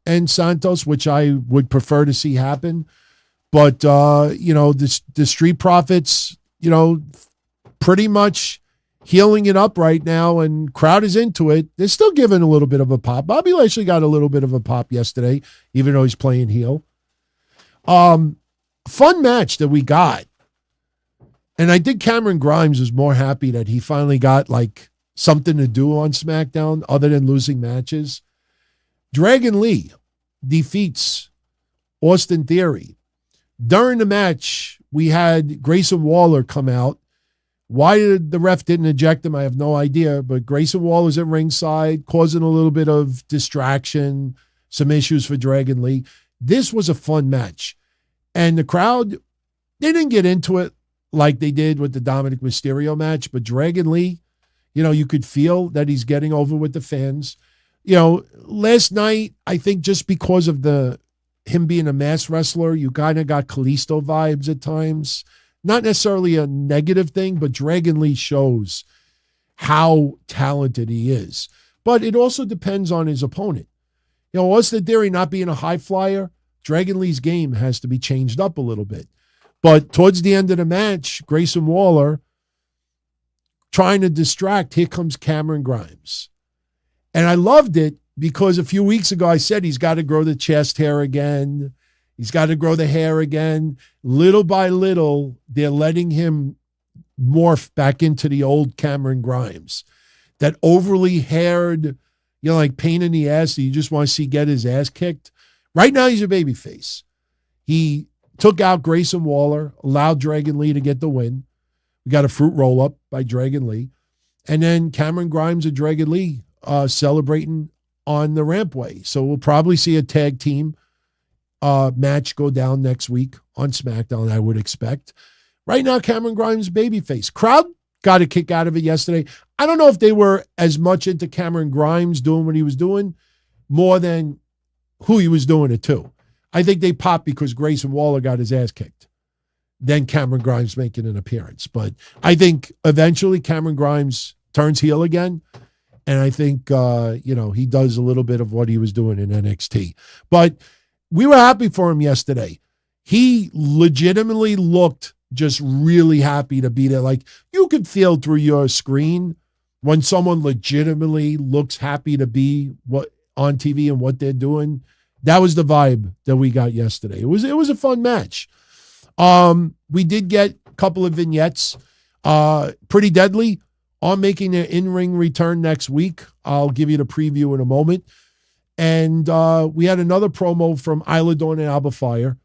and Santos, which I would prefer to see happen. But, the Street Profits, pretty much healing it up right now, and crowd is into it. They're still giving a little bit of a pop. Bobby Lashley got a little bit of a pop yesterday, even though he's playing heel. Fun match that we got. And I think Cameron Grimes is more happy that he finally got like something to do on SmackDown other than losing matches. Dragon Lee defeats Austin Theory. During the match, we had Grayson Waller come out. Why the ref didn't eject him, I have no idea. But Grayson Waller's at ringside, causing a little bit of distraction, some issues for Dragon Lee. This was a fun match. And the crowd, they didn't get into it like they did with the Dominik Mysterio match. But Dragon Lee, you could feel that he's getting over with the fans. Last night, I think just because of him being a mass wrestler, you kind of got Carlito vibes at times. Not necessarily a negative thing, but Dragon Lee shows how talented he is. But it also depends on his opponent. Austin Theory not being a high flyer, Dragon Lee's game has to be changed up a little bit. But towards the end of the match, Grayson Waller trying to distract, here comes Cameron Grimes. And I loved it because a few weeks ago I said he's got to grow the chest hair again. He's got to grow the hair again. Little by little, they're letting him morph back into the old Cameron Grimes. That overly haired, like pain in the ass that you just want to see get his ass kicked. Right now, he's a babyface. He took out Grayson Waller, allowed Dragon Lee to get the win. We got a fruit roll-up by Dragon Lee. And then Cameron Grimes and Dragon Lee celebrating on the rampway. So we'll probably see a tag team match go down next week on SmackDown, I would expect. Right now, Cameron Grimes babyface. Crowd got a kick out of it yesterday. I don't know if they were as much into Cameron Grimes doing what he was doing more than who he was doing it to. I think they popped because Grayson Waller got his ass kicked. Then Cameron Grimes making an appearance. But I think eventually Cameron Grimes turns heel again. And I think, he does a little bit of what he was doing in NXT. But we were happy for him yesterday. He legitimately looked just really happy to be there. Like, you could feel through your screen when someone legitimately looks happy to be on TV and what they're doing. That was the vibe that we got yesterday. It was a fun match. We did get a couple of vignettes. Pretty Deadly are making their in-ring return next week. I'll give you the preview in a moment. And we had another promo from Isla Dawn and Alba Fire.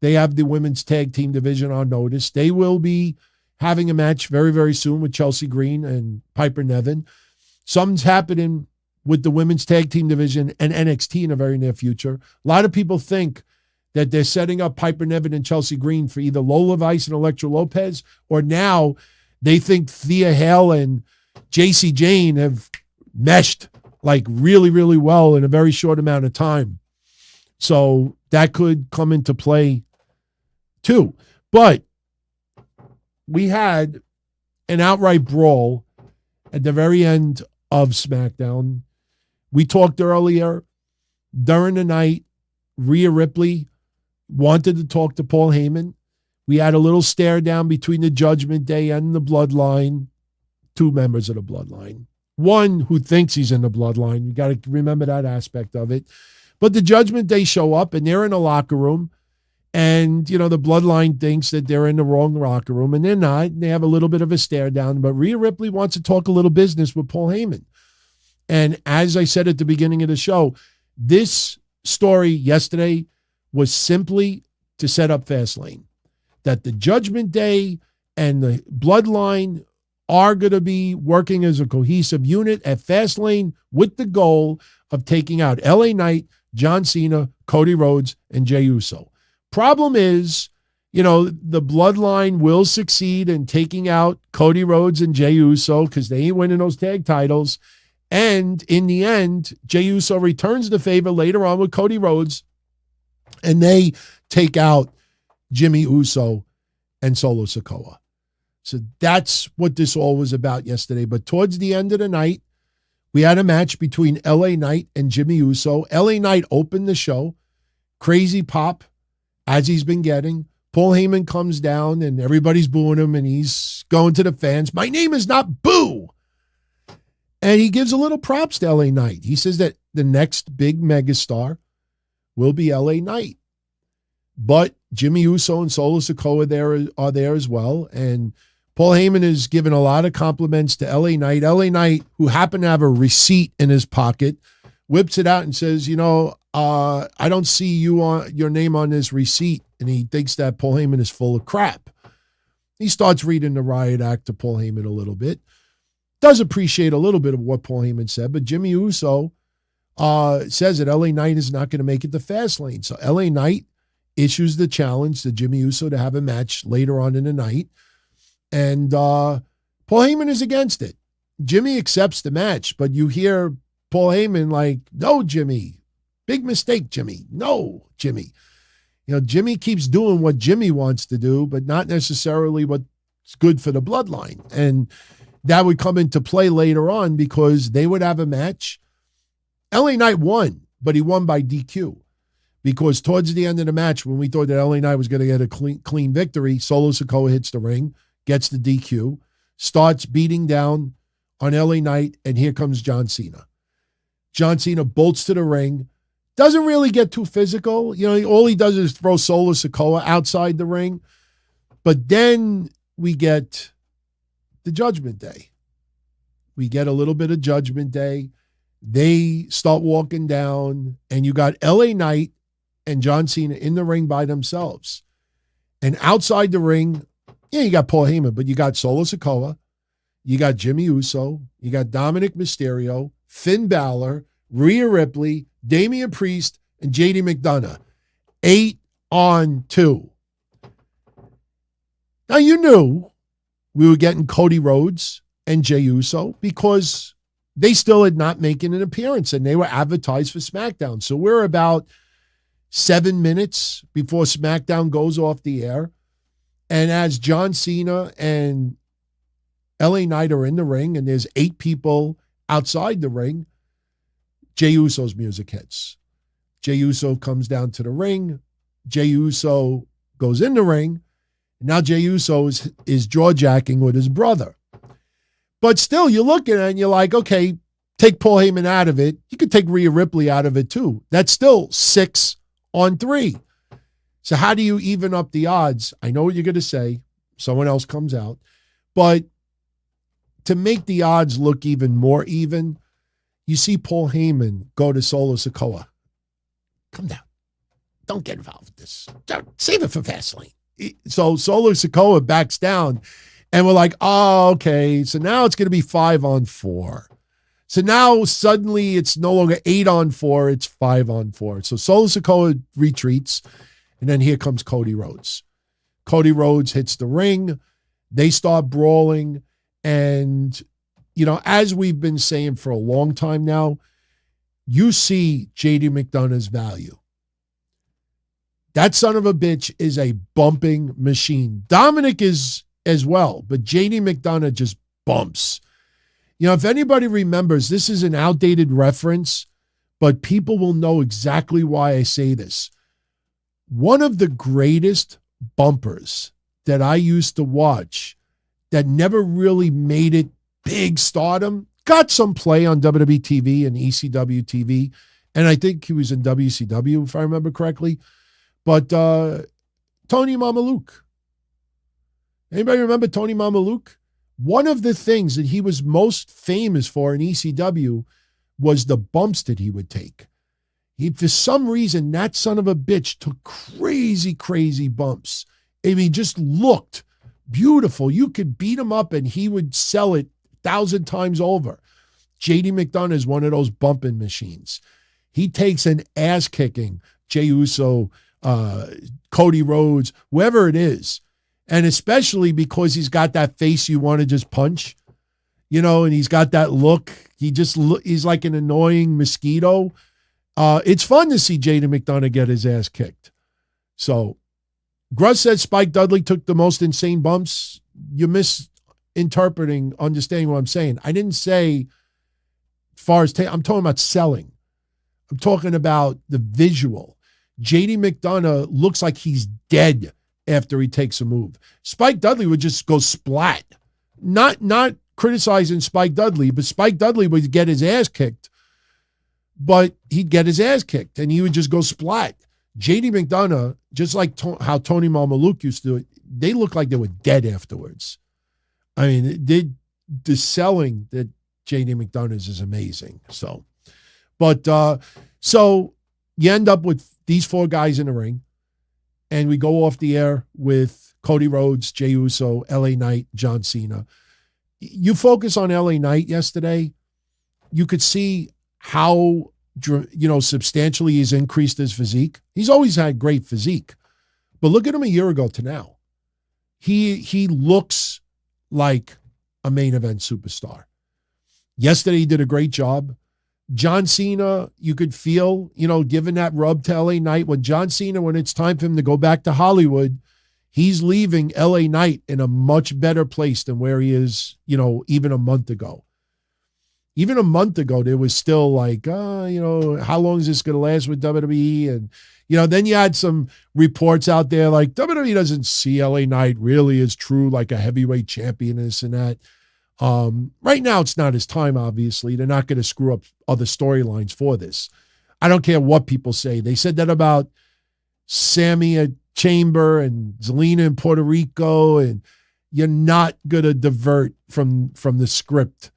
They have the women's tag team division on notice. They will be having a match very, very soon with Chelsea Green and Piper Niven. Something's happening with the women's tag team division and NXT in the very near future. A lot of people think that they're setting up Piper Niven and Chelsea Green for either Lola Vice and Elektra Lopez, or now they think Thea Hale and JC Jane have meshed like really, really well in a very short amount of time. So that could come into play too. But we had an outright brawl at the very end of SmackDown. We talked earlier during the night, Rhea Ripley wanted to talk to Paul Heyman. We had a little stare down between the Judgment Day and the Bloodline, two members of the Bloodline. One who thinks he's in the Bloodline. You got to remember that aspect of it. But the Judgment Day show up and they're in a locker room. And, the Bloodline thinks that they're in the wrong locker room, and they're not. They have a little bit of a stare down. But Rhea Ripley wants to talk a little business with Paul Heyman. And as I said at the beginning of the show, this story yesterday was simply to set up Fastlane. That the Judgment Day and the Bloodline are going to be working as a cohesive unit at Fastlane with the goal of taking out LA Knight, John Cena, Cody Rhodes, and Jey Uso. Problem is, the Bloodline will succeed in taking out Cody Rhodes and Jey Uso because they ain't winning those tag titles. And in the end, Jey Uso returns the favor later on with Cody Rhodes, and they take out Jimmy Uso and Solo Sikoa. So that's what this all was about yesterday. But towards the end of the night, we had a match between LA Knight and Jimmy Uso. LA Knight opened the show. Crazy pop, as he's been getting. Paul Heyman comes down and everybody's booing him and he's going to the fans. My name is not Boo. And he gives a little props to LA Knight. He says that the next big megastar will be LA Knight. But Jimmy Uso and Solo Sikoa are there as well. And Paul Heyman is giving a lot of compliments to LA Knight. LA Knight, who happened to have a receipt in his pocket, whips it out and says, I don't see your name on this receipt. And he thinks that Paul Heyman is full of crap. He starts reading the riot act to Paul Heyman a little bit. Does appreciate a little bit of what Paul Heyman said, but Jimmy Uso says that LA Knight is not going to make it to Fastlane. So LA Knight issues the challenge to Jimmy Uso to have a match later on in the night. And Paul Heyman is against it. Jimmy accepts the match, but you hear Paul Heyman like, no, Jimmy. Big mistake, Jimmy. No, Jimmy. Jimmy keeps doing what Jimmy wants to do, but not necessarily what's good for the bloodline. And that would come into play later on because they would have a match. LA Knight won, but he won by DQ. Because towards the end of the match, when we thought that LA Knight was going to get a clean victory, Solo Sikoa hits the ring, gets the DQ, starts beating down on LA Knight, and here comes John Cena. John Cena bolts to the ring, doesn't really get too physical. All he does is throw Solo Sikoa outside the ring. But then we get the Judgment Day. We get a little bit of Judgment Day. They start walking down, and you got LA Knight and John Cena in the ring by themselves. And outside the ring, you got Paul Heyman, but you got Solo Sikoa, you got Jimmy Uso, you got Dominik Mysterio, Finn Balor, Rhea Ripley, Damian Priest, and JD McDonough. 8-on-2. Now, you knew we were getting Cody Rhodes and Jey Uso because they still had not making an appearance, and they were advertised for SmackDown. So we're about 7 minutes before SmackDown goes off the air. And as John Cena and LA Knight are in the ring, and there's 8 people outside the ring, Jey Uso's music hits. Jey Uso comes down to the ring. Jey Uso goes in the ring. Now Jey Uso is jaw-jacking with his brother. But still, you look at it and you're like, okay, take Paul Heyman out of it. You could take Rhea Ripley out of it too. That's still 6-on-3. So how do you even up the odds? I know what you're going to say. Someone else comes out. But to make the odds look even more even, you see Paul Heyman go to Solo Sikoa. Come down. Don't get involved with this. Save it for Fastlane. So Solo Sikoa backs down, and we're like, oh, okay. So now it's going to be 5-on-4. So now suddenly it's no longer 8-on-4, it's 5-on-4. So Solo Sikoa retreats, and then here comes Cody Rhodes. Cody Rhodes hits the ring. They start brawling, and as we've been saying for a long time now, you see JD McDonough's value. That son of a bitch is a bumping machine. Dominik is as well, but JD McDonough just bumps. If anybody remembers, this is an outdated reference, but people will know exactly why I say this. One of the greatest bumpers that I used to watch that never really made it big stardom, got some play on WWE TV and ECW TV, and I think he was in WCW, if I remember correctly. But Tony Mamaluke. Anybody remember Tony Mamaluke? One of the things that he was most famous for in ECW was the bumps that he would take. For some reason, that son of a bitch took crazy, crazy bumps. He just looked beautiful. You could beat him up and he would sell it 1,000 times over. JD McDonough is one of those bumping machines. He takes an ass kicking. Jey Uso, Cody Rhodes, whoever it is. And especially because he's got that face you want to just punch, and he's got that look. He's like an annoying mosquito. It's fun to see Jaden McDonough get his ass kicked. So Gruss said Spike Dudley took the most insane bumps. You're misinterpreting, understanding what I'm saying. I didn't say far as I'm talking about selling. I'm talking about the visual. JD McDonough looks like he's dead after he takes a move. Spike Dudley would just go splat. Not criticizing Spike Dudley, but Spike Dudley would get his ass kicked. But he'd get his ass kicked, and he would just go splat. JD McDonough, just like how Tony Mamaluke used to do it, they look like they were dead afterwards. I mean, the selling that JD McDonough is amazing. So, but so you end up with these 4 guys in the ring, and we go off the air with Cody Rhodes, Jey Uso, LA Knight, John Cena. You focus on LA Knight yesterday, you could see how, substantially he's increased his physique. He's always had great physique, but look at him a year ago to now. He looks like a main event superstar. Yesterday he did a great job. John Cena, you could feel, given that rub to LA Knight, when John Cena, when it's time for him to go back to Hollywood, he's leaving LA Knight in a much better place than where he is, even a month ago. Even a month ago, there was still like, how long is this going to last with WWE? And, then you had some reports out there like WWE doesn't see LA Knight really as true, like a heavyweight champion, this and that. Right now, it's not his time, obviously. They're not going to screw up other storylines for this. I don't care what people say. They said that about Sammy at Chamber and Zelina in Puerto Rico, and you're not going to divert from the script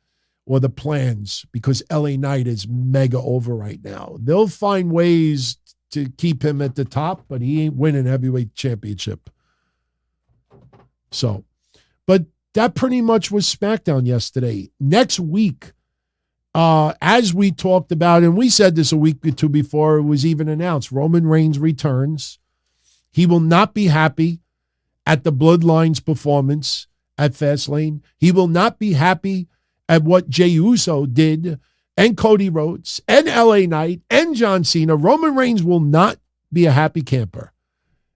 or the plans because LA Knight is mega over right now. They'll find ways to keep him at the top, but he ain't winning heavyweight championship. So, but that pretty much was SmackDown yesterday. Next week, as we talked about, and we said this a week or two before it was even announced, Roman Reigns returns. He will not be happy at the Bloodline's performance at Fastlane. He will not be happy at what Jey Uso did, and Cody Rhodes, and LA Knight, and John Cena. Roman Reigns will not be a happy camper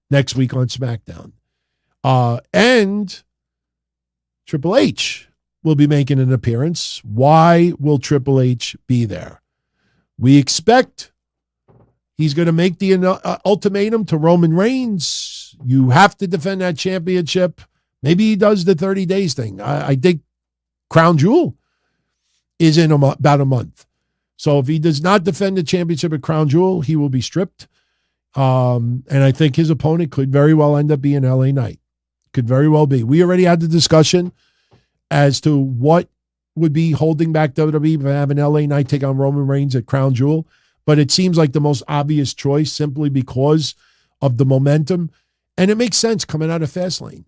next week on SmackDown. And Triple H will be making an appearance. Why will Triple H be there? We expect he's going to make the ultimatum to Roman Reigns. You have to defend that championship. Maybe he does the 30 days thing. I think Crown Jewel is in about a month. So if he does not defend the championship at Crown Jewel, he will be stripped. And I think his opponent could very well end up being LA Knight. Could very well be. We already had the discussion as to what would be holding back WWE from having LA Knight take on Roman Reigns at Crown Jewel. But it seems like the most obvious choice simply because of the momentum. And it makes sense coming out of Fastlane.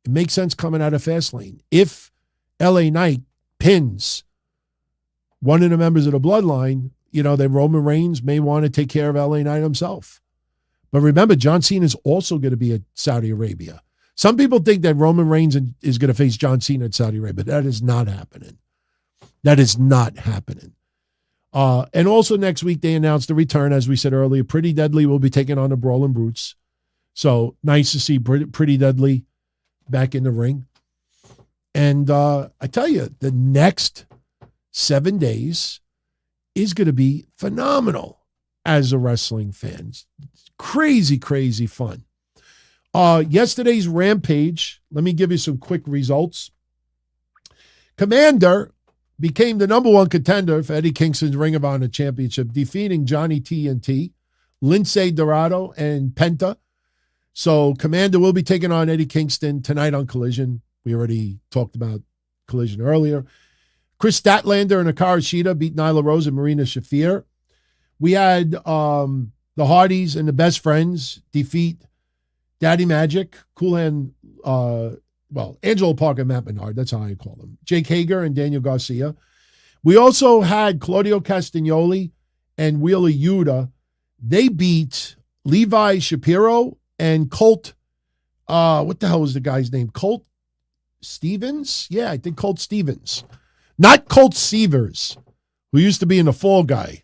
It makes sense coming out of Fastlane. If LA Knight pins one of the members of the Bloodline, then Roman Reigns may want to take care of LA Knight himself. But remember, John Cena is also going to be at Saudi Arabia. Some people think that Roman Reigns is going to face John Cena at Saudi Arabia. That is not happening. That is not happening. And also next week, they announced the return, as we said earlier. Pretty Deadly will be taking on the Brawling Brutes. So nice to see Pretty Deadly back in the ring. And I tell you, the next 7 days is going to be phenomenal as a wrestling fan. Crazy, crazy fun. Yesterday's Rampage, let me give you some quick results. Commander became the number 1 contender for Eddie Kingston's Ring of Honor Championship, defeating Johnny TNT, Lince Dorado, and Penta. So Commander will be taking on Eddie Kingston tonight on Collision. We already talked about Collision earlier. Chris Statlander and Hikaru Shida beat Nyla Rose and Marina Shafir. We had the Hardys and the Best Friends defeat Daddy Magic, Cool Hand, Angelo Parker and Matt Menard, that's how I call them, Jake Hager and Daniel Garcia. We also had Claudio Castagnoli and Wheeler Yuta. They beat Levi Shapiro and Colt, what the hell was the guy's name? Colt Stevens? Yeah, I think Colt Stevens. Not Colt Seavers, who used to be in The Fall Guy.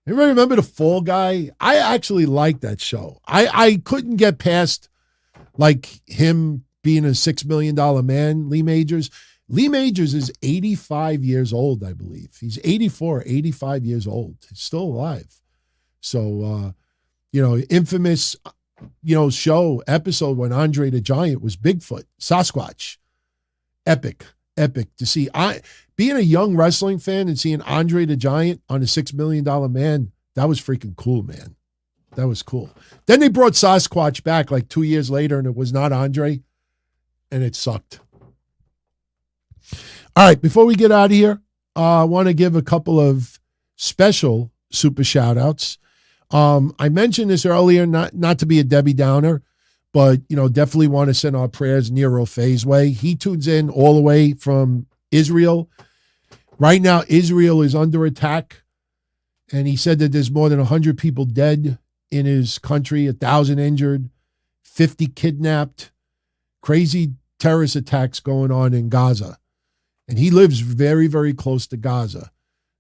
Anybody remember The Fall Guy? I actually liked that show. I couldn't get past like him being a $6 million man, Lee Majors. Lee Majors is 85 years old, I believe. He's 84, 85 years old. He's still alive. So, infamous, show, episode when Andre the Giant was Bigfoot, Sasquatch. Epic to see. Being a young wrestling fan and seeing Andre the Giant on a $6 million man, that was freaking cool, man. That was cool. Then they brought Sasquatch back like 2 years later, and it was not Andre, and it sucked. All right, before we get out of here, I want to give a couple of special super shout outs. I mentioned this earlier, not to be a Debbie Downer, but, definitely want to send our prayers Nero Faye's way. He tunes in all the way from Israel. Right now, Israel is under attack, and he said that there's more than 100 people dead in his country, 1,000 injured, 50 kidnapped, crazy terrorist attacks going on in Gaza. And he lives very, very close to Gaza.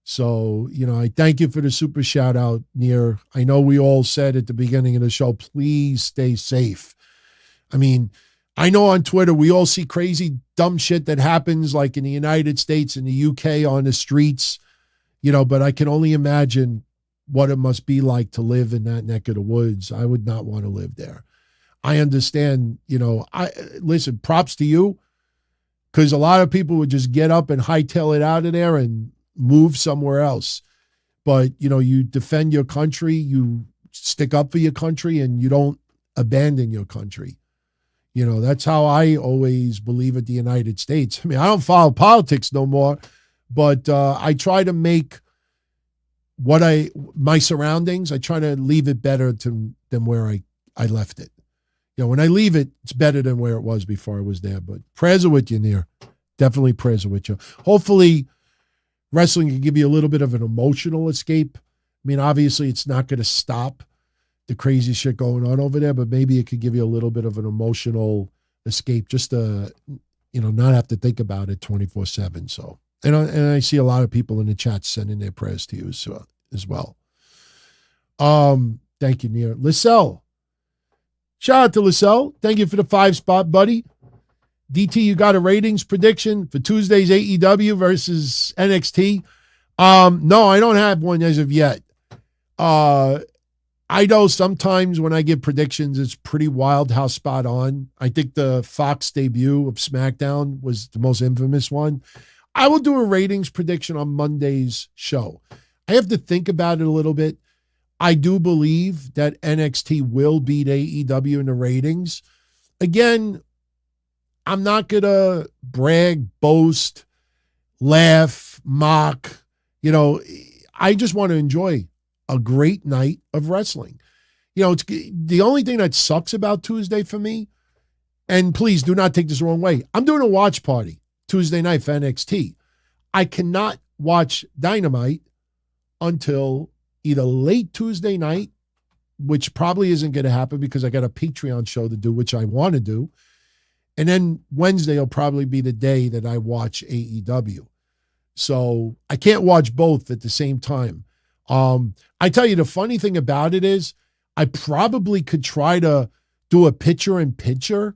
So, I thank you for the super shout out, Nir. I know we all said at the beginning of the show, please stay safe. I mean, I know on Twitter, we all see crazy dumb shit that happens like in the United States and the UK on the streets, but I can only imagine what it must be like to live in that neck of the woods. I would not want to live there. I understand, listen, props to you, because a lot of people would just get up and hightail it out of there and move somewhere else. But, you defend your country, you stick up for your country, and you don't abandon your country. That's how I always believe at the United States. I mean, I don't follow politics no more, but I try to make my surroundings, I try to leave it better than where I left it. When I leave it, it's better than where it was before I was there. But prayers are with you, Nir. Definitely prayers are with you. Hopefully, wrestling can give you a little bit of an emotional escape. I mean, obviously, it's not going to stop the crazy shit going on over there, but maybe it could give you a little bit of an emotional escape, just to, not have to think about it 24/7. So, and I see a lot of people in the chat sending their prayers to you as well. Thank you, Nir. Lisselle. Shout out to Lisselle. Thank you for the 5-spot, buddy. DT, you got a ratings prediction for Tuesday's AEW versus NXT? No, I don't have one as of yet. I know sometimes when I give predictions, it's pretty wild how spot on. I think the Fox debut of SmackDown was the most infamous one. I will do a ratings prediction on Monday's show. I have to think about it a little bit. I do believe that NXT will beat AEW in the ratings. Again, I'm not going to brag, boast, laugh, mock. I just want to enjoy a great night of wrestling. It's the only thing that sucks about Tuesday for me, and please do not take this the wrong way, I'm doing a watch party Tuesday night for NXT. I cannot watch Dynamite until either late Tuesday night, which probably isn't going to happen because I got a Patreon show to do, which I want to do. And then Wednesday will probably be the day that I watch AEW. So I can't watch both at the same time. I tell you, the funny thing about it is I probably could try to do a picture-in-picture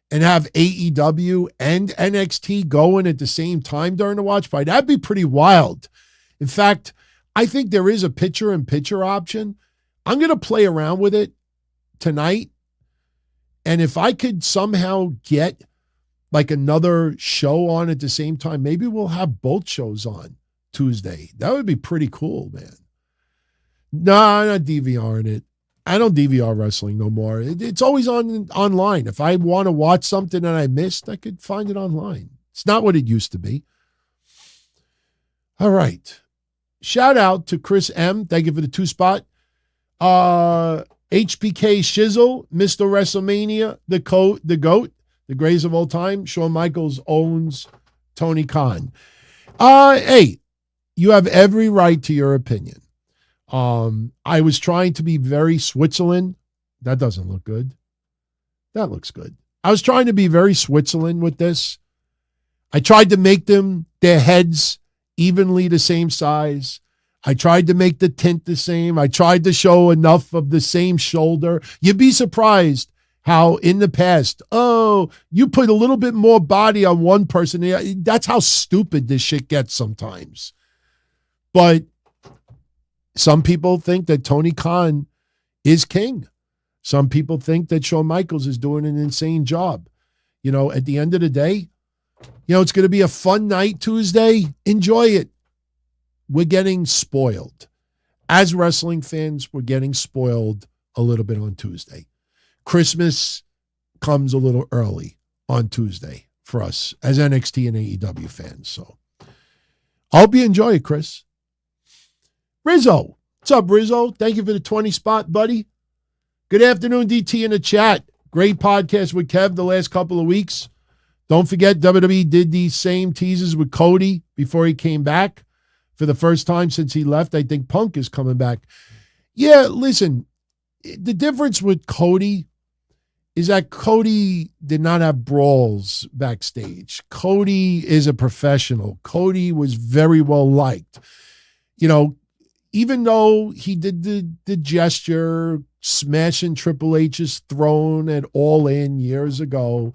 and have AEW and NXT going at the same time during the watch party. That'd be pretty wild. In fact, I think there is a picture-in-picture option. I'm going to play around with it tonight. And if I could somehow get like another show on at the same time, maybe we'll have both shows on Tuesday. That would be pretty cool, man. No, I'm not DVRing it. I don't DVR wrestling no more. It's always online. If I want to watch something that I missed, I could find it online. It's not what it used to be. All right. Shout out to Chris M. Thank you for the 2-spot. HBK Shizzle, Mr. WrestleMania, the GOAT, the greatest of all time. Shawn Michaels owns Tony Khan. Hey, you have every right to your opinion. I was trying to be very Switzerland. That doesn't look good. That looks good. I was trying to be very Switzerland with this. I tried to make their heads evenly the same size. I tried to make the tint the same. I tried to show enough of the same shoulder. You'd be surprised how in the past, you put a little bit more body on one person. That's how stupid this shit gets sometimes. But some people think that Tony Khan is king. Some people think that Shawn Michaels is doing an insane job. At the end of the day, it's going to be a fun night Tuesday. Enjoy it. We're getting spoiled. As wrestling fans, we're getting spoiled a little bit on Tuesday. Christmas comes a little early on Tuesday for us as NXT and AEW fans. So I hope you enjoy it, Chris. Rizzo. What's up, Rizzo? Thank you for the 20 spot, buddy. Good afternoon, DT in the chat. Great podcast with Kev the last couple of weeks. Don't forget, WWE did these same teases with Cody before he came back. For the first time since he left, I think Punk is coming back. Yeah, listen, the difference with Cody is that Cody did not have brawls backstage. Cody is a professional. Cody was very well liked. You know, even though he did the gesture, smashing Triple H's throne at All In years ago,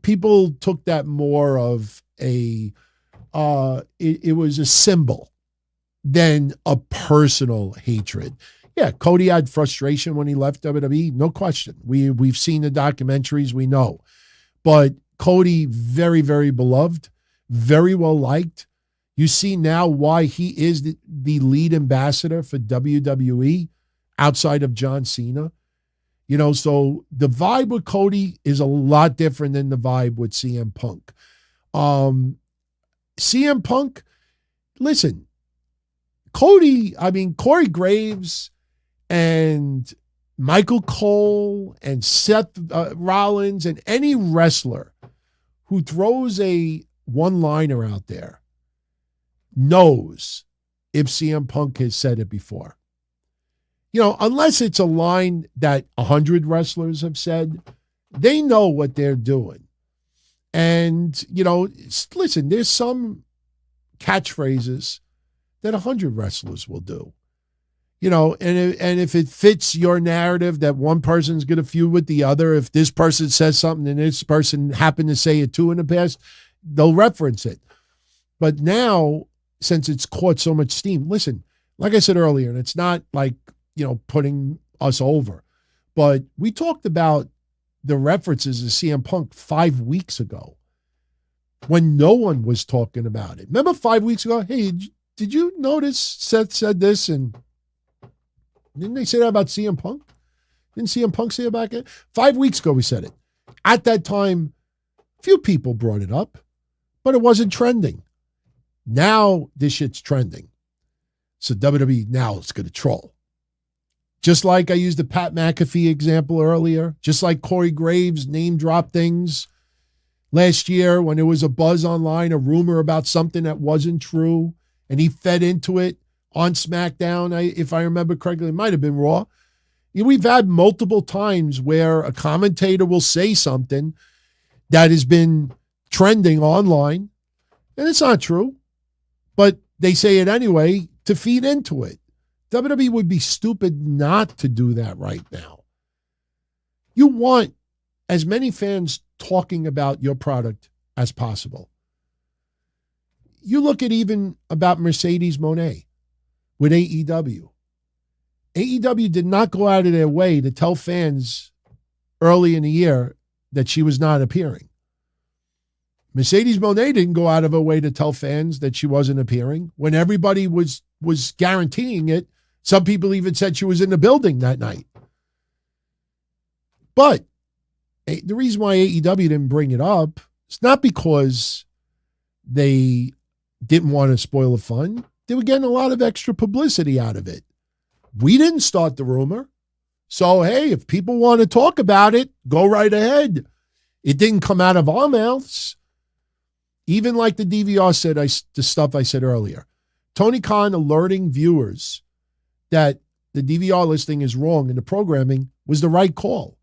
people took that more of a, it was a symbol than a personal hatred. Yeah, Cody had frustration when he left WWE, no question. We've seen the documentaries, we know. But Cody, very, very beloved, very well liked. You see now why he is the lead ambassador for WWE outside of John Cena. You know, so the vibe with Cody is a lot different than the vibe with CM Punk. CM Punk, listen, Corey Graves and Michael Cole and Seth Rollins and any wrestler who throws a one-liner out there knows if CM Punk has said it before. You know, unless it's a line that 100 wrestlers have said, they know what they're doing. And, you know, listen, there's some catchphrases that 100 wrestlers will do. You know, and if it fits your narrative that one person's going to feud with the other, if this person says something and this person happened to say it too in the past, they'll reference it. But now, since it's caught so much steam, listen, like I said earlier, and it's not like, you know, putting us over, but we talked about the references to CM Punk 5 weeks ago when no one was talking about it. Remember 5 weeks ago? Hey, did you notice Seth said this? And didn't they say that about CM Punk? Didn't CM Punk say it back then? 5 weeks ago we said it. At that time, few people brought it up, but it wasn't trending. Now this shit's trending. So WWE now is going to troll. Just like I used the Pat McAfee example earlier, just like Corey Graves name drop things last year when there was a buzz online, a rumor about something that wasn't true, and he fed into it on SmackDown. If I remember correctly, it might have been Raw. We've had multiple times where a commentator will say something that has been trending online, and it's not true, but they say it anyway to feed into it. WWE would be stupid not to do that right now. You want as many fans talking about your product as possible. You look at even about Mercedes Moné with AEW. AEW did not go out of their way to tell fans early in the year that she was not appearing. Mercedes Moné didn't go out of her way to tell fans that she wasn't appearing when everybody was guaranteeing it. Some people even said she was in the building that night. But the reason why AEW didn't bring it up is not because they didn't want to spoil the fun. They were getting a lot of extra publicity out of it. We didn't start the rumor. So, hey, if people want to talk about it, go right ahead. It didn't come out of our mouths. Even like the DVR said, the stuff I said earlier. Tony Khan alerting viewers that the DVR listing is wrong and the programming was the right call.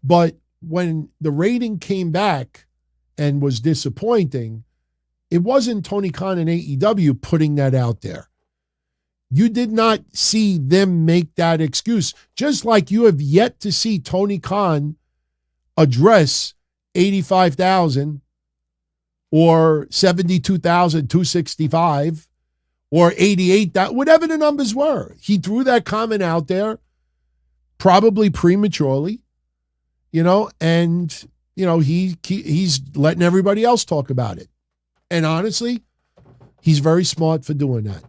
But when the rating came back and was disappointing, it wasn't Tony Khan and AEW putting that out there. You did not see them make that excuse, just like you have yet to see Tony Khan address 85,000 or 72,265 or 88, whatever the numbers were. He threw that comment out there, probably prematurely, and, he's letting everybody else talk about it. And honestly, he's very smart for doing that.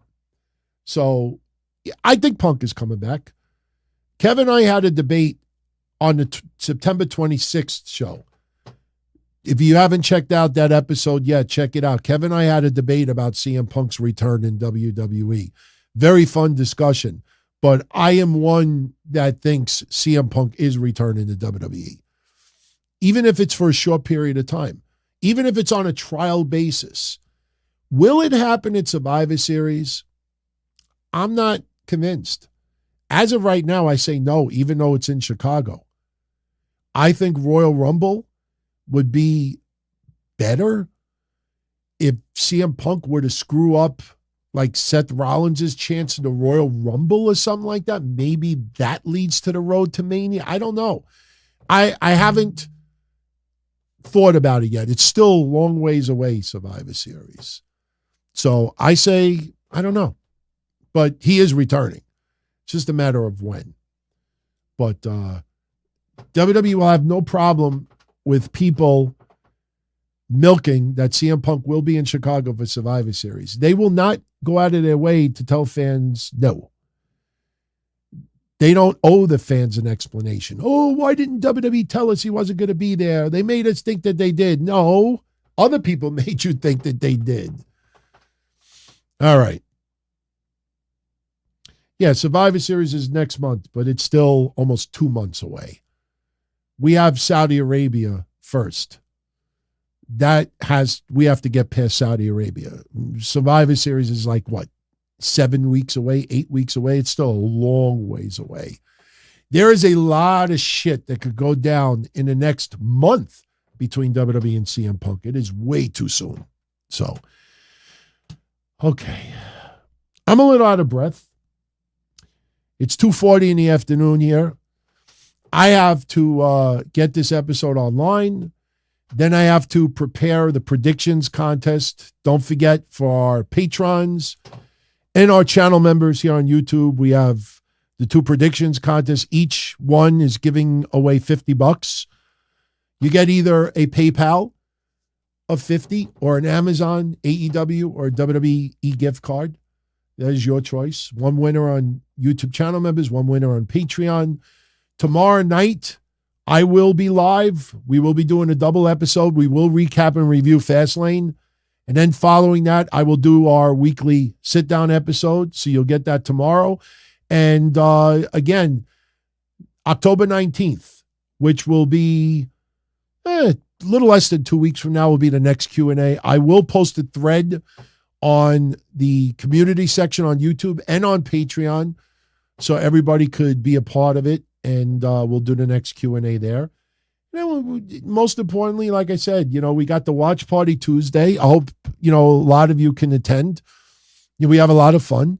So I think Punk is coming back. Kevin and I had a debate on the September 26th show. If you haven't checked out that episode yet, check it out. Kevin and I had a debate about CM Punk's return in WWE. Very fun discussion. But I am one that thinks CM Punk is returning to WWE. Even if it's for a short period of time. Even if it's on a trial basis. Will it happen at Survivor Series? I'm not convinced. As of right now, I say no, even though it's in Chicago. I think Royal Rumble would be better if CM Punk were to screw up like Seth Rollins' chance in the Royal Rumble or something like that. Maybe that leads to the road to Mania. I don't know. I haven't thought about it yet. It's still a long ways away, Survivor Series. So I say, I don't know. But he is returning. It's just a matter of when. But WWE will have no problem with people milking that CM Punk will be in Chicago for Survivor Series. They will not go out of their way to tell fans no. They don't owe the fans an explanation. Oh, why didn't WWE tell us he wasn't going to be there? They made us think that they did. No, other people made you think that they did. All right. Yeah, Survivor Series is next month, but it's still almost 2 months away. We have Saudi Arabia first. We have to get past Saudi Arabia. Survivor Series is like, what, 7 weeks away, 8 weeks away? It's still a long ways away. There is a lot of shit that could go down in the next month between WWE and CM Punk. It is way too soon. So, okay. I'm a little out of breath. It's 2:40 in the afternoon here. I have to get this episode online. Then I have to prepare the predictions contest. Don't forget, for our patrons and our channel members here on YouTube, we have the 2 predictions contests. Each one is giving away $50. You get either a PayPal of $50 or an Amazon, AEW, or WWE gift card. That is your choice. One winner on YouTube channel members, one winner on Patreon. Tomorrow night, I will be live. We will be doing a double episode. We will recap and review Fastlane. And then following that, I will do our weekly sit-down episode. So you'll get that tomorrow. And again, October 19th, which will be a little less than 2 weeks from now, will be the next Q&A. I will post a thread on the community section on YouTube and on Patreon, so everybody could be a part of it, and we'll do the next Q&A there. And then most importantly, like I said, we got the watch party Tuesday. I hope, a lot of you can attend. We have a lot of fun,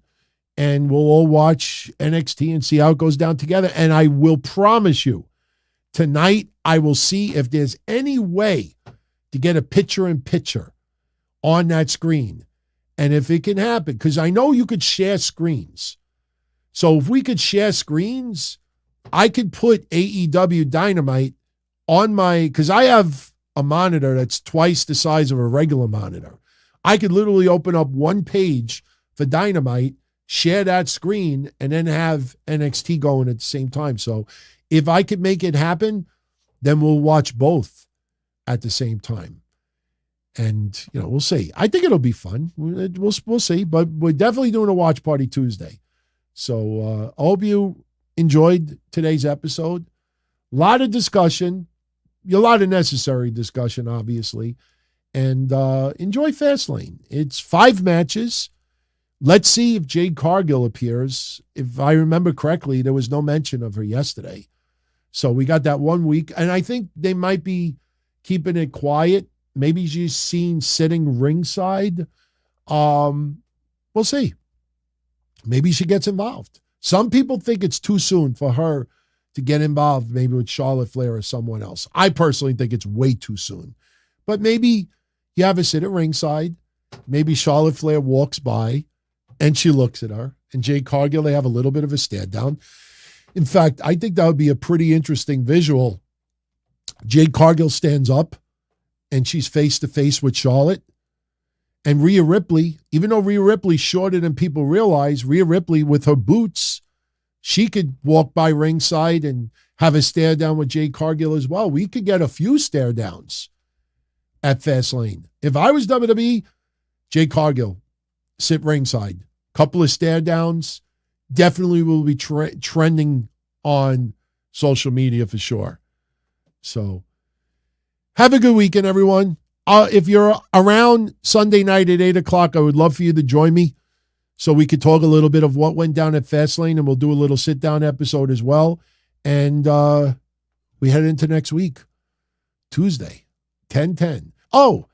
and we'll all watch NXT and see how it goes down together. And I will promise you, tonight I will see if there's any way to get a picture-in-picture on that screen. And if it can happen, because I know you could share screens. So if we could share screens, I could put AEW Dynamite on because I have a monitor that's twice the size of a regular monitor. I could literally open up one page for Dynamite, share that screen, and then have NXT going at the same time. So if I could make it happen, then we'll watch both at the same time. And, we'll see. I think it'll be fun. We'll see. But we're definitely doing a watch party Tuesday. So I hope you enjoyed today's episode. A lot of discussion. A lot of necessary discussion, obviously. And enjoy Fastlane. It's 5 matches. Let's see if Jade Cargill appears. If I remember correctly, there was no mention of her yesterday. So we got that 1 week. And I think they might be keeping it quiet. Maybe she's seen sitting ringside. We'll see. Maybe she gets involved. Some people think it's too soon for her to get involved, maybe with Charlotte Flair or someone else. I personally think it's way too soon. But maybe you have her sit at ringside. Maybe Charlotte Flair walks by and she looks at her. And Jade Cargill, they have a little bit of a stand down. In fact, I think that would be a pretty interesting visual. Jade Cargill stands up and she's face-to-face with Charlotte. And Rhea Ripley, even though Rhea Ripley's shorter than people realize, Rhea Ripley with her boots, she could walk by ringside and have a stare down with Jade Cargill as well. We could get a few stare downs at Fastlane. If I was WWE, Jay Cargill, sit ringside. Couple of stare downs. Definitely will be trending on social media for sure. So have a good weekend, everyone. If you're around Sunday night at 8 o'clock, I would love for you to join me so we could talk a little bit of what went down at Fastlane, and we'll do a little sit-down episode as well. And we head into next week, Tuesday, 10/10. Oh,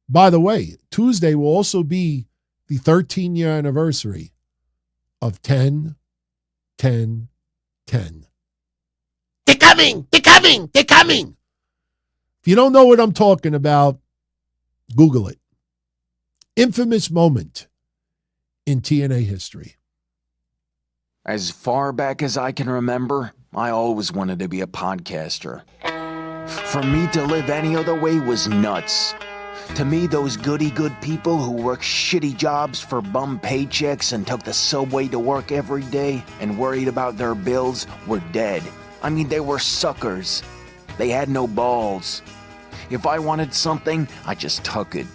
by the way, Tuesday will also be the 13-year anniversary of 10-10-10. They're coming! They're coming! They're coming! If you don't know what I'm talking about, Google it. Infamous moment in TNA history. As far back as I can remember, I always wanted to be a podcaster. For me to live any other way was nuts. To me, those goody-good people who worked shitty jobs for bum paychecks and took the subway to work every day and worried about their bills were dead. I mean, they were suckers. They had no balls. If I wanted something, I just took it.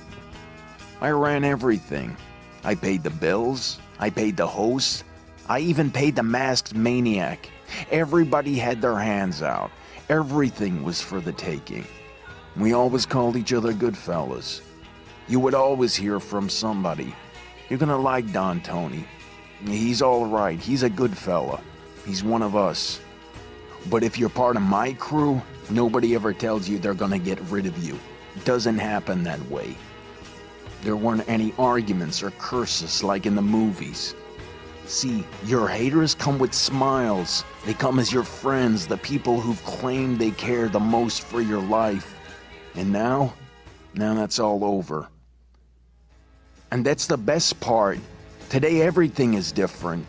I ran everything. I paid the bills. I paid the host. I even paid the masked maniac. Everybody had their hands out. Everything was for the taking. We always called each other good fellas. You would always hear from somebody. You're gonna like Don Tony. He's all right. He's a good fella. He's one of us. But if you're part of my crew, nobody ever tells you they're gonna get rid of you. It doesn't happen that way. There weren't any arguments or curses like in the movies. See, your haters come with smiles. They come as your friends, the people who've claimed they care the most for your life. And now that's all over. And that's the best part. Today everything is different.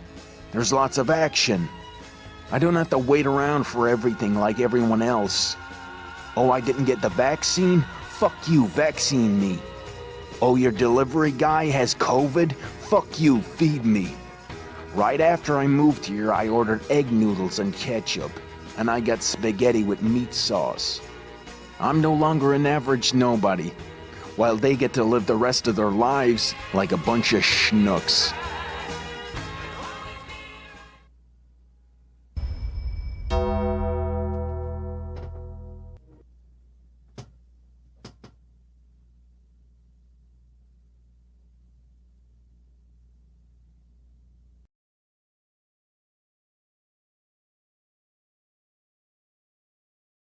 There's lots of action. I don't have to wait around for everything like everyone else. Oh, I didn't get the vaccine? Fuck you, vaccine me. Oh, your delivery guy has COVID? Fuck you, feed me. Right after I moved here, I ordered egg noodles and ketchup, and I got spaghetti with meat sauce. I'm no longer an average nobody, while they get to live the rest of their lives like a bunch of schnooks.